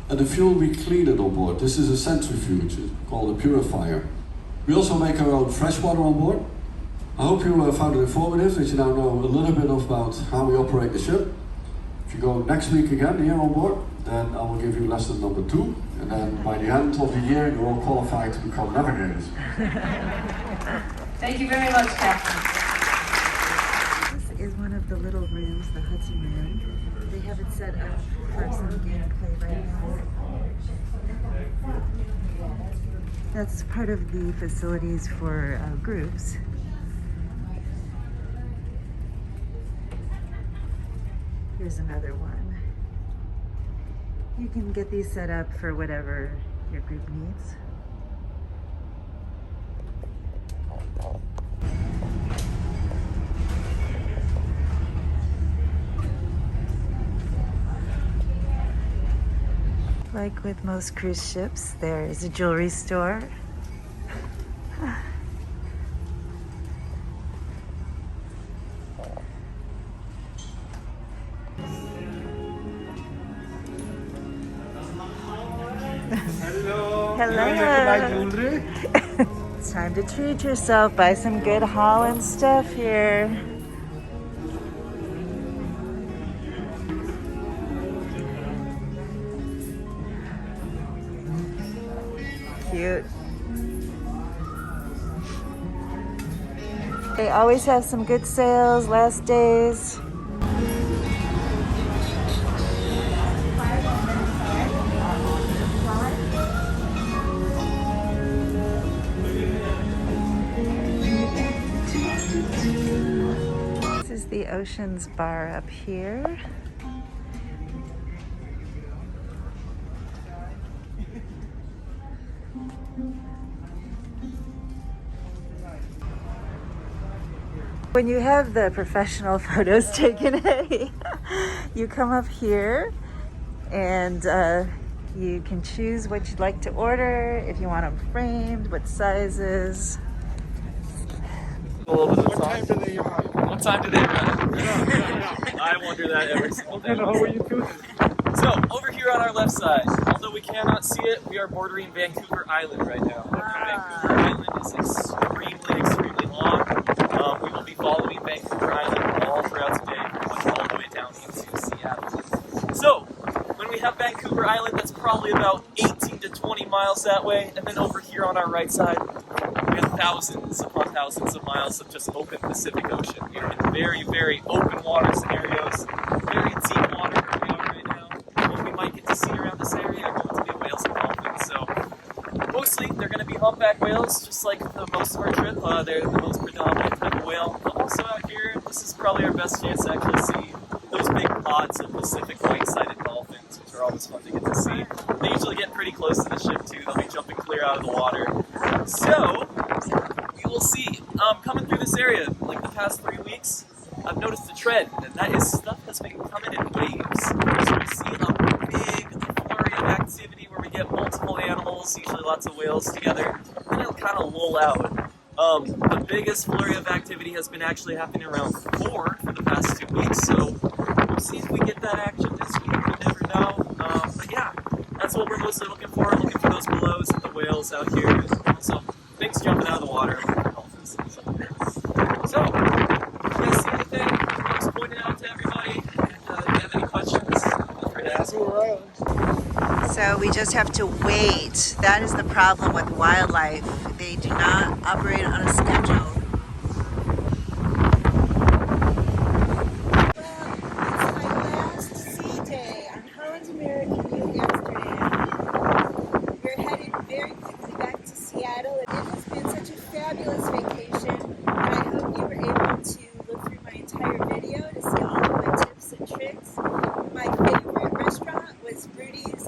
And the fuel we clean it on board. This is a centrifuge, it's called a purifier. We also make our own fresh water on board. I hope you found it informative, that you now know a little bit about how we operate the ship. If you go next week again here on board, then I will give you lesson number 2. And then by the end of the year, you're all qualified to become navigators. Thank you very much, Captain. This is one of the little rooms, the Hudson room. They have it set up for some gameplay right now. That's part of the facilities for groups. Here's another one. You can get these set up for whatever your group needs. Like with most cruise ships, there is a jewelry store. Hello. It's time to treat yourself. Buy some good Holland stuff here. Cute. They always have some good sales, last days. This is the Oceans Bar up here. When you have the professional photos taken, you come up here and you can choose what you'd like to order, if you want them framed, what sizes. What time do they run? I wonder that every single day. How are you doing? So So, over here on our left side, although we cannot see it, we are bordering Vancouver Island right now. Vancouver Island is extremely long. We will be following Vancouver Island all throughout today, going all the way down into Seattle. So, when we have Vancouver Island, that's probably about 18 to 20 miles that way, and then over here on our right side, we have thousands upon thousands of miles of just open Pacific Ocean. We are in very, very open water scenarios, very deep water where we are right now. What we might get to see around this area are going to be whales and dolphins. So mostly they're going to be humpback whales, just like the most of our trip. They're the most predominant type of whale. But also out here, this is probably our best chance to actually see those big pods of Pacific white-sided dolphins, which are always fun to get to see. They usually get pretty close to the ship too. They'll be jumping clear out of the water. So we will see. Coming through this area, like the past 3 weeks, I've noticed a trend, and that is stuff has been coming in waves. So we see a big flurry of activity where we get multiple animals, usually lots of whales together, and then it'll kind of lull out. The biggest flurry of activity has been actually happening around 4 for the past 2 weeks, so we'll see if we get that action this week. We never know. But yeah, that's what we're mostly looking for those belows and the whales out here, and also things jumping out of the water, like the dolphins and stuff like that. So, if you guys see anything, just point it out to everybody, and if you have any questions, feel free to ask. So we just have to wait. That is the problem with wildlife. They do not operate on a schedule. Well, it's my last sea day on Holland America New Amsterdam. We're headed very quickly back to Seattle. It has been such a fabulous vacation, and I hope you were able to look through my entire video to see all of my tips and tricks. My favorite restaurant was Rudi's.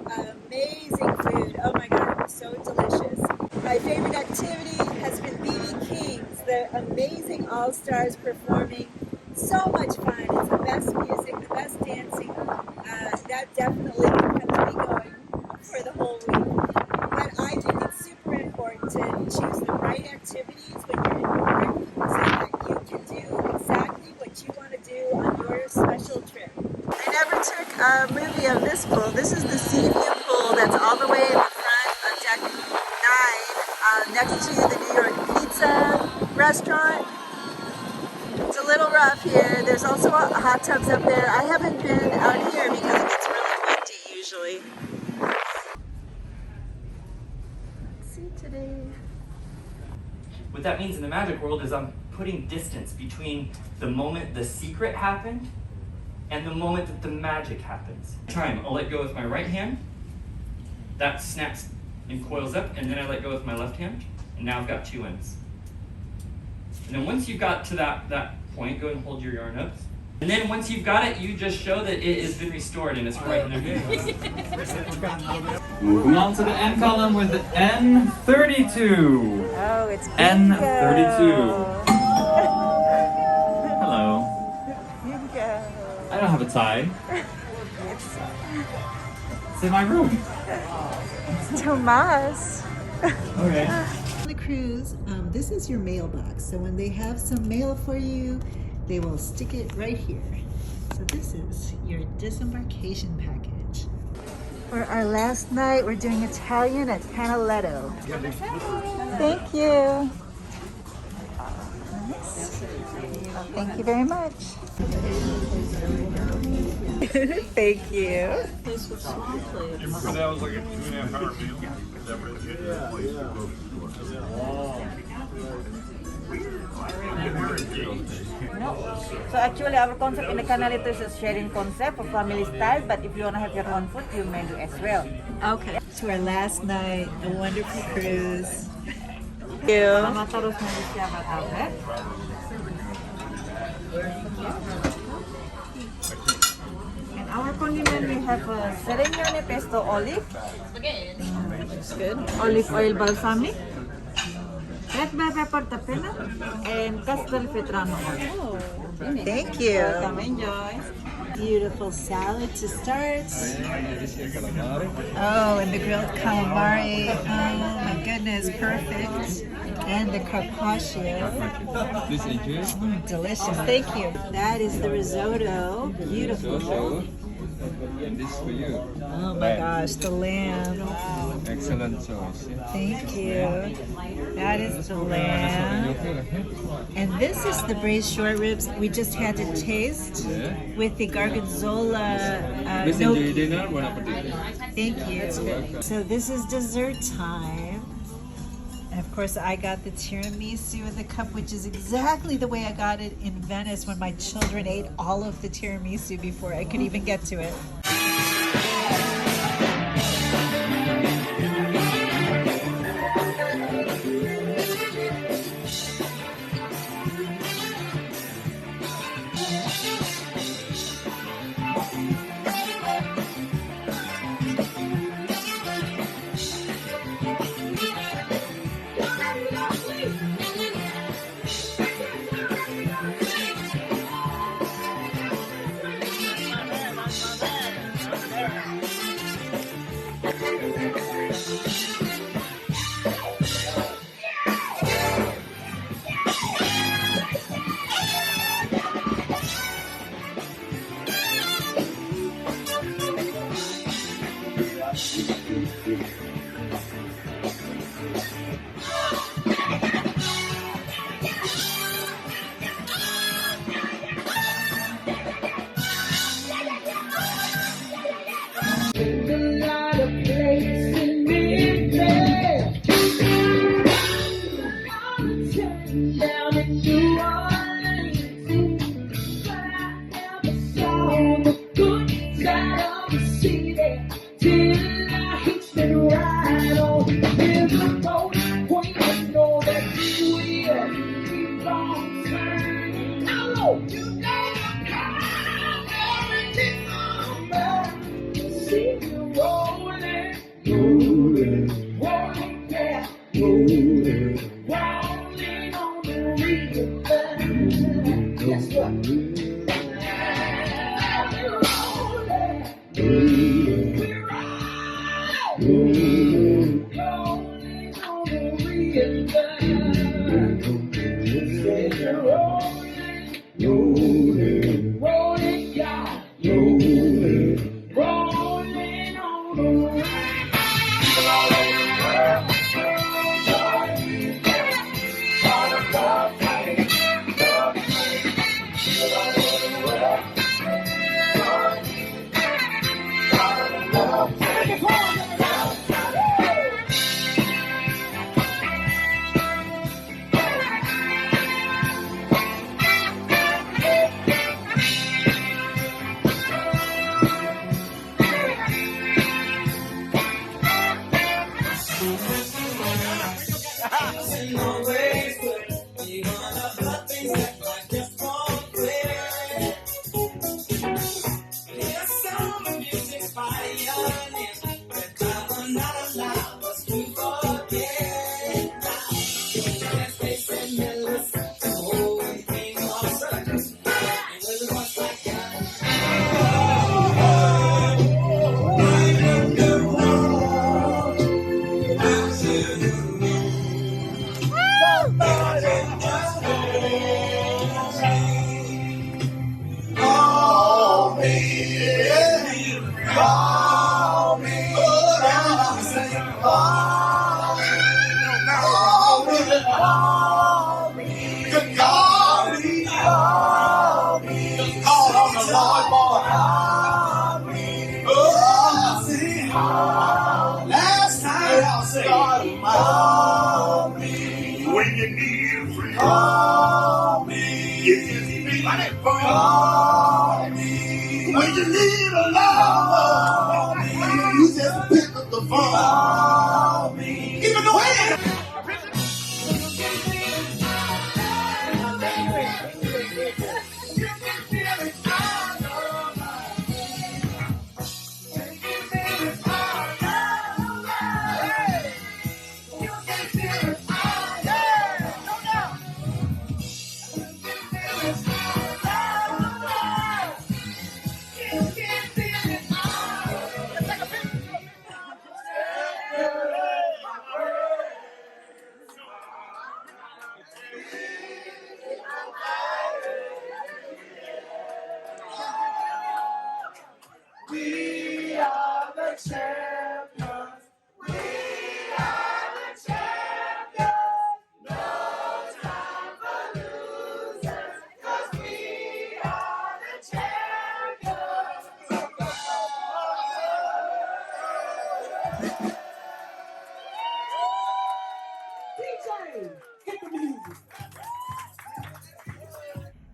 Amazing food. Oh my god, it was so delicious. My favorite activity has been BB Kings, the amazing all-stars performing. So much fun. It's the best music, the best dancing. That definitely kept me going for the whole week. But I think it's super important to choose the right activities when you're in York so that you can do exactly what you want to do on your special trip. I never took a movie of this pool. This is the sea view pool that's all the way in the front of deck 9, next to the New York Pizza restaurant. It's a little rough here. There's also hot tubs up there. I haven't been out here because it gets really windy usually. Let's see today. What that means in the magic world is I'm putting distance between the moment the secret happened and the moment that the magic happens. I'll let go with my right hand. That snaps and coils up, and then I let go with my left hand, and now I've got 2 ends. And then once you've got to that point, go and hold your yarn up. And then once you've got it, you just show that it has been restored and it's right in there. Moving on to the N column with the N32. Oh, it's N32. Hello. I don't have a tie. It's in my room. Tomas. Okay. On the cruise, this is your mailbox. So when they have some mail for you, they will stick it right here. So this is your disembarkation package. For our last night, we're doing Italian at Canaletto. Thank you. Nice. Thank you very much. Thank you. This was small plate. You remember that was like a 2.5 hour meal? No. So actually our concept in the Canaletto is a sharing concept for family style, but if you want to have your own food, you may do as well. Okay. To our last night, a wonderful cruise. Thank you. Selamat terus mempersiapkan outlet. And our condiment, we have Serenone pesto olive. Looks good. Olive oil balsamic. Red bell pepper tapena. And castel vetrano oil. Thank you. Welcome, enjoy. Beautiful salad to start. Oh, and the grilled calamari. Oh my goodness, perfect. And the carpaccio. This delicious. Thank you. That is the risotto. Beautiful. And this for you. Oh my gosh, the lamb. Excellent choice. Thank you. That is the lamb. And this is the braised short ribs we just had to taste with the gorgonzola. Please enjoy your dinner. Bon appetit. Thank you. So this is dessert time. And of course I got the tiramisu in the cup, which is exactly the way I got it in Venice when my children ate all of the tiramisu before I could even get to it.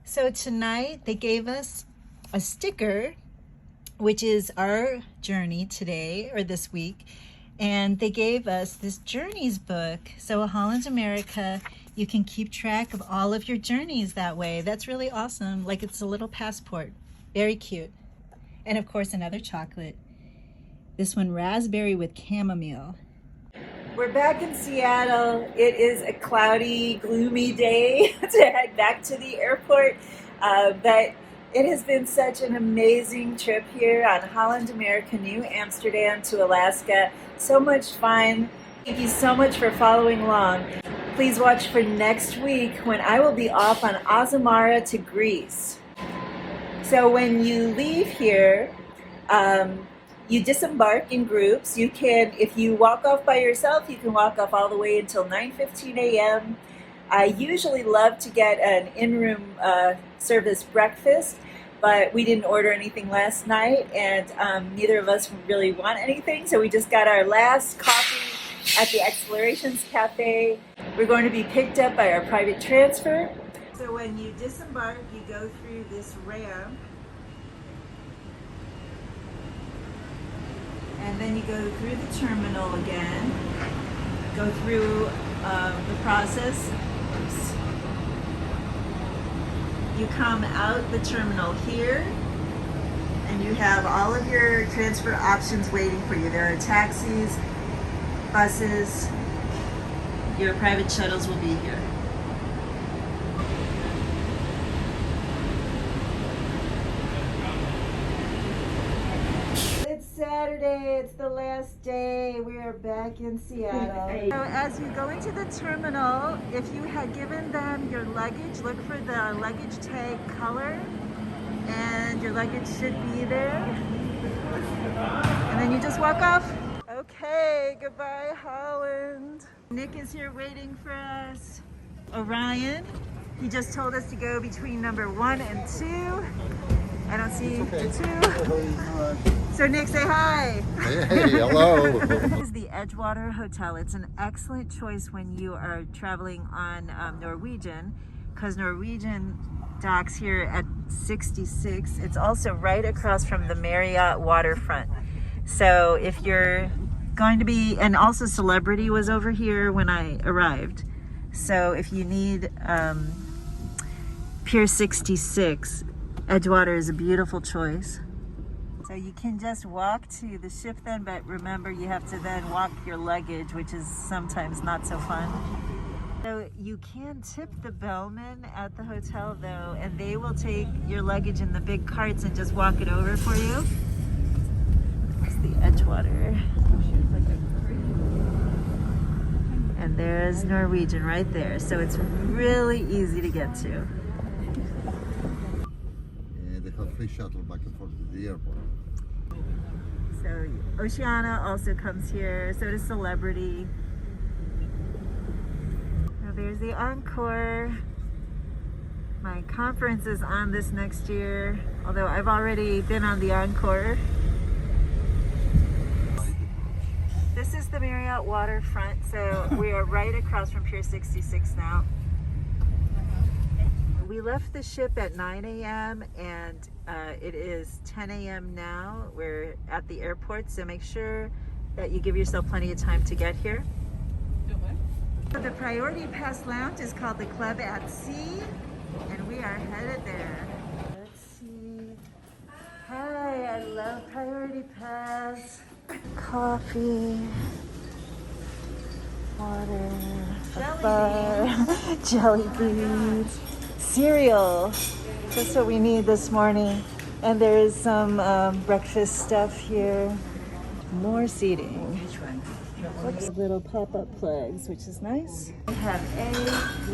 So tonight they gave us a sticker, which is our journey today or this week. And they gave us this journeys book. So Holland America, you can keep track of all of your journeys that way. That's really awesome. Like it's a little passport. Very cute. And of course another chocolate. This one raspberry with chamomile. We're back in Seattle. It is a cloudy, gloomy day to head back to the airport, but it has been such an amazing trip here on Holland America, Nieuw, Amsterdam to Alaska. So much fun. Thank you so much for following along. Please watch for next week when I will be off on Azamara to Greece. So when you leave here, you disembark in groups. You can, if you walk off by yourself, you can walk off all the way until 9:15 a.m. I usually love to get an in-room service breakfast, but we didn't order anything last night, and neither of us really want anything, so we just got our last coffee at the Explorations Cafe. We're going to be picked up by our private transfer. So when you disembark, you go through this ramp, and then you go through the terminal again, go through the process. Oops. You come out the terminal here, and you have all of your transfer options waiting for you. There are taxis, buses, your private shuttles will be here. It's Saturday, it's the last day. We are back in Seattle. So as you go into the terminal, if you had given them your luggage, look for the luggage tag color, and your luggage should be there. And then you just walk off. Okay, goodbye Holland. Nick is here waiting for us. Orion, he just told us to go between number 1 and 2. I don't see the 2. So Nick, say hi. Hey, hello. This is the Edgewater Hotel. It's an excellent choice when you are traveling on Norwegian, because Norwegian docks here at 66. It's also right across from the Marriott waterfront. So if you're going to be, and also Celebrity was over here when I arrived. So if you need Pier 66, Edgewater is a beautiful choice. So you can just walk to the ship then, but remember you have to then walk your luggage, which is sometimes not so fun. So you can tip the bellman at the hotel though, and they will take your luggage in the big carts and just walk it over for you. It's the Edgewater. And there's Norwegian right there. So it's really easy to get to. They have free shuttle back and forth to the airport. So Oceana also comes here, so does Celebrity. Now there's the Encore. My conference is on this next year, although I've already been on the Encore. This is the Marriott waterfront, so we are right across from Pier 66 now. We left the ship at 9 a.m. and it is 10 a.m. now. We're at the airport, so make sure that you give yourself plenty of time to get here. The Priority Pass Lounge is called the Club at Sea, and we are headed there. Let's see. Hi, I love Priority Pass. Coffee, water, a bar, jelly beans, cereal, just what we need this morning. And there is some breakfast stuff here. More seating. Whoops. Little pop-up plugs, which is nice. We have egg,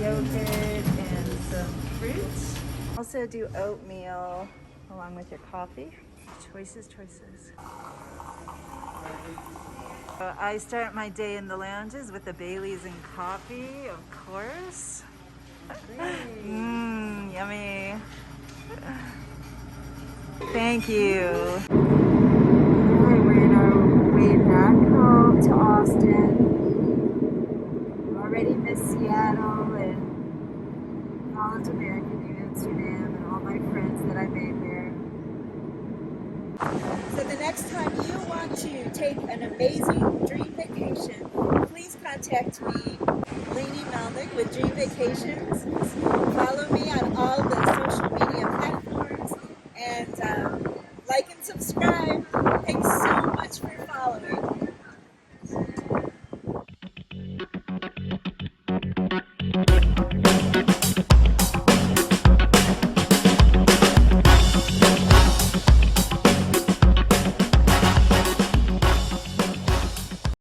yogurt, and some fruit. Also do oatmeal along with your coffee. Choices. I start my day in the lounges with the Baileys and coffee, of course. Yummy. Thank you. Alright, we're in our way back home. home to Austin. Already miss Seattle and Holland, America, New Amsterdam, and all my friends that I made there. So the next time you want to take an amazing dream vacation, please contact me, Lainey Melnick with Dream Vacations.